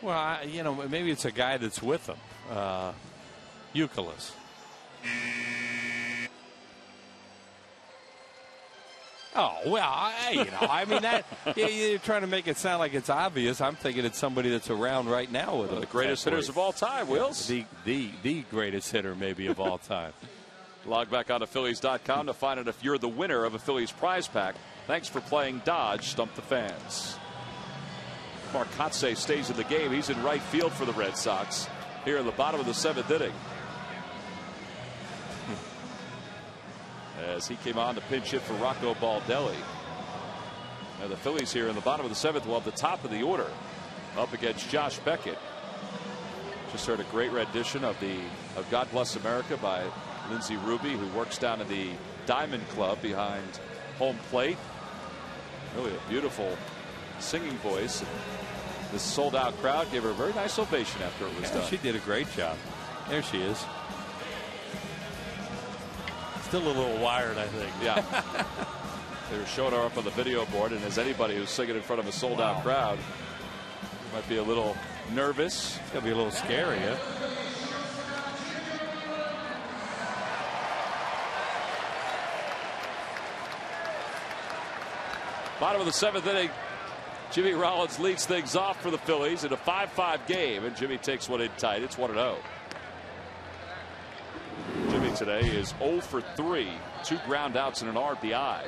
[SPEAKER 2] Well, you know, maybe it's a guy that's with him. Youkilis. Oh, well, I mean, that you're trying to make it sound like it's obvious. I'm thinking it's somebody that's around right now with
[SPEAKER 1] One of the greatest hitters of all time, Wills.
[SPEAKER 2] The greatest hitter maybe of all time.
[SPEAKER 1] Log back on to Phillies.com to find out if you're the winner of a Phillies prize pack. Thanks for playing Dodge Stump the Fans. Mark Kotze stays in the game. He's in right field for the Red Sox here in the bottom of the 7th inning. As he came on to pinch hit for Rocco Baldelli. Now the Phillies here in the bottom of the 7th will have the top of the order up against Josh Beckett. Just heard a great rendition of God Bless America by Lindsey Ruby, who works down in the Diamond Club behind home plate. Really a beautiful singing voice. And this sold out crowd gave her a very nice ovation after it was done.
[SPEAKER 2] She did a great job. There she is. Still a little wired, I think.
[SPEAKER 1] Yeah. They were showing her up on the video board, and as anybody who's singing in front of a sold out crowd might be a little nervous.
[SPEAKER 2] It's going to be a little scary, huh?
[SPEAKER 1] Bottom of the 7th inning, Jimmy Rollins leads things off for the Phillies in a 5-5 game, and Jimmy takes one in tight. It's 1-0. Jimmy today is 0 for 3, 2 ground outs and an RBI.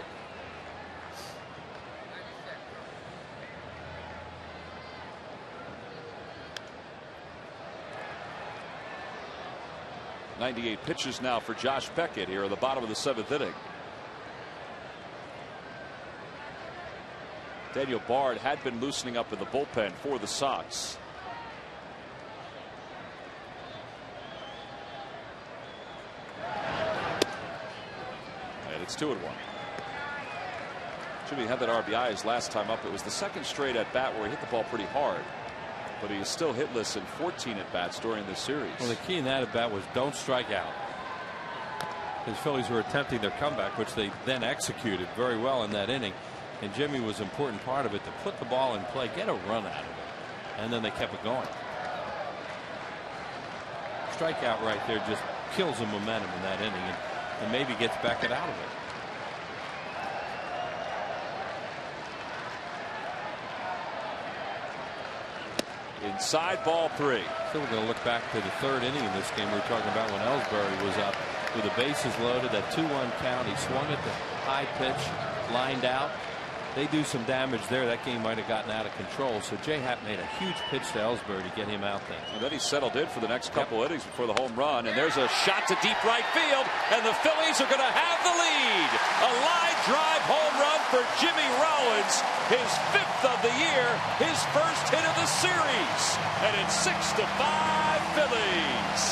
[SPEAKER 1] .98 pitches now for Josh Beckett here at the bottom of the 7th inning. Daniel Bard had been loosening up in the bullpen for the Sox. And it's 2-1. Jimmy had that RBI his last time up. It was the second straight at bat where he hit the ball pretty hard. But he is still hitless in 14 at bats during this series.
[SPEAKER 2] Well, the key in that at bat was don't strike out. His Phillies were attempting their comeback, which they then executed very well in that inning. And Jimmy was an important part of it to put the ball in play, get a run out of it. And then they kept it going. Strikeout right there just kills the momentum in that inning and maybe gets Beckett out of it.
[SPEAKER 1] Inside, ball 3.
[SPEAKER 2] So we're going to look back to the 3rd inning in this game. We were talking about when Ellsbury was up with the bases loaded, that 2-1 count. He swung at the high pitch, lined out. They do some damage there. That game might have gotten out of control. So J. Happ made a huge pitch to Ellsbury to get him out there.
[SPEAKER 1] And then he settled in for the next couple innings before the home run. And there's a shot to deep right field. And the Phillies are going to have the lead. A line drive home run for Jimmy Rollins. His 5th of the year. His first hit of the series. And it's 6-5 Phillies.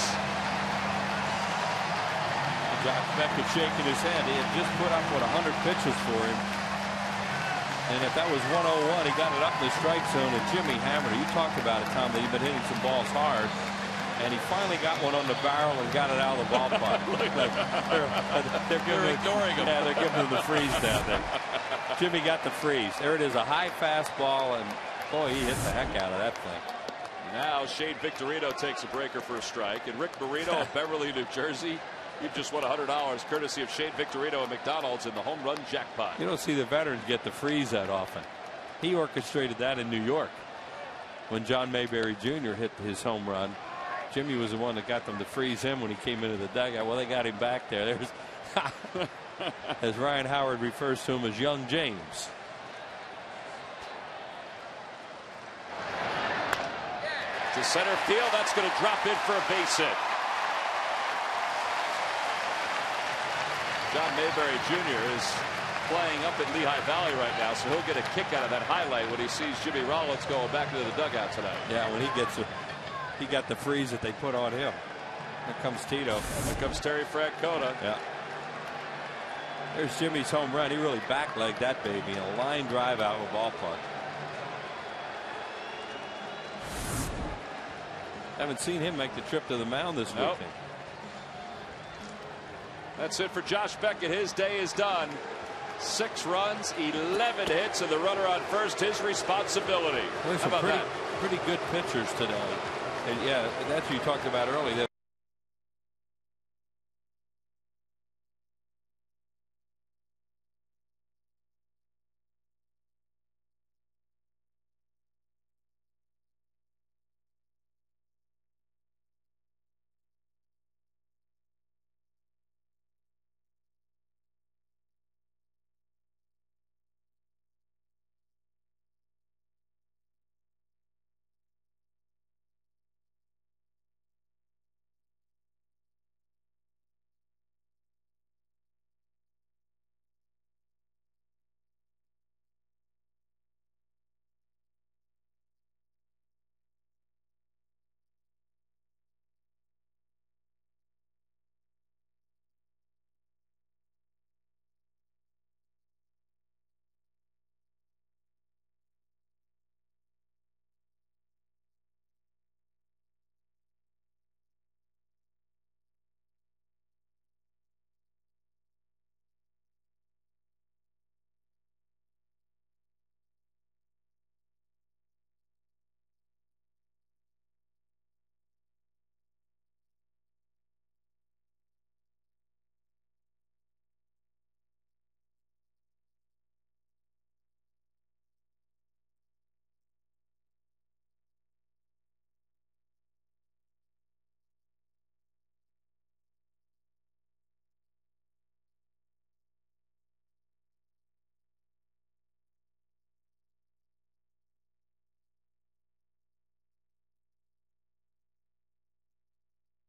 [SPEAKER 2] Josh Beckett shaking his head. He had just put up, 100 pitches for him. And if that was 101, he got it up in the strike zone, and Jimmy hammered it. You talked about it, Tom, that he'd been hitting some balls hard. And he finally got one on the barrel and got it out of the ballpark.
[SPEAKER 1] They're ignoring him.
[SPEAKER 2] Yeah, they're giving him the freeze down there. Jimmy got the freeze. There it is, a high fastball, and boy, he hit the heck out of that thing.
[SPEAKER 1] Now Shane Victorino takes a breaker for a strike, and Rick Marino of Beverly, New Jersey. You've just won $100 courtesy of Shane Victorino at McDonald's in the home run jackpot.
[SPEAKER 2] You don't see the veterans get the freeze that often. He orchestrated that in New York when John Mayberry Jr. hit his home run. Jimmy was the one that got them to freeze him when he came into the dugout. Well, they got him back there. There's, as Ryan Howard refers to him as Young James.
[SPEAKER 1] To center field, that's going to drop in for a base hit. John Mayberry Jr. is playing up at Lehigh Valley right now, so he'll get a kick out of that highlight when he sees Jimmy Rollins going back into the dugout tonight.
[SPEAKER 2] Yeah, when he got the freeze that they put on him. Here comes Tito.
[SPEAKER 1] Here comes Terry Francona.
[SPEAKER 2] Yeah. There's Jimmy's home run. He really backlegged that baby in a line drive out of the ballpark. Haven't seen him make the trip to the mound this weekend.
[SPEAKER 1] That's it for Josh Beckett. His day is done. 6 runs, 11 hits, and the runner on first, his responsibility.
[SPEAKER 2] Well,
[SPEAKER 1] How about that?
[SPEAKER 2] Pretty good pitchers today. And yeah, that's what you talked about earlier.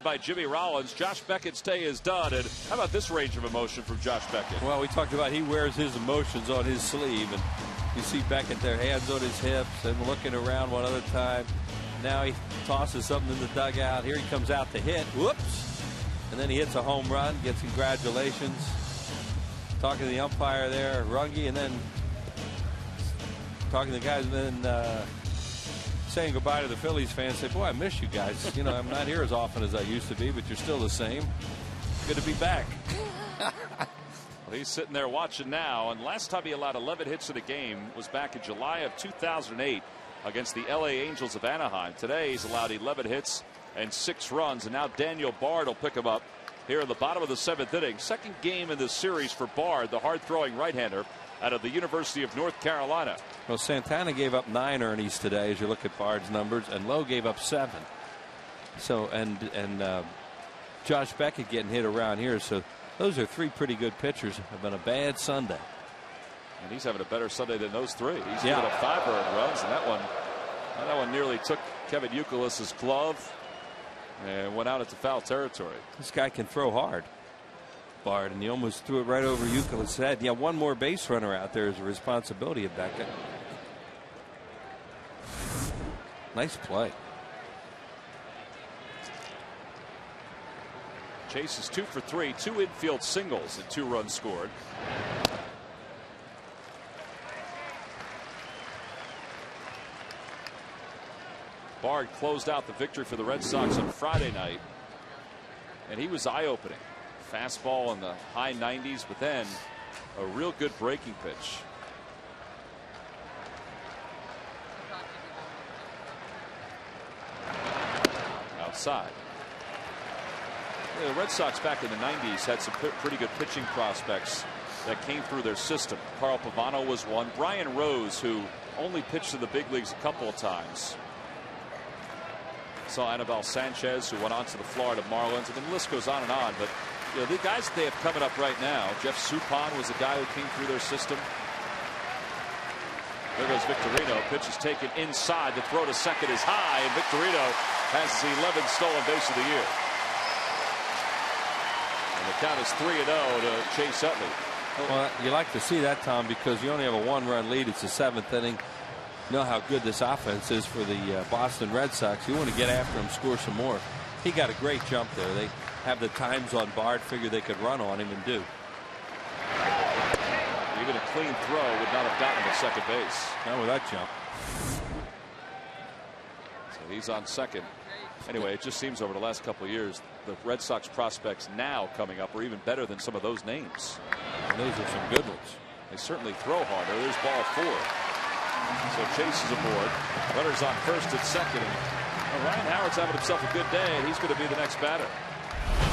[SPEAKER 1] By Jimmy Rollins. Josh Beckett's day is done. And how about this range of emotion from Josh Beckett?
[SPEAKER 2] Well, we talked about he wears his emotions on his sleeve, and you see Beckett there, hands on his hips and looking around one other time. Now he tosses something in the dugout. Here he comes out to hit. Whoops. And then he hits a home run, gets congratulations. Talking to the umpire there, Runge, and then talking to the guys, and then saying goodbye to the Phillies fans. Say, boy, I miss you guys. You know, I'm not here as often as I used to be, but you're still the same. Good to be back.
[SPEAKER 1] Well, he's sitting there watching now, and last time he allowed 11 hits in a game was back in July of 2008 against the LA Angels of Anaheim. Today he's allowed 11 hits and 6 runs, and now Daniel Bard will pick him up here in the bottom of the 7th inning. Second game in this series for Bard, the hard-throwing right-hander out of the University of North Carolina.
[SPEAKER 2] Well, Santana gave up 9 earnings today as you look at Bard's numbers, and Lowe gave up 7. So and Josh Beckett getting hit around here. So those are 3 pretty good pitchers. Have been a bad Sunday.
[SPEAKER 1] And he's having a better Sunday than those 3. He's given up 5 earned runs, and that one nearly took Kevin Youkilis's glove and went out into foul territory.
[SPEAKER 2] This guy can throw hard, Bard, and he almost threw it right over Youkilis' head. Yeah, one more base runner out there is a responsibility of Beckett. Nice play.
[SPEAKER 1] Chase is 2 for 3, 2 infield singles and 2 runs scored. Bard closed out the victory for the Red Sox on Friday night, and he was eye-opening. Fastball in the high 90s, but then a real good breaking pitch. Outside. The Red Sox back in the 90s had some pretty good pitching prospects that came through their system. Carl Pavano was one. Brian Rose, who only pitched in the big leagues a couple of times. Saw Anibal Sanchez, who went on to the Florida Marlins. I mean, the list goes on and on. But you know, the guys that they have coming up right now, Jeff Suppan was a guy who came through their system. There goes Victorino. Pitch is taken inside. The throw to second is high, and Victorino has his 11th stolen base of the year. And the count is 3-0 to Chase Utley.
[SPEAKER 2] Well, you like to see that, Tom, because you only have a 1-run lead. It's the 7th inning. You know how good this offense is for the Boston Red Sox. You want to get after him, score some more. He got a great jump there. They have the times on Bard, figure they could run on him and do.
[SPEAKER 1] Even a clean throw would not have gotten him to second base.
[SPEAKER 2] Not with that jump.
[SPEAKER 1] So he's on second. Anyway, it just seems over the last couple of years, the Red Sox prospects now coming up are even better than some of those names.
[SPEAKER 2] And those are some good ones.
[SPEAKER 1] They certainly throw harder. There's ball 4. So Chase is aboard. Runners on first and second. And Ryan Howard's having himself a good day, and he's going to be the next batter.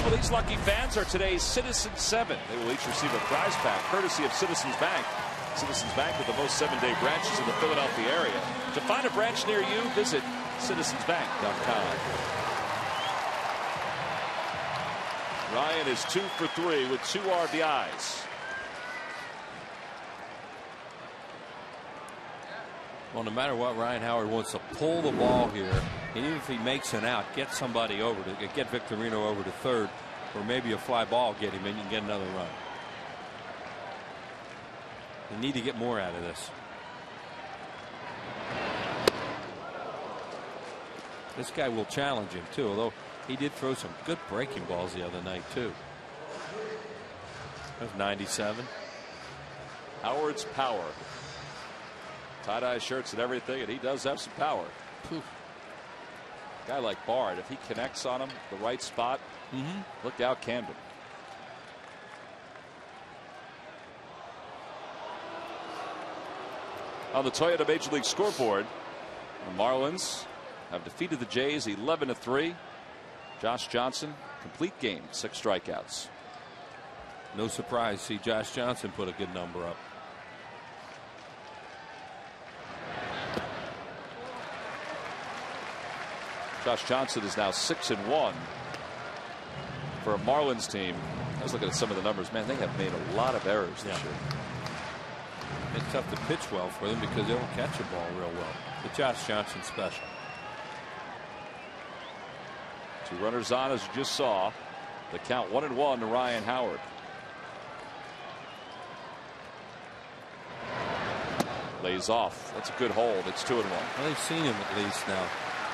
[SPEAKER 1] Well, these lucky fans are today's Citizens 7. They will each receive a prize pack courtesy of Citizens Bank. Citizens Bank with the most 7-day branches in the Philadelphia area. To find a branch near you, visit citizensbank.com. Ryan is 2 for 3 with 2 RBIs.
[SPEAKER 2] Well, no matter what, Ryan Howard wants to pull the ball here, and even if he makes an out, get somebody over to get Victorino over to third, or maybe a fly ball get him, and you can get another run. You need to get more out of this. This guy will challenge him too, although he did throw some good breaking balls the other night too. That was 97.
[SPEAKER 1] Howard's power. Tie-dye shirts and everything, and he does have some power.
[SPEAKER 2] Poof.
[SPEAKER 1] A guy like Bard, if he connects on him the right spot, look out Camden. On the Toyota Major League scoreboard, the Marlins have defeated the Jays 11-3. Josh Johnson, complete game, 6 strikeouts.
[SPEAKER 2] No surprise, see Josh Johnson put a good number up.
[SPEAKER 1] Josh Johnson is now 6-1 for a Marlins team. I was looking at some of the numbers. Man, they have made a lot of errors this year.
[SPEAKER 2] It's tough to pitch well for them because they don't catch a ball real well. But Josh Johnson's special.
[SPEAKER 1] 2 runners on, as you just saw. The count 1-1 to Ryan Howard. Lays off. That's a good hold. It's 2-1.
[SPEAKER 2] Well, they've seen him at least now.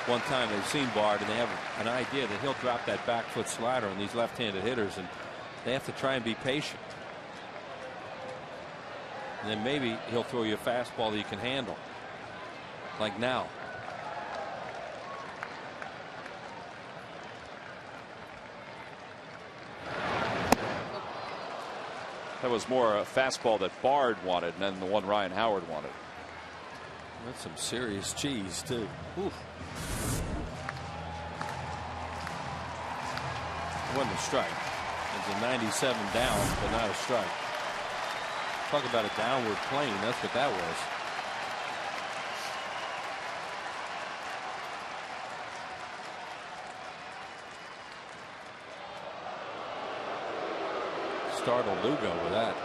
[SPEAKER 2] One time they've seen Bard, and they have an idea that he'll drop that back foot slider on these left-handed hitters, and they have to try and be patient. And then maybe he'll throw you a fastball that you can handle, like now.
[SPEAKER 1] That was more a fastball that Bard wanted than the one Ryan Howard wanted.
[SPEAKER 2] That's some serious cheese too. Oof. It wasn't a strike. It's a 97 down, but not a strike. Talk about a downward plane. That's what that was. Startled Lugo with that.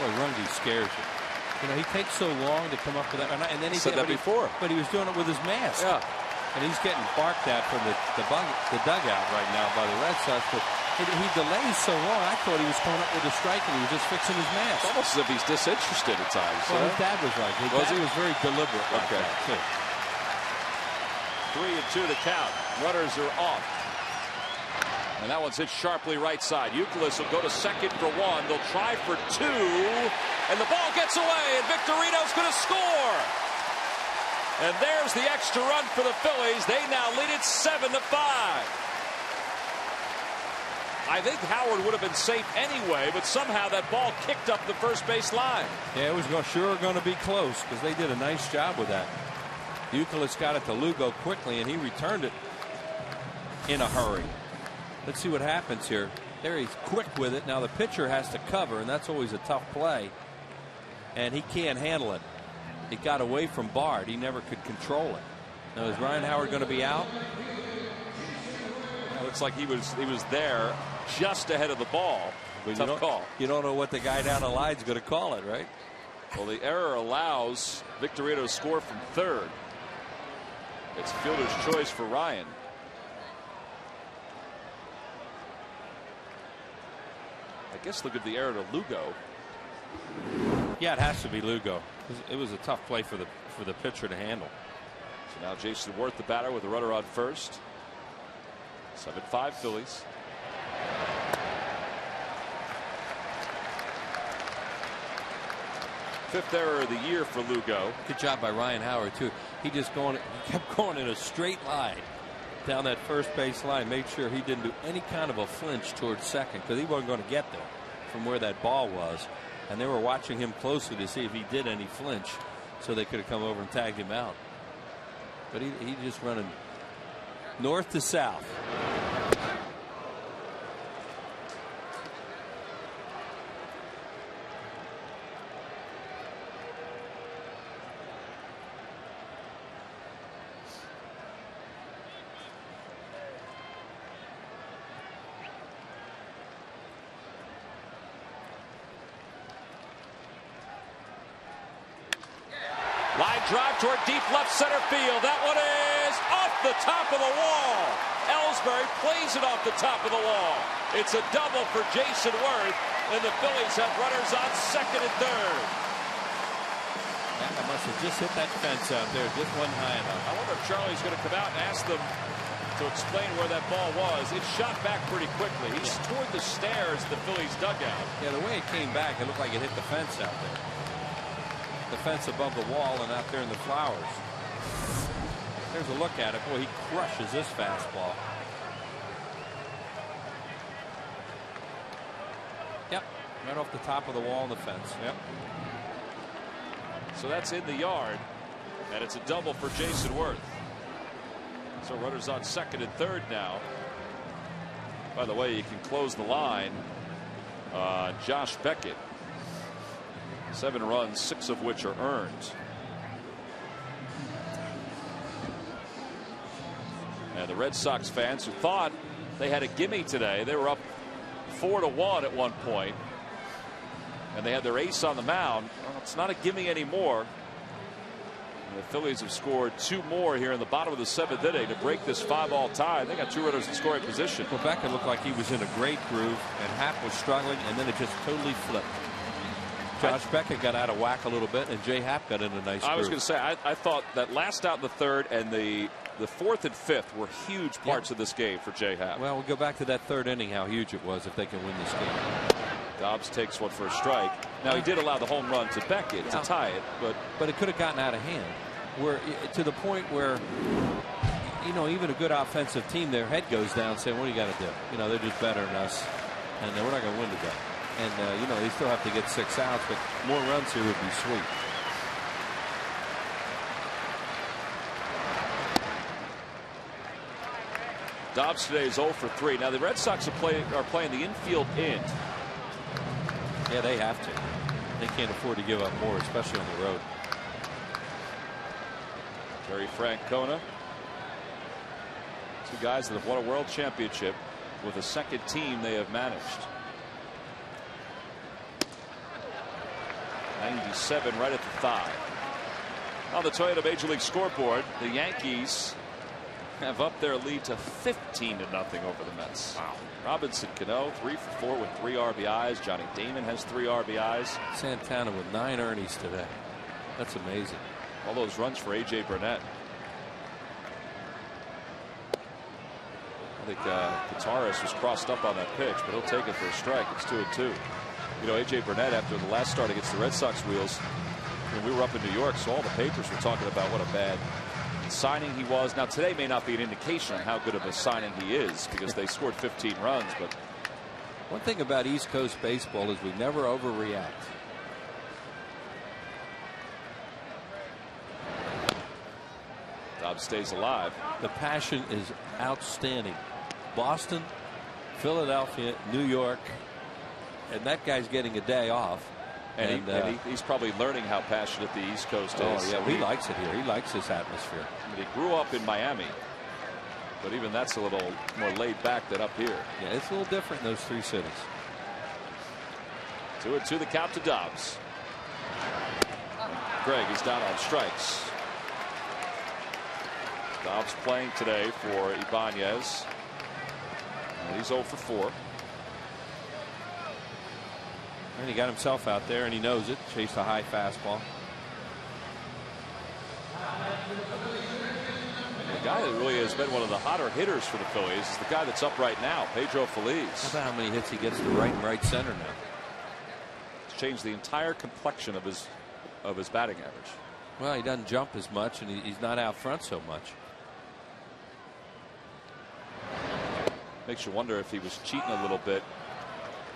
[SPEAKER 2] Boy, Runge scares you. You know, he takes so long to come up with that, and then he
[SPEAKER 1] said that before.
[SPEAKER 2] But he was doing it with his mask.
[SPEAKER 1] Yeah.
[SPEAKER 2] And he's getting barked at from the dugout right now by the Red Sox. But he delays so long. I thought he was coming up with a strike and he was just fixing his mask.
[SPEAKER 1] It's almost as if he's disinterested at times.
[SPEAKER 2] Well, his dad was like, his dad was very deliberate like that too.
[SPEAKER 1] 3-2 to count. Runners are off. And that one's hit sharply right side. Youkilis will go to second for 1. They'll try for 2. And the ball gets away. And Victorino's going to score. And there's the extra run for the Phillies. They now lead it 7-5. I think Howard would have been safe anyway, but somehow that ball kicked up the first base line.
[SPEAKER 2] Yeah, it was sure going to be close because they did a nice job with that. Youkilis got it to Lugo quickly, and he returned it in a hurry. Let's see what happens here. There, he's quick with it. Now the pitcher has to cover, and that's always a tough play. And he can't handle it. It got away from Bard. He never could control it. Now, is Ryan Howard going to be out?
[SPEAKER 1] It looks like he was there just ahead of the ball.
[SPEAKER 2] But
[SPEAKER 1] tough call.
[SPEAKER 2] You don't know what the guy down the line is going to call it, right?
[SPEAKER 1] Well, the error allows Victorino to score from third. It's fielder's choice for Ryan. I guess look at the error to Lugo.
[SPEAKER 2] Yeah, it has to be Lugo. It was a tough play for the pitcher to handle.
[SPEAKER 1] So now Jason Worth, the batter, with a runner on first. 7-5 Phillies. 5th error of the year for Lugo.
[SPEAKER 2] Good job by Ryan Howard too. He kept going in a straight line down that first base line. Made sure he didn't do any kind of a flinch towards second because he wasn't going to get there from where that ball was. And they were watching him closely to see if he did any flinch so they could have come over and tagged him out. But he just running north to south.
[SPEAKER 1] Line drive toward deep left center field. That one is off the top of the wall. Ellsbury plays it off the top of the wall. It's a double for Jason Worth, and the Phillies have runners on second and third.
[SPEAKER 2] I must have just hit that fence out there. Just wasn't high enough.
[SPEAKER 1] I wonder if Charlie's going to come out and ask them to explain where that ball was. It shot back pretty quickly. He's toward the stairs of the Phillies dugout.
[SPEAKER 2] Yeah, the way it came back, it looked like it hit the fence out there. The fence above the wall and out there in the flowers. There's a look at it. Boy, he crushes this fastball. Yep, right off the top of the wall and the fence. Yep.
[SPEAKER 1] So that's in the yard, and it's a double for Jason Worth. So runners on second and third now. By the way, you can close the line. Josh Beckett. 7 runs, 6 of which are earned. And the Red Sox fans who thought they had a gimme today, they were up 4-1 at one point, and they had their ace on the mound. Well, it's not a gimme anymore. And the Phillies have scored 2 more here in the bottom of the 7th inning to break this 5-all tie. They got 2 runners in scoring position.
[SPEAKER 2] Well, Beckett looked like he was in a great groove, and Happ was struggling, and then it just totally flipped. Josh Beckett got out of whack a little bit, and Jay Happ got in a nice groove.
[SPEAKER 1] I was going to say, I thought that last out in the 3rd and the 4th and 5th were huge parts of this game for Jay Happ.
[SPEAKER 2] Well, we'll go back to that 3rd inning, how huge it was if they can win this game.
[SPEAKER 1] Dobbs takes one for a strike. Now, he did allow the home run to Beckett to tie it,
[SPEAKER 2] but it could have gotten out of hand, where to the point where, you know, even a good offensive team, their head goes down saying, what do you got to do? You know, they're just better than us, and we're not going to win today. And, you know, they still have to get 6 outs, but more runs here would be sweet.
[SPEAKER 1] Dobbs today is 0 for 3. Now, the Red Sox are playing the infield in.
[SPEAKER 2] Yeah, they have to. They can't afford to give up more, especially on the road.
[SPEAKER 1] Terry Francona. 2 guys that have won a world championship with a second team they have managed. 97 right at the thigh. On the Toyota Major League scoreboard, the Yankees have upped their lead to 15-0 over the Mets. Wow. Robinson Cano 3 for 4 with 3 RBIs. Johnny Damon has 3 RBIs.
[SPEAKER 2] Santana with 9 earnings today. That's amazing.
[SPEAKER 1] All those runs for A.J. Burnett. I think Gutierrez was crossed up on that pitch, but he'll take it for a strike. It's 2-2. You know, A.J. Burnett, after the last start against the Red Sox wheels, when we were up in New York, so all the papers were talking about what a bad signing he was. Now, today may not be an indication on how good of a signing he is because they scored 15 runs. But
[SPEAKER 2] one thing about East Coast baseball is we never overreact.
[SPEAKER 1] Dobbs stays alive.
[SPEAKER 2] The passion is outstanding. Boston, Philadelphia, New York, and that guy's getting a day off.
[SPEAKER 1] And he's probably learning how passionate the East Coast is.
[SPEAKER 2] Oh, yeah, he likes it here. He likes this atmosphere.
[SPEAKER 1] I mean, he grew up in Miami, but even that's a little more laid back than up here.
[SPEAKER 2] Yeah, it's a little different in those 3 cities.
[SPEAKER 1] 2-2 the count to Dobbs. Greg is down on strikes. Dobbs playing today for Ibanez. And he's 0 for 4.
[SPEAKER 2] And he got himself out there, and he knows it. Chased a high fastball.
[SPEAKER 1] The guy that really has been one of the hotter hitters for the Phillies is the guy that's up right now, Pedro Feliz.
[SPEAKER 2] How about how many hits he gets to right and right center now?
[SPEAKER 1] It's changed the entire complexion of his of his batting average.
[SPEAKER 2] Well, he doesn't jump as much, and he's not out front so much.
[SPEAKER 1] Makes you wonder if he was cheating a little bit.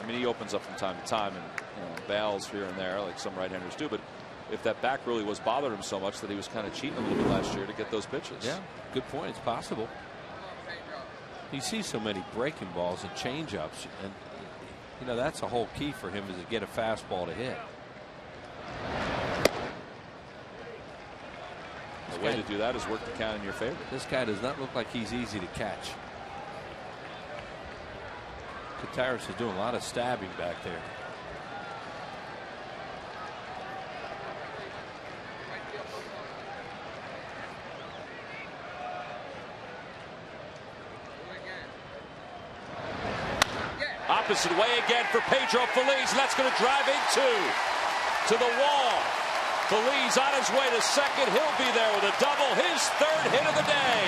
[SPEAKER 1] I mean, he opens up from time to time and bails here and there like some right-handers do, but if that back really was bothering him so much that he was kind of cheating a little bit last year to get those pitches.
[SPEAKER 2] Yeah, good point. It's possible. He sees so many breaking balls and change-ups, and that's a whole key for him, is to get a fastball to hit.
[SPEAKER 1] The way to do that is work the count in your favor.
[SPEAKER 2] This guy does not look like he's easy to catch. Contreras is doing a lot of stabbing back there.
[SPEAKER 1] Opposite way again for Pedro Feliz. And that's going to drive into to the wall. Feliz on his way to second. He'll be there with a double, his third hit of the day.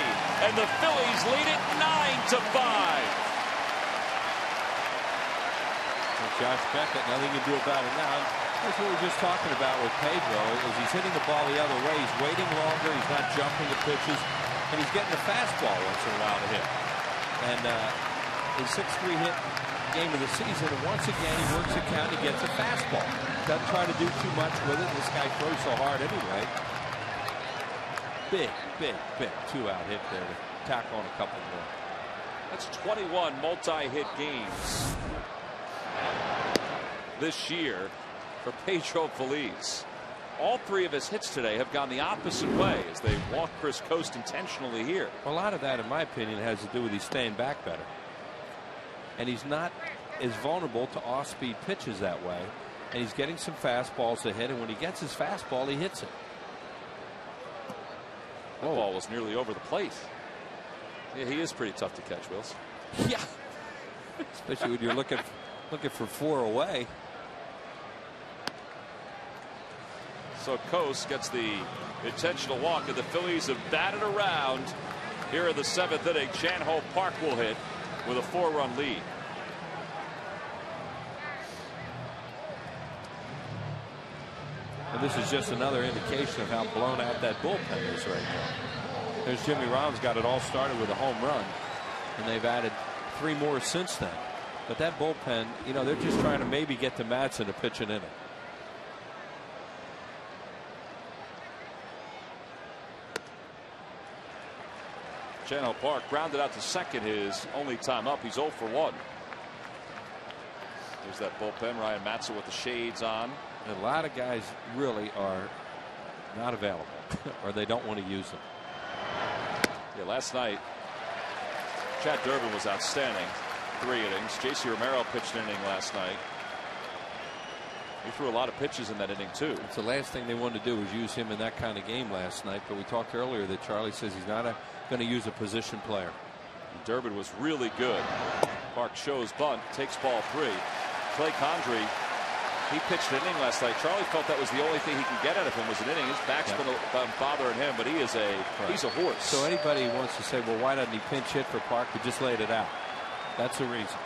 [SPEAKER 1] And the Phillies lead it 9-5.
[SPEAKER 2] Josh Beckett, nothing to do about it now. That's what we were just talking about with Pedro. Is he's hitting the ball the other way. He's waiting longer. He's not jumping the pitches. And he's getting the fastball once in a while to hit. And his 6-3 hit game of the season. And once again, he works the count. He gets a fastball. Doesn't try to do too much with it. This guy throws so hard anyway. Big 2-out hit there to tack on a couple more.
[SPEAKER 1] That's 21 multi-hit games this year for Pedro Feliz. All 3 of his hits today have gone the opposite way as they walk Chris Coast intentionally here.
[SPEAKER 2] A lot of that, in my opinion, has to do with he's staying back better. And he's not as vulnerable to off-speed pitches that way. And he's getting some fastballs to hit, and when he gets his fastball, he hits it.
[SPEAKER 1] That ball was nearly over the plate. Yeah, he is pretty tough to catch, Wills.
[SPEAKER 2] Yeah. Especially when you're looking for 4 away.
[SPEAKER 1] So Coast gets the intentional walk, and the Phillies have batted around here in the 7th inning. Chan-Ho Park will hit with a 4-run lead.
[SPEAKER 2] And this is just another indication of how blown out that bullpen is right now. There's Jimmy Rollins, got it all started with a home run, and they've added 3 more since then. But that bullpen, they're just trying to maybe get to Madsen to pitch an inning.
[SPEAKER 1] Chan-Ho Park grounded out to second, his only time up. He's 0 for 1. There's that bullpen. Ryan Madsen with the shades on.
[SPEAKER 2] And a lot of guys really are not available, or they don't want to use them.
[SPEAKER 1] Yeah, last night, Chad Durbin was outstanding. 3 innings. J.C. Romero pitched an inning last night. He threw a lot of pitches in that inning, too.
[SPEAKER 2] It's the last thing they wanted to do was use him in that kind of game last night. But we talked earlier that Charlie says he's not going to use a position player.
[SPEAKER 1] And Durbin was really good. Park shows bunt, takes ball 3. Clay Condrey, he pitched an inning last night. Charlie felt that was the only thing he could get out of him was an inning. His back's been bothering him, but he's a horse.
[SPEAKER 2] So anybody who wants to say, well, why doesn't he pinch hit for Park? He just laid it out. That's the reason.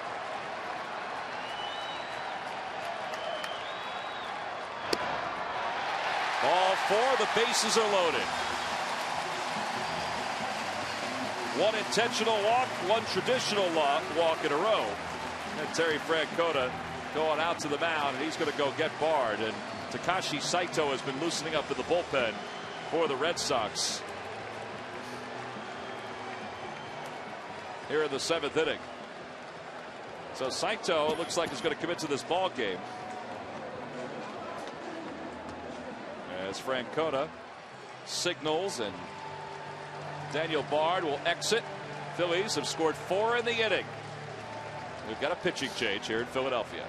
[SPEAKER 1] Ball 4, the bases are loaded. 1 intentional walk, 1 traditional walk in a row. And Terry Francona going out to the mound, and he's going to go get Bard. And Takashi Saito has been loosening up in the bullpen for the Red Sox here in the 7th inning. So Saito looks like he's going to commit to this ball game. As Francona signals, and Daniel Bard will exit. Phillies have scored 4 in the inning. We've got a pitching change here in Philadelphia.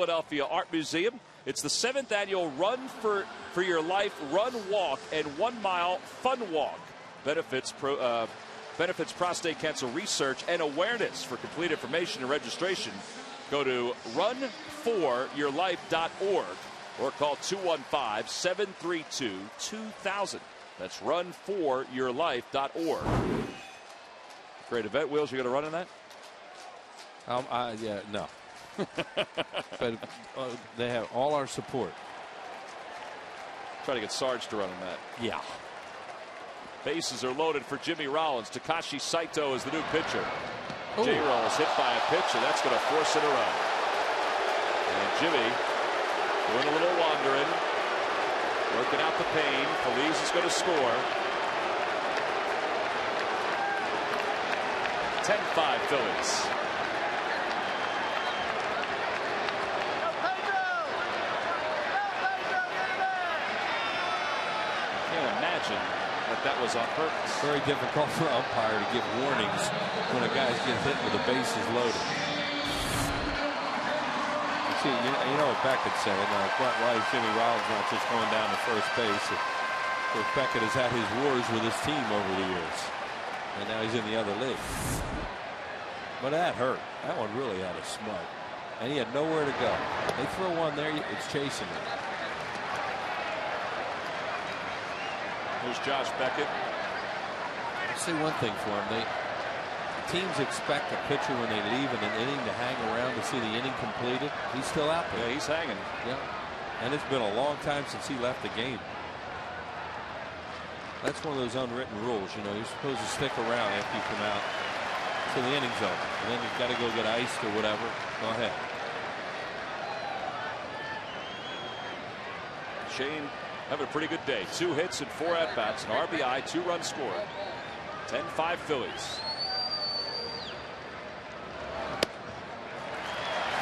[SPEAKER 1] Philadelphia Art Museum. It's the 7th annual Run for Your Life Run Walk and 1 mile fun walk. Benefits prostate cancer research and awareness. For complete information and registration, go to runforyourlife.org or call 215-732-2000. That's runforyourlife.org. Great event. Wheels, you going to run in that?
[SPEAKER 2] Yeah, no. But they have all our support.
[SPEAKER 1] Try to get Sarge to run in that.
[SPEAKER 2] Yeah.
[SPEAKER 1] Bases are loaded for Jimmy Rollins. Takashi Saito is the new pitcher. J-Roll is hit by a pitcher. That's going to force it around. And Jimmy doing a little wandering. Working out the pain. Phillies is going to score. 10-5 Phillies. Can't imagine that was on purpose.
[SPEAKER 2] Very difficult for an umpire to give warnings when a guy gets hit with the bases loaded. See, you know what Beckett said. Why is Jimmy Rollins not just going down to first base? Because Beckett has had his wars with his team over the years, and now he's in the other league. But that hurt. That one really had a smut, and he had nowhere to go. They throw one there, it's chasing him.
[SPEAKER 1] Here's Josh Beckett.
[SPEAKER 2] I'll say one thing for him. Teams expect a pitcher when they leave in an inning to hang around to see the inning completed. He's still out there.
[SPEAKER 1] Yeah, he's hanging.
[SPEAKER 2] Yeah. And it's been a long time since he left the game. That's one of those unwritten rules. You know, you're supposed to stick around after you come out to the inning's over. And then you've got to go get iced or whatever. Go ahead.
[SPEAKER 1] Shane having a pretty good day. 2 hits and 4 at-bats. An RBI, 2-run score. 10-5 Phillies.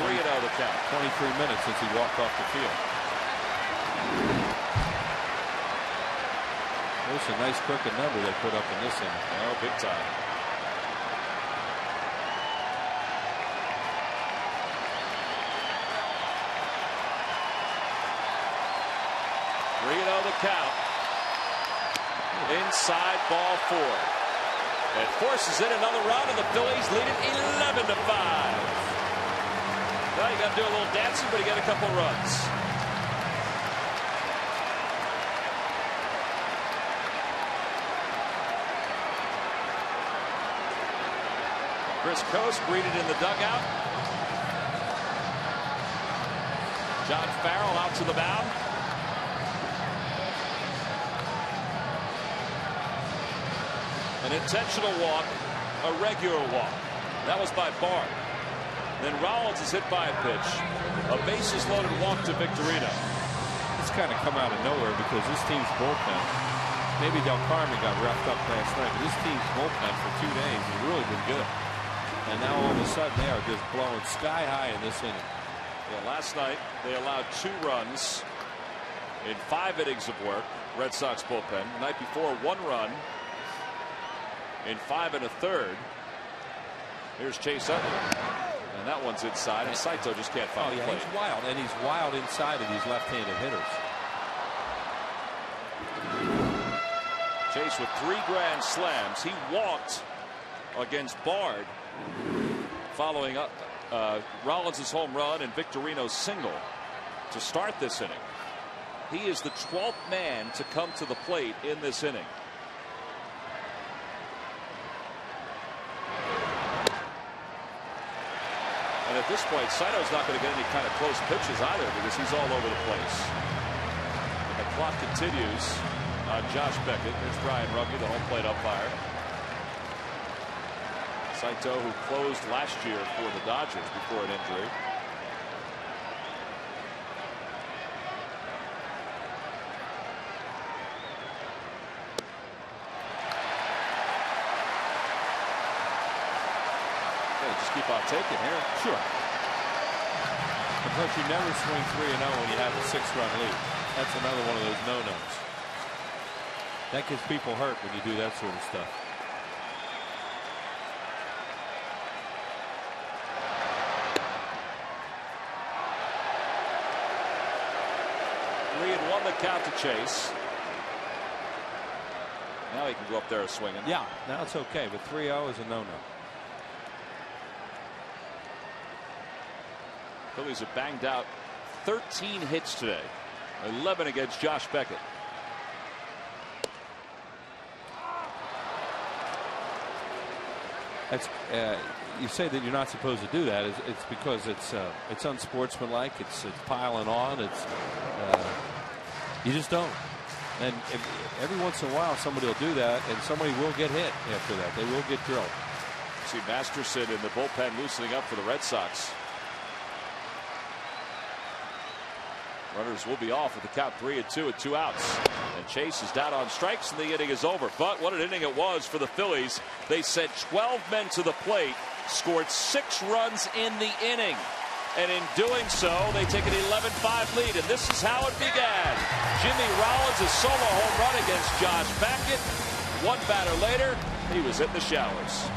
[SPEAKER 1] 3-0 the count.
[SPEAKER 2] 23 minutes since he walked off the field. There's a nice crooked number they put up in this inning.
[SPEAKER 1] Oh, big time. The count. Inside, ball 4. It forces in another run, and the Phillies lead it 11-5. Well, you got to do a little dancing, but you get a couple runs. Chris Coase greeted in the dugout. John Farrell out to the mound. An intentional walk, a regular walk. That was by Bard. Then Rollins is hit by a pitch. A bases loaded walk to Victorino.
[SPEAKER 2] It's kind of come out of nowhere because this team's bullpen, maybe Del Carmen got roughed up last night, but this team's bullpen for 2 days has really been good. And now all of a sudden they are just blowing sky high in this inning.
[SPEAKER 1] Yeah, last night they allowed 2 runs in 5 innings of work. Red Sox bullpen. The night before, 1 run in 5 1/3. Here's Chase Utley, and that one's inside, and Saito just can't find the plate.
[SPEAKER 2] He's wild, and he's wild inside of these left-handed hitters.
[SPEAKER 1] Chase with 3 grand slams. He walked against Bard following up Rollins' home run and Victorino's single to start this inning. He is the 12th man to come to the plate in this inning. And at this point, Saito's not going to get any kind of close pitches either because he's all over the place. And the clock continues on Josh Beckett. There's Brian Ruggie, the home plate umpire. Saito, who closed last year for the Dodgers before an injury. Just keep on taking here.
[SPEAKER 2] Sure. Because you never swing 3-0 when you have a 6-run lead. That's another one of those no-nos. That gets people hurt when you do that sort of stuff.
[SPEAKER 1] 3-1 the count to Chase. Now he can go up there swinging.
[SPEAKER 2] Yeah, now it's okay, but 3-0 is a no-no.
[SPEAKER 1] Phillies have banged out 13 hits today, 11 against Josh Beckett.
[SPEAKER 2] That's you say that you're not supposed to do that. It's because it's unsportsmanlike. It's piling on. You just don't. And every once in a while somebody will do that, and somebody will get hit after that. They will get drilled.
[SPEAKER 1] See Masterson in the bullpen loosening up for the Red Sox. Runners will be off with the count 3-2 with 2 outs. And Chase is down on strikes and the inning is over. But what an inning it was for the Phillies. They sent 12 men to the plate, scored 6 runs in the inning. And in doing so, they take an 11-5 lead. And this is how it began. Jimmy Rollins' solo home run against Josh Beckett. One batter later, he was in the showers.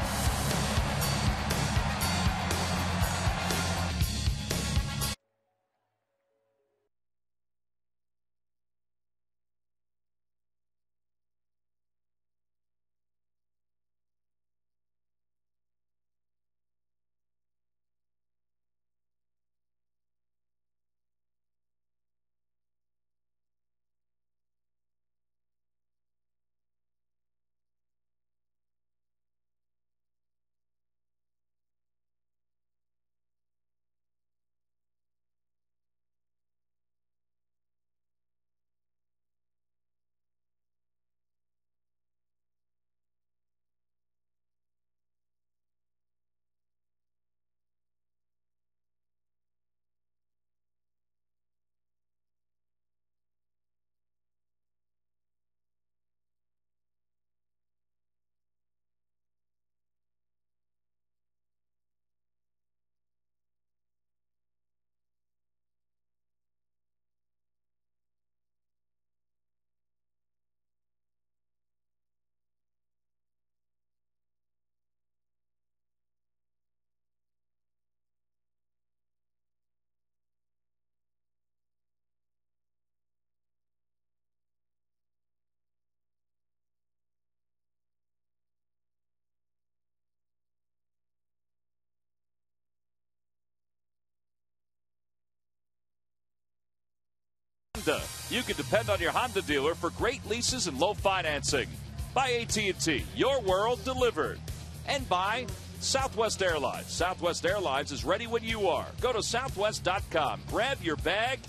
[SPEAKER 1] You can depend on your Honda dealer for great leases and low financing. By AT&T, your world delivered. And by Southwest Airlines. Southwest Airlines is ready when you are. Go to southwest.com. Grab your bag.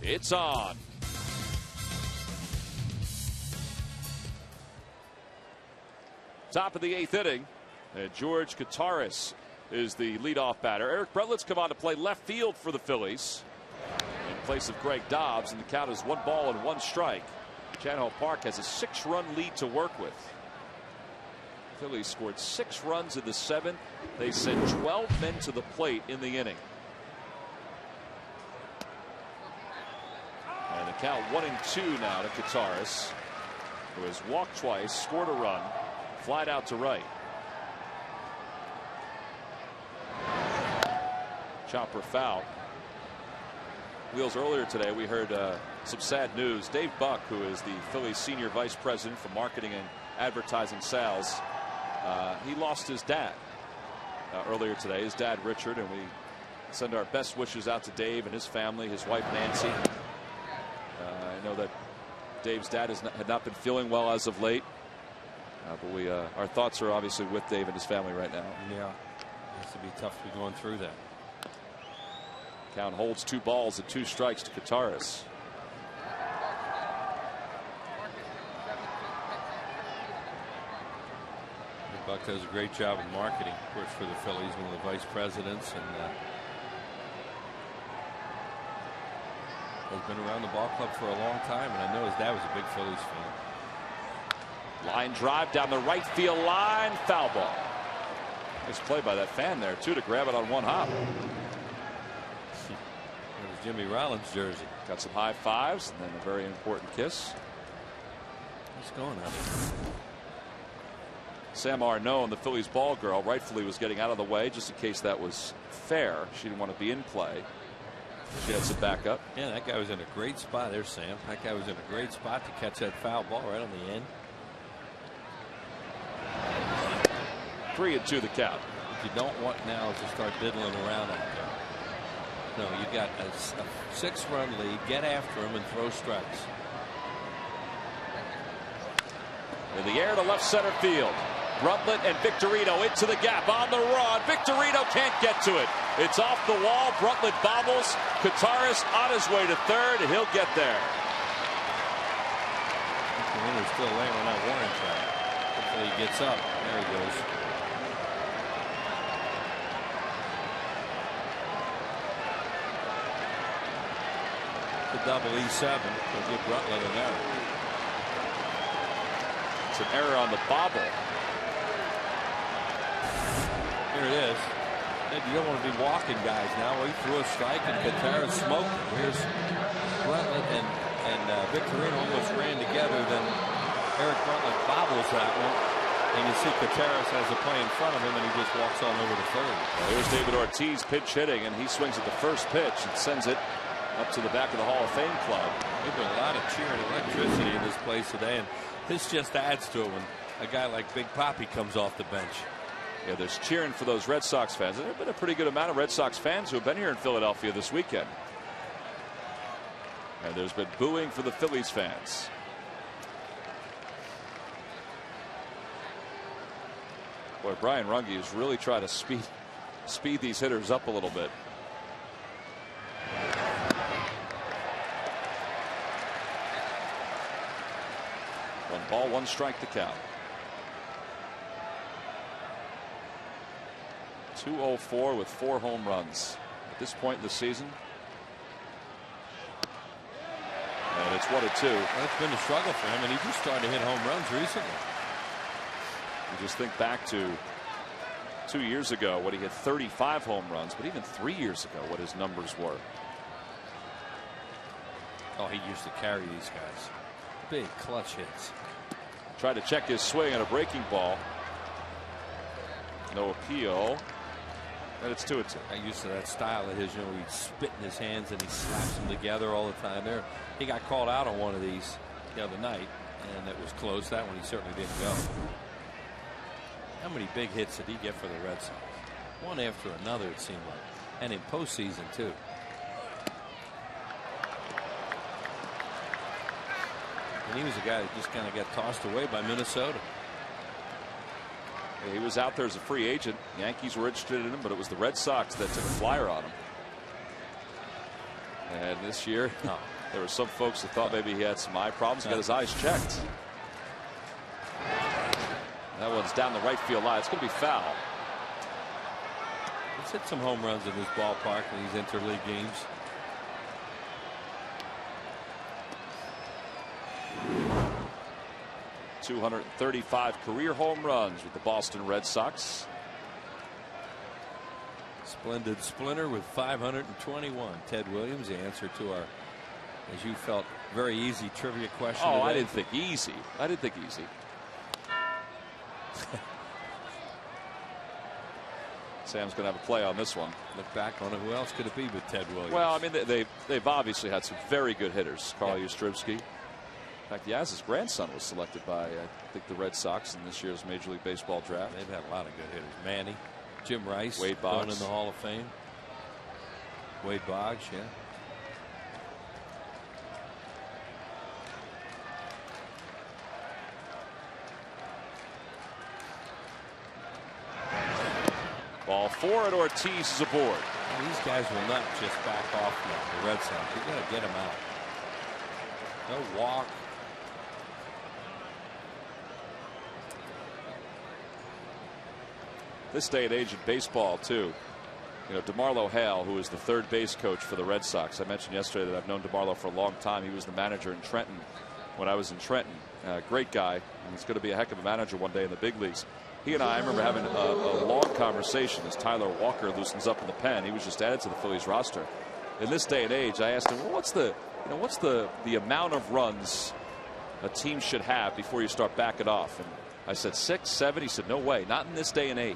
[SPEAKER 1] It's on. Top of the 8th inning. And George Kataris is the leadoff batter. Eric Bredlett's come on to play left field for the Phillies in place of Greg Dobbs, and the count is 1 ball and 1 strike. Chan-Ho Park has a 6-run lead to work with. Phillies scored 6 runs in the 7th. They sent 12 men to the plate in the inning. And the count 1-2 now to Kataris, who has walked twice, scored a run, flied out to right. Chopper foul. Wheels, earlier today we heard some sad news. Dave Buck, who is the Phillies senior vice president for marketing and advertising sales, he lost his dad earlier today, his dad Richard, and we send our best wishes out to Dave and his family, his wife Nancy. I know that Dave's dad had not been feeling well as of late, but our thoughts are obviously with Dave and his family right now.
[SPEAKER 2] Yeah, it has to be tough to be going through that.
[SPEAKER 1] Count holds 2 balls and 2 strikes to Kataris.
[SPEAKER 2] Buck does a great job in marketing, of course, for the Phillies, one of the vice presidents, and has been around the ball club for a long time, and I know his dad was a big Phillies fan.
[SPEAKER 1] Line drive down the right field line, foul ball. Nice play by that fan there too to grab it on 1 hop.
[SPEAKER 2] Jimmy Rollins jersey.
[SPEAKER 1] Got some high fives and then a very important kiss.
[SPEAKER 2] What's going on?
[SPEAKER 1] Sam Arnone, the Phillies ball girl, rightfully was getting out of the way just in case that was fair. She didn't want to be in play. She had some backup.
[SPEAKER 2] Yeah, that guy was in a great spot there, Sam. That guy was in a great spot to catch that foul ball right on the end.
[SPEAKER 1] 3-2 the count.
[SPEAKER 2] What you don't want now is to start diddling around out there. No, you got a 6-run lead. Get after him and throw strikes.
[SPEAKER 1] In the air to left center field. Bruntlett and Victorino into the gap on the run. Victorino can't get to it. It's off the wall. Bruntlett bobbles. Kataris on his way to third. He'll get there.
[SPEAKER 2] Victorino's still laying on that warning track. Hopefully he gets up. There he goes. The double E7 will give Bruntlett an error.
[SPEAKER 1] It's an error on the bobble.
[SPEAKER 2] Here it is. You don't want to be walking guys now. He threw a strike and Kataris smoked. Here's Bruntlett and Victorino almost ran together. Then Eric Bruntlett bobbles that one. And you see Kataris has the play in front of him and he just walks on over to third.
[SPEAKER 1] Well, here's David Ortiz pinch hitting, and he swings at the first pitch and sends it up to the back of the Hall of Fame club.
[SPEAKER 2] There's been a lot of cheer and electricity in this place today, and this just adds to it when a guy like Big Papi comes off the bench.
[SPEAKER 1] Yeah, there's cheering for those Red Sox fans. There have been a pretty good amount of Red Sox fans who have been here in Philadelphia this weekend. And there's been booing for the Phillies fans. Boy, Brian Runge has really tried to speed these hitters up a little bit. 1 ball, 1 strike to count. 204 with 4 home runs at this point in the season. And it's 1-2.
[SPEAKER 2] Well, it's been a struggle for him, and he just started to hit home runs recently.
[SPEAKER 1] You just think back to 2 years ago when he hit 35 home runs, but even 3 years ago what his numbers were.
[SPEAKER 2] Oh, he used to carry these guys. Big clutch hits.
[SPEAKER 1] Tried to check his swing on a breaking ball. No appeal. And it's 2-2.
[SPEAKER 2] I used to that style of his, you know, he'd spit in his hands and he slaps them together all the time. There, he got called out on one of these the other night, and it was close. That one he certainly didn't go. How many big hits did he get for the Red Sox? One after another, it seemed like, and in postseason too. And he was a guy that just kind of got tossed away by Minnesota.
[SPEAKER 1] He was out there as a free agent. Yankees were interested in him, but it was the Red Sox that took a flyer on him. And this year, there were some folks that thought maybe he had some eye problems. He got his eyes checked. That one's down the right field line. It's going to be foul.
[SPEAKER 2] He's hit some home runs in this ballpark in these interleague games.
[SPEAKER 1] .235 career home runs with the Boston Red Sox.
[SPEAKER 2] Splendid splinter with 521. Ted Williams, the answer to our, as you felt, very easy trivia question.
[SPEAKER 1] Oh,
[SPEAKER 2] today.
[SPEAKER 1] I didn't think easy. I didn't think easy. Sam's going to have a play on this one.
[SPEAKER 2] Look back on it. Who else could it be but Ted Williams?
[SPEAKER 1] Well, I mean, they've obviously had some very good hitters. Carl Yastrzemski. In fact, Yaz's grandson was selected by, I think, the Red Sox in this year's Major League Baseball draft.
[SPEAKER 2] They've had a lot of good hitters. Manny, Jim Rice,
[SPEAKER 1] Wade
[SPEAKER 2] going
[SPEAKER 1] Boggs
[SPEAKER 2] in the Hall of Fame. Wade Boggs, yeah.
[SPEAKER 1] Ball 4 and Ortiz is aboard.
[SPEAKER 2] These guys will not just back off now, the Red Sox. You've got to get them out. No walk.
[SPEAKER 1] This day and age in baseball, too. You know, DeMarlo Hale, who is the third base coach for the Red Sox. I mentioned yesterday that I've known DeMarlo for a long time. He was the manager in Trenton when I was in Trenton. Great guy. And he's going to be a heck of a manager one day in the big leagues. He and I remember having a long conversation as Tyler Walker loosens up in the pen. He was just added to the Phillies roster. In this day and age, I asked him, well, what's the amount of runs a team should have before you start backing off? And I said 6, 7. He said, no way, not in this day and age.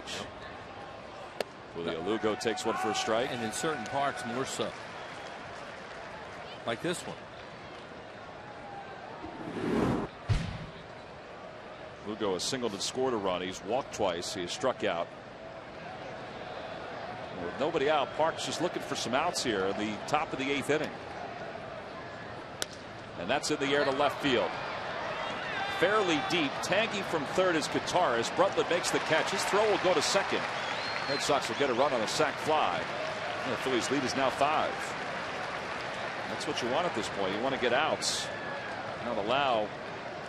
[SPEAKER 1] Julio Lugo takes one for a strike.
[SPEAKER 2] And in certain parks, more so. like this one.
[SPEAKER 1] Lugo has singled and scored a run. He's walked twice. He has struck out. With nobody out, Park's just looking for some outs here in the top of the 8th inning. And that's in the air to left field. Fairly deep. Tangy from third is guitarist. Brundtland makes the catch. His throw will go to second. Red Sox will get a run on a sac fly. And the Phillies lead is now 5. That's what you want at this point. You want to get outs. Not allow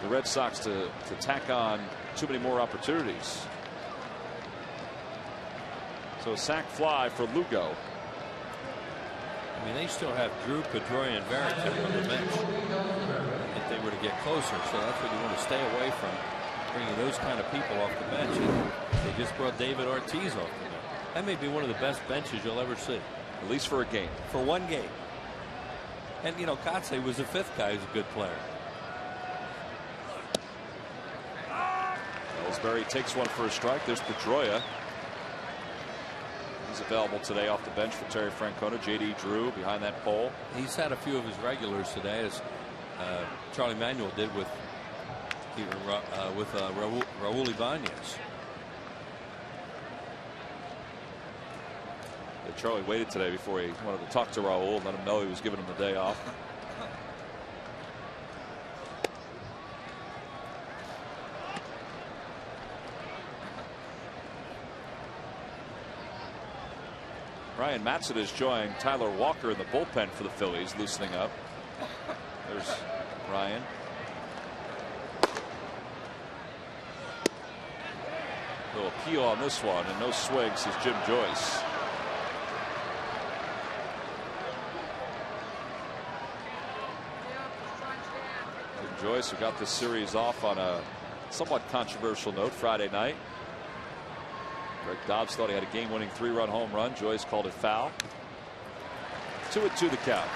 [SPEAKER 1] the Red Sox to tack on too many more opportunities. So a sac fly for Lugo.
[SPEAKER 2] I mean, they still have Drew, Pedroia, and Varitek on the bench if they were to get closer. So that's what you want to stay away from, bringing those kind of people off the bench. And they just brought David Ortiz off the bench. That may be one of the best benches you'll ever see.
[SPEAKER 1] At least for a game.
[SPEAKER 2] For one game. And, you know, Kotze was the 5th guy who's a good player.
[SPEAKER 1] Ellsbury takes one for a strike. There's Pedroia. He's available today off the bench for Terry Francona. J.D. Drew behind that pole.
[SPEAKER 2] He's had a few of his regulars today, as Charlie Manuel did with Raul Ibanez.
[SPEAKER 1] Yeah, Charlie waited today before he wanted to talk to Raul and let him know he was giving him the day off. Ryan Matson has joined Tyler Walker in the bullpen for the Phillies, loosening up. There's Ryan. Little appeal on this one, and no swings is Jim Joyce. Jim Joyce, who got this series off on a somewhat controversial note Friday night. Greg Dobbs thought he had a game-winning 3-run home run. Joyce called it foul. 2-2 the count.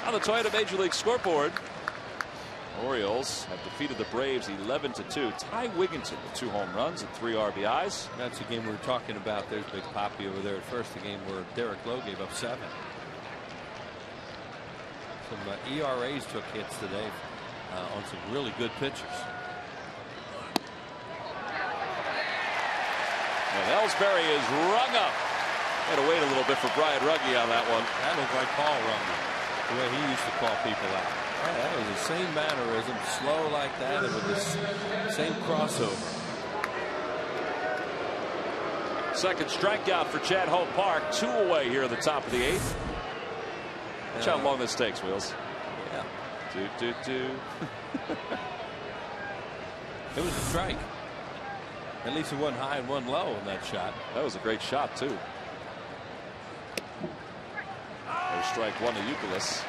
[SPEAKER 1] On the Toyota Major League scoreboard, Orioles have defeated the Braves 11-2. Ty Wigginton with 2 home runs and 3 RBIs.
[SPEAKER 2] That's the game we were talking about. There's Big Papi over there at first. The game where Derek Lowe gave up 7. Some ERAs took hits today on some really good pitchers.
[SPEAKER 1] And Ellsbury is rung up. Had to wait a little bit for Brian Ruggie on that one.
[SPEAKER 2] That looked like Paul Ruggie, the way he used to call people out. Yeah, that was the same mannerism, slow like that, and with the same crossover.
[SPEAKER 1] Second strikeout for Chad Hope Park. 2 away here at the top of the 8th. Watch how long this takes, Wheels.
[SPEAKER 2] Yeah.
[SPEAKER 1] 2-2-2.
[SPEAKER 2] It was a strike. At least it wasn't high and one low in that shot.
[SPEAKER 1] That was a great shot, too. There's strike 1 to Youkilis.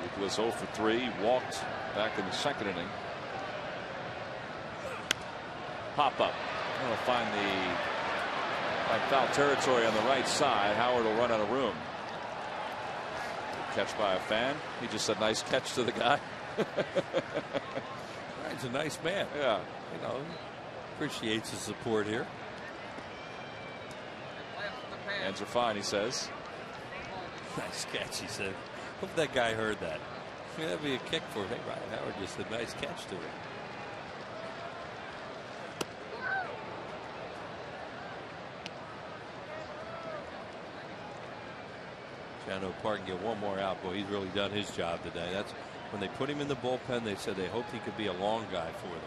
[SPEAKER 1] Youkilis 0 for 3. Walked back in the 2nd inning. Pop up. Going to find the foul territory on the right side. Howard will run out of room. Catch by a fan. He just said nice catch to the guy.
[SPEAKER 2] He's a nice man.
[SPEAKER 1] Yeah.
[SPEAKER 2] You know, appreciates the support here.
[SPEAKER 1] Hands are fine, he says.
[SPEAKER 2] Nice catch, he said. Hope that guy heard that. I mean, that'd be a kick for him. Hey, Ryan Howard just said nice catch to him. Chad Park can get one more out. Boy, he's really done his job today. That's when they put him in the bullpen. They said they hoped he could be a long guy for them,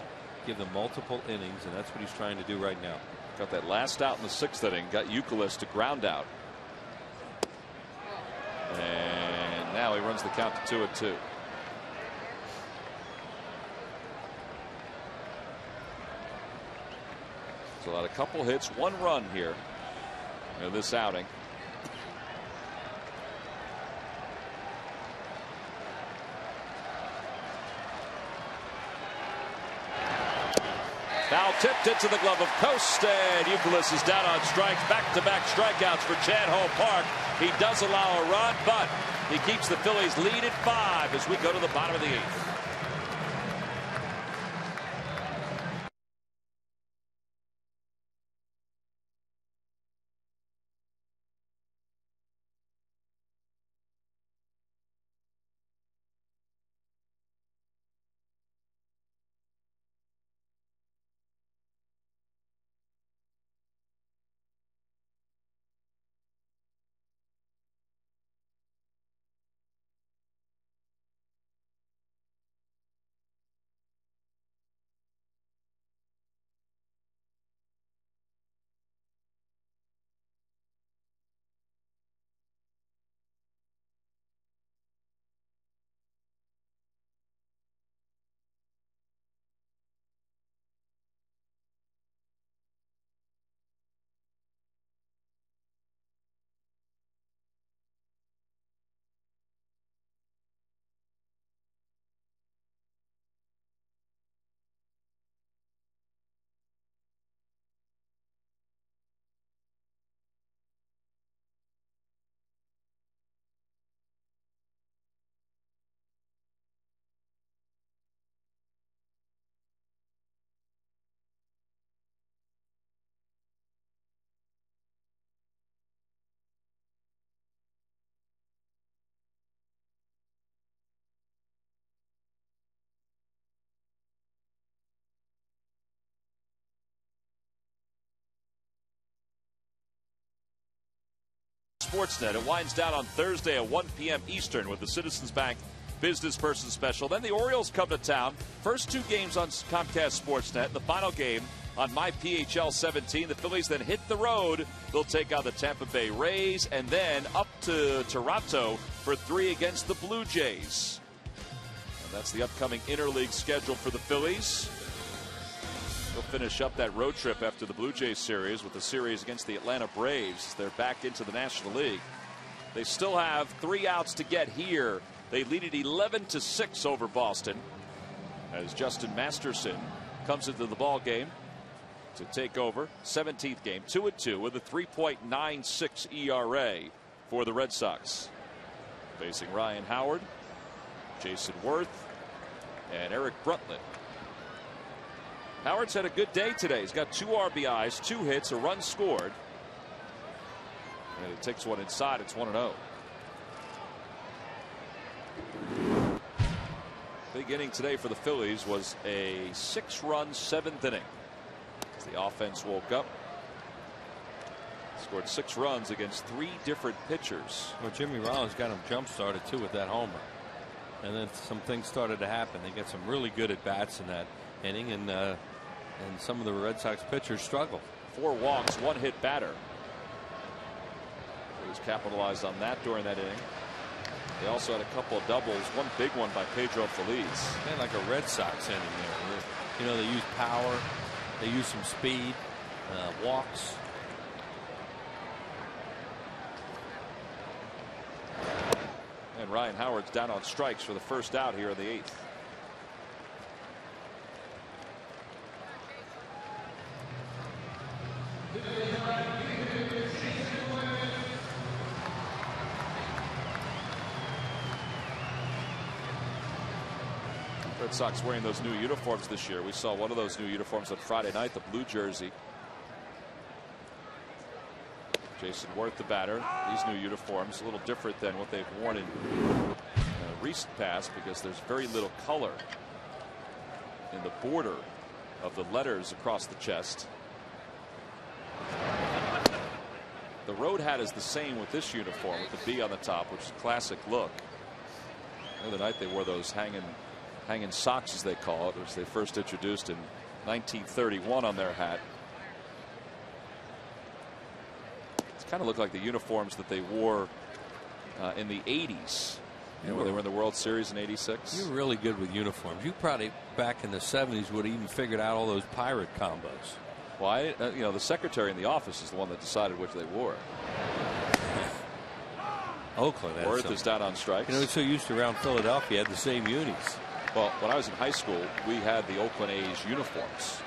[SPEAKER 2] give them multiple innings, and that's what he's trying to do right now.
[SPEAKER 1] Got that last out in the 6th inning. Got Youkilis to ground out, and now he runs the count to 2-2. So a couple hits, 1 run here in this outing. Foul tipped into the glove of Coast, and Youkilis is down on strikes. Back-to-back strikeouts for Chad Hope Park. He does allow a run, but he keeps the Phillies lead at 5 as we go to the bottom of the 8th. Sportsnet. It winds down on Thursday at 1 p.m. Eastern with the Citizens Bank Business Person Special. Then the Orioles come to town. First 2 games on Comcast Sportsnet. The final game on MyPHL 17. The Phillies then hit the road. They'll take on the Tampa Bay Rays and then up to Toronto for 3 against the Blue Jays. And that's the upcoming interleague schedule for the Phillies. They'll finish up that road trip after the Blue Jays series with the series against the Atlanta Braves. They're back into the National League. They still have 3 outs to get here. They lead it 11-6 over Boston as Justin Masterson comes into the ball game to take over. 17th game, 2-2 with a 3.96 ERA for the Red Sox. Facing Ryan Howard, Jason Worth, and Eric Bruntlett. Howard's had a good day today. He's got 2 RBIs, 2 hits, a run scored. And he takes one inside. It's 1-0. Big inning today for the Phillies was a 6-run 7th inning. As the offense woke up, scored 6 runs against 3 different pitchers.
[SPEAKER 2] Well, Jimmy Rollins got him jump started too with that homer, and then some things started to happen. They got some really good at bats in that inning, and some of the Red Sox pitchers struggled.
[SPEAKER 1] 4 walks, 1 hit batter. Phillies capitalized on that during that inning. They also had a couple of doubles, 1 big one by Pedro Feliz.
[SPEAKER 2] Man, like a Red Sox inning there. You know, they use power, they use some speed, walks.
[SPEAKER 1] And Ryan Howard's down on strikes for the first out here in the 8th. Red Sox wearing those new uniforms this year. We saw one of those new uniforms on Friday night, the blue jersey. Jason Worth, the batter. These new uniforms a little different than what they've worn in recent past because there's very little color in the border of the letters across the chest. The road hat is the same with this uniform with the B on the top, which is a classic look. The other night they wore those hanging socks, as they call it, which they first introduced in 1931 on their hat. It's kind of looked like the uniforms that they wore in the 80s. You know, when they were in the World Series in '86.
[SPEAKER 2] You were really good with uniforms. You probably back in the 70s would have even figured out all those pirate combos.
[SPEAKER 1] Why? You know, the secretary in the office is the one that decided which they wore.
[SPEAKER 2] Oakland.
[SPEAKER 1] Worth is down on strikes.
[SPEAKER 2] You know, he's so used to around Philadelphia, had the same unis.
[SPEAKER 1] Well, when I was in high school, we had the Oakland A's uniforms.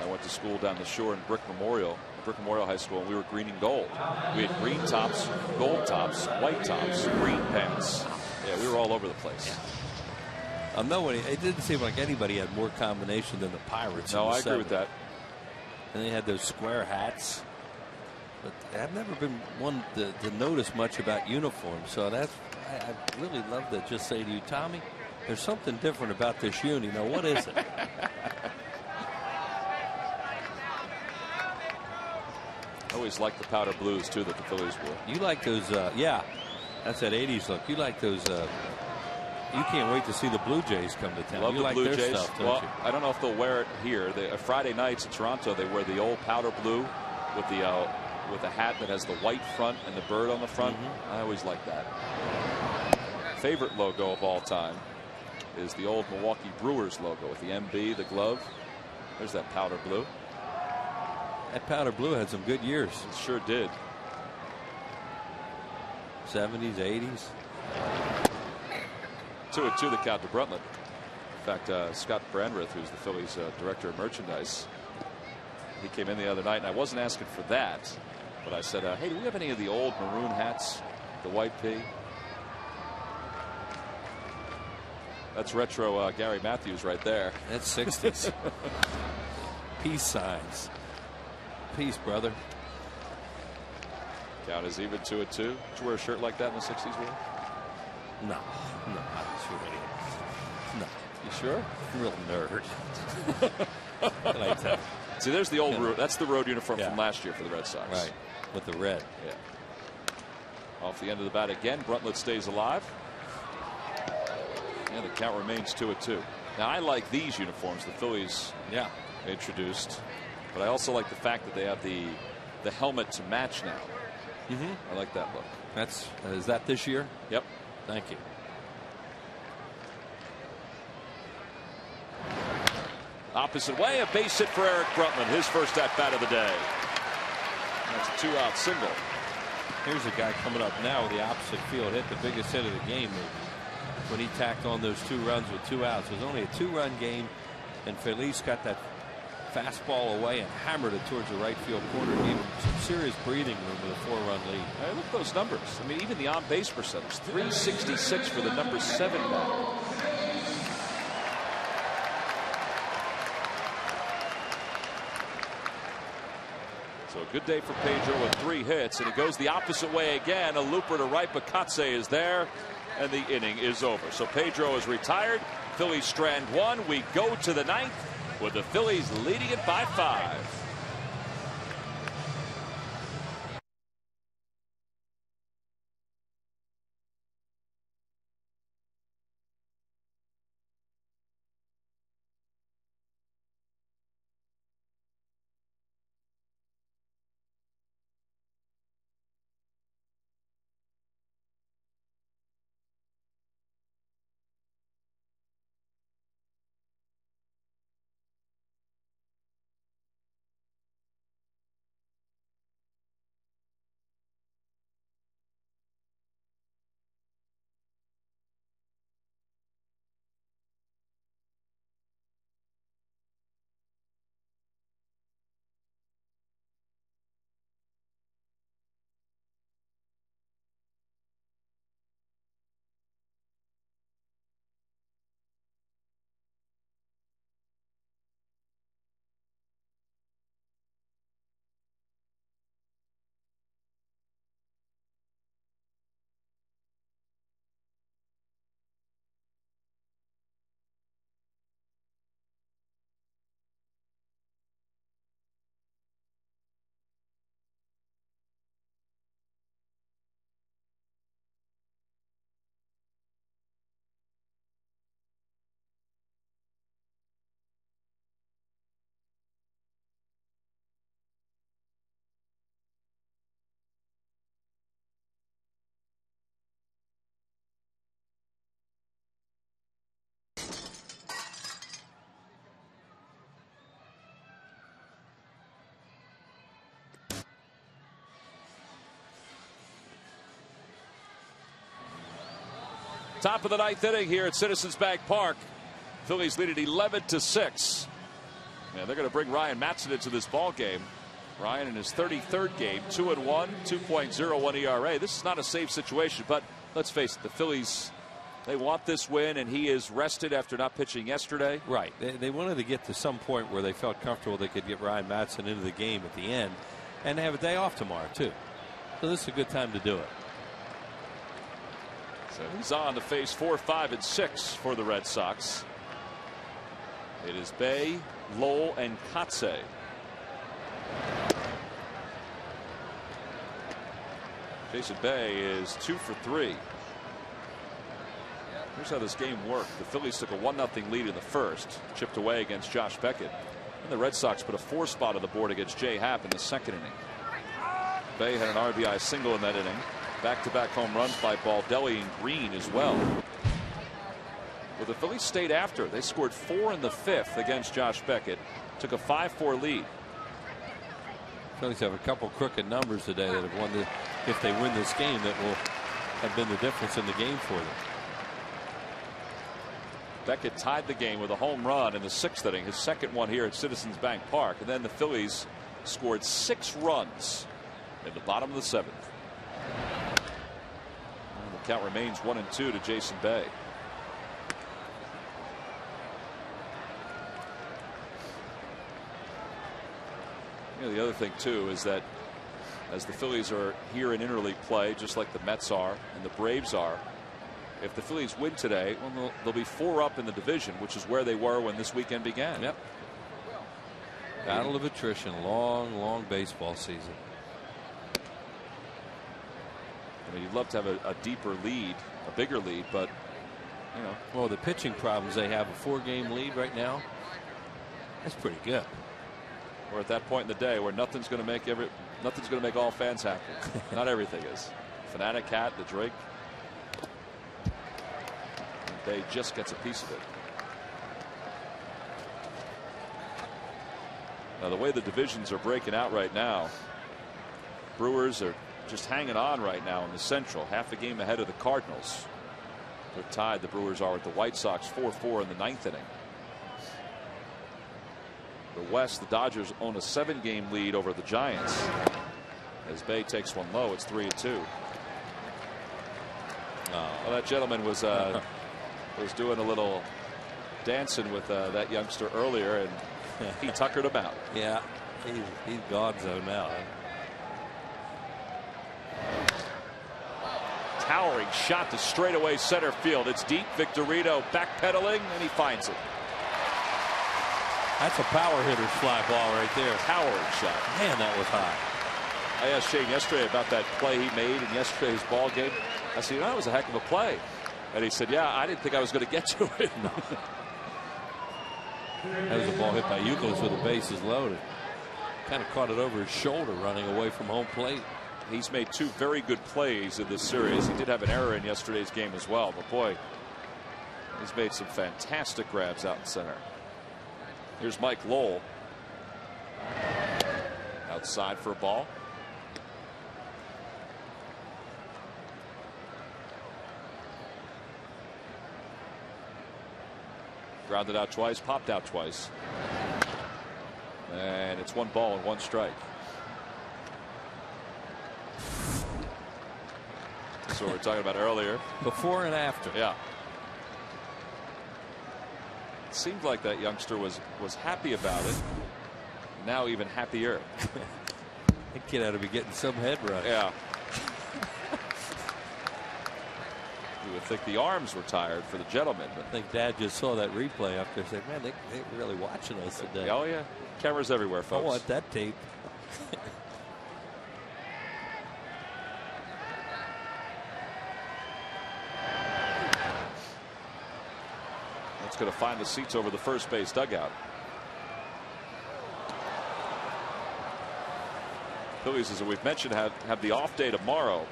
[SPEAKER 1] I went to school down the shore in Brick Memorial High School, and we were green and gold. We had green tops, gold tops, white tops, green pants. Yeah, we were all over the place.
[SPEAKER 2] Yeah. Nobody. It didn't seem like anybody had more combination than the Pirates.
[SPEAKER 1] No, I
[SPEAKER 2] 70s.
[SPEAKER 1] agree with that.
[SPEAKER 2] And they had those square hats. But I've never been one to notice much about uniforms. So that's I really love to just say to you, Tommy, there's something different about this uni. Now, what is it?
[SPEAKER 1] I always liked the powder blues, too, that the Phillies wore.
[SPEAKER 2] You like those, yeah, that's that 80s look. You like those, you can't wait to see the Blue Jays come to town.
[SPEAKER 1] Love
[SPEAKER 2] you
[SPEAKER 1] the
[SPEAKER 2] like
[SPEAKER 1] Blue
[SPEAKER 2] their
[SPEAKER 1] Jays.
[SPEAKER 2] stuff, don't
[SPEAKER 1] well,
[SPEAKER 2] you?
[SPEAKER 1] I don't know if they'll wear it here. Friday nights in Toronto, they wear the old powder blue with the hat that has the white front and the bird on the front. I always like that. Favorite logo of all time is the old Milwaukee Brewers logo with the MB, the glove. There's that powder blue.
[SPEAKER 2] That powder blue had some good years.
[SPEAKER 1] It sure did.
[SPEAKER 2] 70s, 80s.
[SPEAKER 1] 2-2 the count to Bruntlett. In fact, Scott Brandreth, who's the Phillies director of merchandise, he came in the other night, and I wasn't asking for that, but I said, hey, do we have any of the old maroon hats, the white P? That's retro Gary Matthews right there.
[SPEAKER 2] That's 60s. Peace signs. Peace, brother.
[SPEAKER 1] Count is even, 2-2. Did you wear a shirt like that in the 60s, Will?
[SPEAKER 2] No, I'm sure it is. No.
[SPEAKER 1] You sure?
[SPEAKER 2] Real nerd. I like that.
[SPEAKER 1] See, there's the old road. That's the road uniform from last year for the Red Sox.
[SPEAKER 2] Right, with the red.
[SPEAKER 1] Yeah. Off the end of the bat again. Bruntlett stays alive. And the count remains 2-2. Now I like these uniforms the Phillies introduced, but I also like the fact that they have the helmet to match now. I like that look.
[SPEAKER 2] Is that this year?
[SPEAKER 1] Yep.
[SPEAKER 2] Thank you.
[SPEAKER 1] Opposite way, a base hit for Eric Bruntlett, his first at bat of the day. That's a 2-out single.
[SPEAKER 2] Here's a guy coming up now with the opposite field hit, the biggest hit of the game when he tacked on those 2 runs with 2 outs. It was only a 2-run game, and Phillies got that fastball away and hammered it towards the right field corner, gave him some serious breathing room with a 4-run lead.
[SPEAKER 1] Hey, look at those numbers. I mean, even the on-base percentage, 366 for the number 7 batter. So a good day for Pedro with 3 hits, and it goes the opposite way again. A looper to right, but Katse is there, and the inning is over. So Pedro is retired. Phillies strand 1. We go to the 9th with the Phillies leading it by 5. Top of the 9th inning here at Citizens Bank Park. Phillies lead it 11-6. And they're going to bring Ryan Matson into this ball game. Ryan in his 33rd game, 2-1, 2.01 ERA. This is not a safe situation, but let's face it, the Phillies, they want this win, and he is rested after not pitching yesterday.
[SPEAKER 2] Right. They wanted to get to some point where they felt comfortable they could get Ryan Matson into the game at the end, and they have a day off tomorrow, too. So this is a good time to do it.
[SPEAKER 1] So he's on to face 4, 5, and 6 for the Red Sox. It is Bay, Lowell, and Katse. Jason Bay is 2 for 3. Here's how this game worked. The Phillies took a 1-0 lead in the first, chipped away against Josh Beckett. And the Red Sox put a 4 spot on the board against Jay Happ in the second inning. Bay had an RBI single in that inning. Back-to-back home runs by Baldelli and Green as well. But the Phillies stayed after. They scored 4 in the 5th against Josh Beckett. Took a 5-4 lead.
[SPEAKER 2] Phillies have a couple crooked numbers today that have won the, if they win this game, that will have been the difference in the game for them.
[SPEAKER 1] Beckett tied the game with a home run in the 6th inning, his second one here at Citizens Bank Park. And then the Phillies scored 6 runs in the bottom of the 7th. The count remains 1-2 to Jason Bay. You know, the other thing too is that as the Phillies are here in interleague play, just like the Mets are and the Braves are, if the Phillies win today, well, they'll be 4 up in the division, which is where they were when this weekend began.
[SPEAKER 2] Yep. Battle of attrition, long baseball season.
[SPEAKER 1] You'd love to have a deeper lead, a bigger lead, but you know.
[SPEAKER 2] Well, the pitching problems they have, a 4-game lead right now. That's pretty good.
[SPEAKER 1] We're at that point in the day where nothing's going to make all fans happy. Not everything is. Fanatic hat, the Drake. Bay just gets a piece of it. Now the way the divisions are breaking out right now, Brewers are just hanging on right now in the Central, half a game ahead of the Cardinals. They're tied, the Brewers are, with the White Sox 4-4 in the 9th inning. The West, the Dodgers own a 7-game lead over the Giants. As Bay takes one low, it's 3-2. Well, that gentleman was doing a little dancing with that youngster earlier, and he tuckered him out.
[SPEAKER 2] Yeah, he's gonzo now.
[SPEAKER 1] Towering shot to straightaway center field. It's deep. Victorino backpedaling, and he finds it.
[SPEAKER 2] That's a power hitter's fly ball right there.
[SPEAKER 1] Towering shot.
[SPEAKER 2] Man, that was high.
[SPEAKER 1] I asked Shane yesterday about that play he made in yesterday's ball game. I said, that was a heck of a play. And he said, yeah, I didn't think I was going to get to it.
[SPEAKER 2] No. That was a ball hit by Euclid with the bases loaded. Kind of caught it over his shoulder running away from home plate.
[SPEAKER 1] He's made 2 very good plays in this series. He did have an error in yesterday's game as well, but boy, he's made some fantastic grabs out in center. Here's Mike Lowell outside for a ball. Grounded out twice, popped out twice, and it's 1 ball and 1 strike. That's what we were talking about earlier.
[SPEAKER 2] Before and after.
[SPEAKER 1] Yeah. It seemed like that youngster was happy about it. Now even happier.
[SPEAKER 2] That kid ought to be getting some head rush.
[SPEAKER 1] Yeah. You would think the arms were tired for the gentleman. But
[SPEAKER 2] I think Dad just saw that replay up there. Said, "Man, they're really watching us today."
[SPEAKER 1] Oh yeah, cameras everywhere, folks.
[SPEAKER 2] I want that tape.
[SPEAKER 1] That's going to find the seats over the first base dugout. Phillies, as we've mentioned, have the off day tomorrow.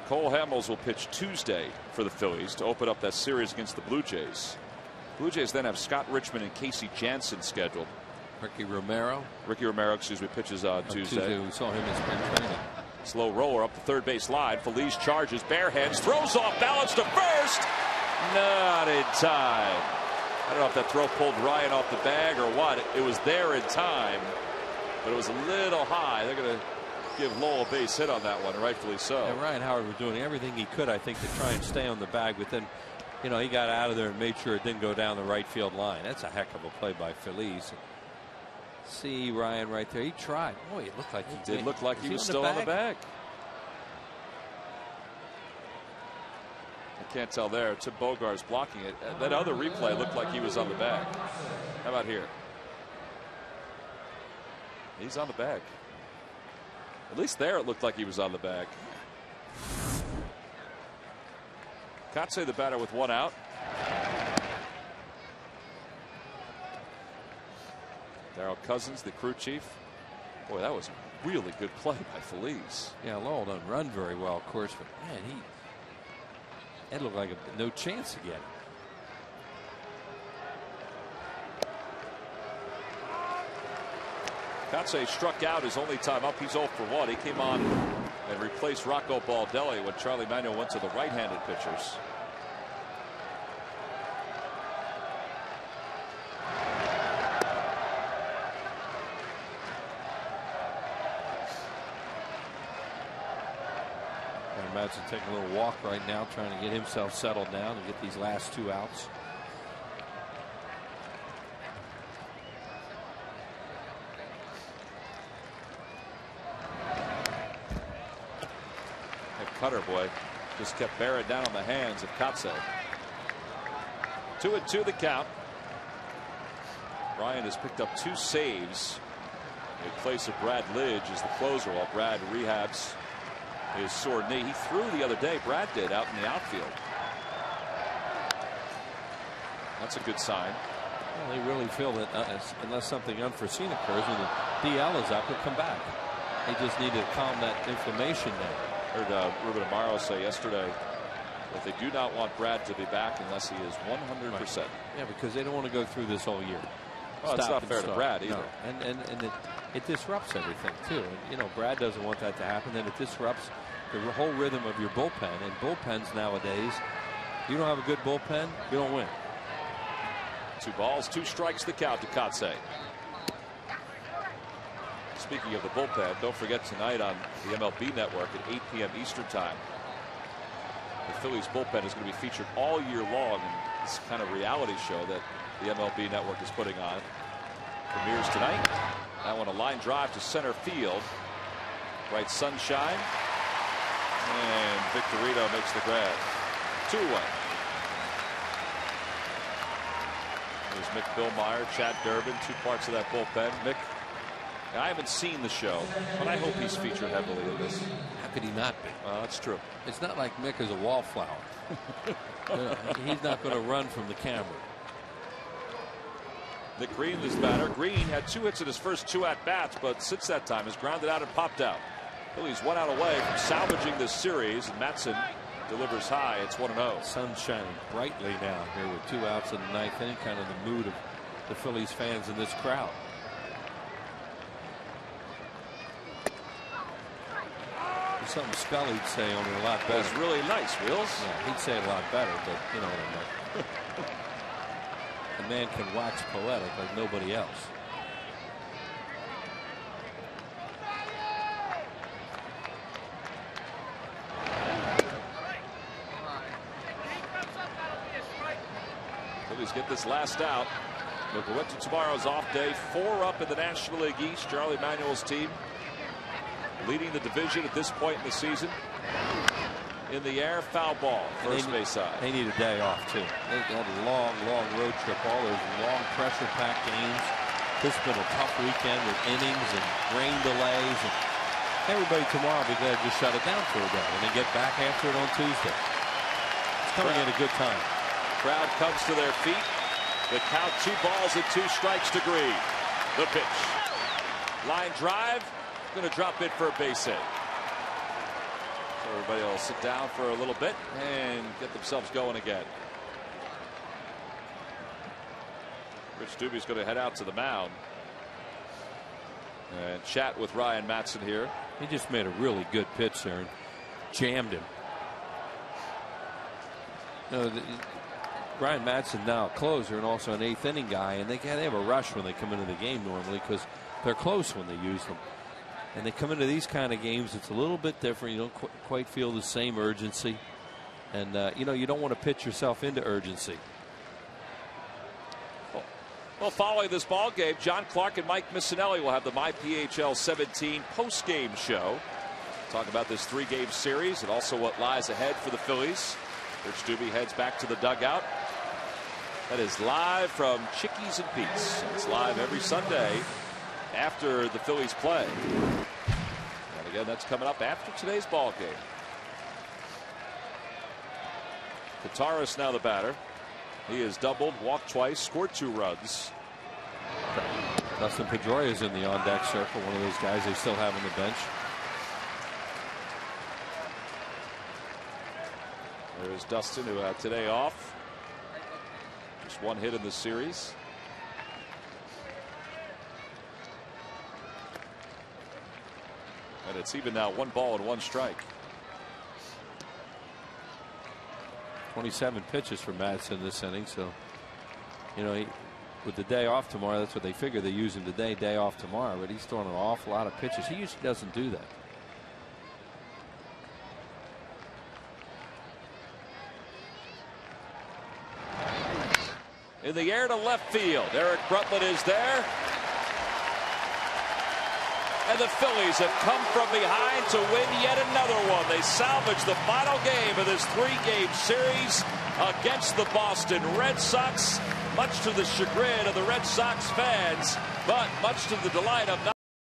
[SPEAKER 1] Cole Hamels will pitch Tuesday for the Phillies to open up that series against the Blue Jays. Blue Jays then have Scott Richmond and Casey Jansen scheduled.
[SPEAKER 2] Ricky Romero,
[SPEAKER 1] excuse me, pitches on Tuesday.
[SPEAKER 2] We saw him in spring training.
[SPEAKER 1] Slow roller up the third base line. Feliz charges, bare hands, throws off balance to first. Not in time. I don't know if that throw pulled Ryan off the bag or what. It was there in time, but it was a little high. They're going to give Lowell a base hit on that one, rightfully so.
[SPEAKER 2] Yeah, Ryan Howard was doing everything he could, I think, to try and stay on the bag, but then, you know, he got out of there and made sure it didn't go down the right field line. That's a heck of a play by Phillies. See Ryan right there. He tried. Boy, it looked like he
[SPEAKER 1] did. Look like he was still on the bag. I can't tell there. Tim Bogart's blocking it. That other replay looked like he was on the bag. How about here? He's on the bag. At least there it looked like he was on the bag. Kotsay the batter with 1 out. Darryl Cousins, the crew chief. Boy, that was a really good play by Feliz.
[SPEAKER 2] Yeah, Lowell doesn't run very well, of course, but man, that looked like no chance again.
[SPEAKER 1] Kotsay struck out his only time up. He's 0 for 1. He came on and replaced Rocco Baldelli when Charlie Manuel went to the right-handed pitchers.
[SPEAKER 2] I imagine taking a little walk right now, trying to get himself settled down and get these last 2 outs.
[SPEAKER 1] Cutter boy just kept bearing down on the hands of Kotsay. 2-2 the count. Ryan has picked up 2 saves in place of Brad Lidge as the closer while Brad rehabs his sore knee. He threw the other day, Brad did, out in the outfield. That's a good sign.
[SPEAKER 2] Well, they really feel that unless something unforeseen occurs, when the DL is up, he'll come back. They just need to calm that inflammation down.
[SPEAKER 1] Heard Ruben Amaro say yesterday that they do not want Brad to be back unless he is 100%.
[SPEAKER 2] Right. Yeah, because they don't want to go through this whole year.
[SPEAKER 1] Well, it's not fair to Brad either.
[SPEAKER 2] No. And it disrupts everything too. And, you know, Brad doesn't want that to happen. Then it disrupts the whole rhythm of your bullpen. And bullpens nowadays, you don't have a good bullpen, you don't win.
[SPEAKER 1] 2 balls, 2 strikes, the count to Kotsay. Speaking of the bullpen, don't forget tonight on the MLB Network at 8 p.m. Eastern Time. The Phillies bullpen is going to be featured all year long in this kind of reality show that the MLB Network is putting on. Premieres tonight. That one a line drive to center field. Bright sunshine. And Victorino makes the grab. 2-1. There's Mick Billmeyer, Chad Durbin, 2 parts of that bullpen. Mick, I haven't seen the show, but I hope he's featured heavily in this.
[SPEAKER 2] How could he not be?
[SPEAKER 1] That's true.
[SPEAKER 2] It's not like Mick is a wallflower. You know, he's not going to run from the camera.
[SPEAKER 1] Nick Green, this batter. Green had 2 hits in his first 2 at-bats, but since that time has grounded out and popped out. Phillies 1 out away from salvaging this series, and Matson delivers high. It's 1-0.
[SPEAKER 2] Sun shining brightly now here with 2 outs in the 9th inning. Kind of the mood of the Phillies fans in this crowd. There's something Scully'd say only a lot better.
[SPEAKER 1] It's really nice, Wheels.
[SPEAKER 2] Yeah, he'd say it a lot better, but you know what I meant. The man can wax poetic like nobody else.
[SPEAKER 1] Phillies get this last out. Look, we went to tomorrow's off day. 4 up in the National League East. Charlie Manuel's team leading the division at this point in the season. In the air, foul ball, first base side.
[SPEAKER 2] They need a day off too. They had a long road trip, all those long pressure-packed games. This has been a tough weekend with innings and rain delays. And everybody tomorrow will be glad to shut it down for a day and then get back after it on Tuesday. It's coming at a good time.
[SPEAKER 1] Crowd comes to their feet. The count, 2 balls and 2 strikes to Green. The pitch. Line drive. Going to drop it for a base hit. So everybody will sit down for a little bit and get themselves going again. Rich Doobie's going to head out to the mound and chat with Ryan Matson here.
[SPEAKER 2] He just made a really good pitch there and jammed him. You know, Ryan Matson now a closer and also an 8th inning guy, and they have a rush when they come into the game normally because they're close when they use them. And they come into these kind of games, it's a little bit different. You don't quite feel the same urgency. And, you know, you don't want to pitch yourself into urgency.
[SPEAKER 1] Well, following this ball game, John Clark and Mike Missinelli will have the MyPHL 17 post-game show. Talk about this 3-game series and also what lies ahead for the Phillies. Rich Doobie heads back to the dugout. That is live from Chickies and Pete's. It's live every Sunday after the Phillies play. And again, that's coming up after today's ball game. Kataris now the batter. He has doubled, walked twice, scored 2 runs.
[SPEAKER 2] Dustin Pedroia is in the on-deck circle, one of those guys they still have on the bench.
[SPEAKER 1] There's Dustin, who had today off. Just 1 hit in the series. And it's even now 1 ball and 1 strike.
[SPEAKER 2] 27 pitches for Madsen this inning, so you know, with the day off tomorrow, that's what they figure. They use him today, day off tomorrow, but he's throwing an awful lot of pitches. He usually doesn't do that.
[SPEAKER 1] In the air to left field, Eric Brutland is there. And the Phillies have come from behind to win yet another one. They salvage the final game of this 3-game series against the Boston Red Sox, much to the chagrin of the Red Sox fans, but much to the delight of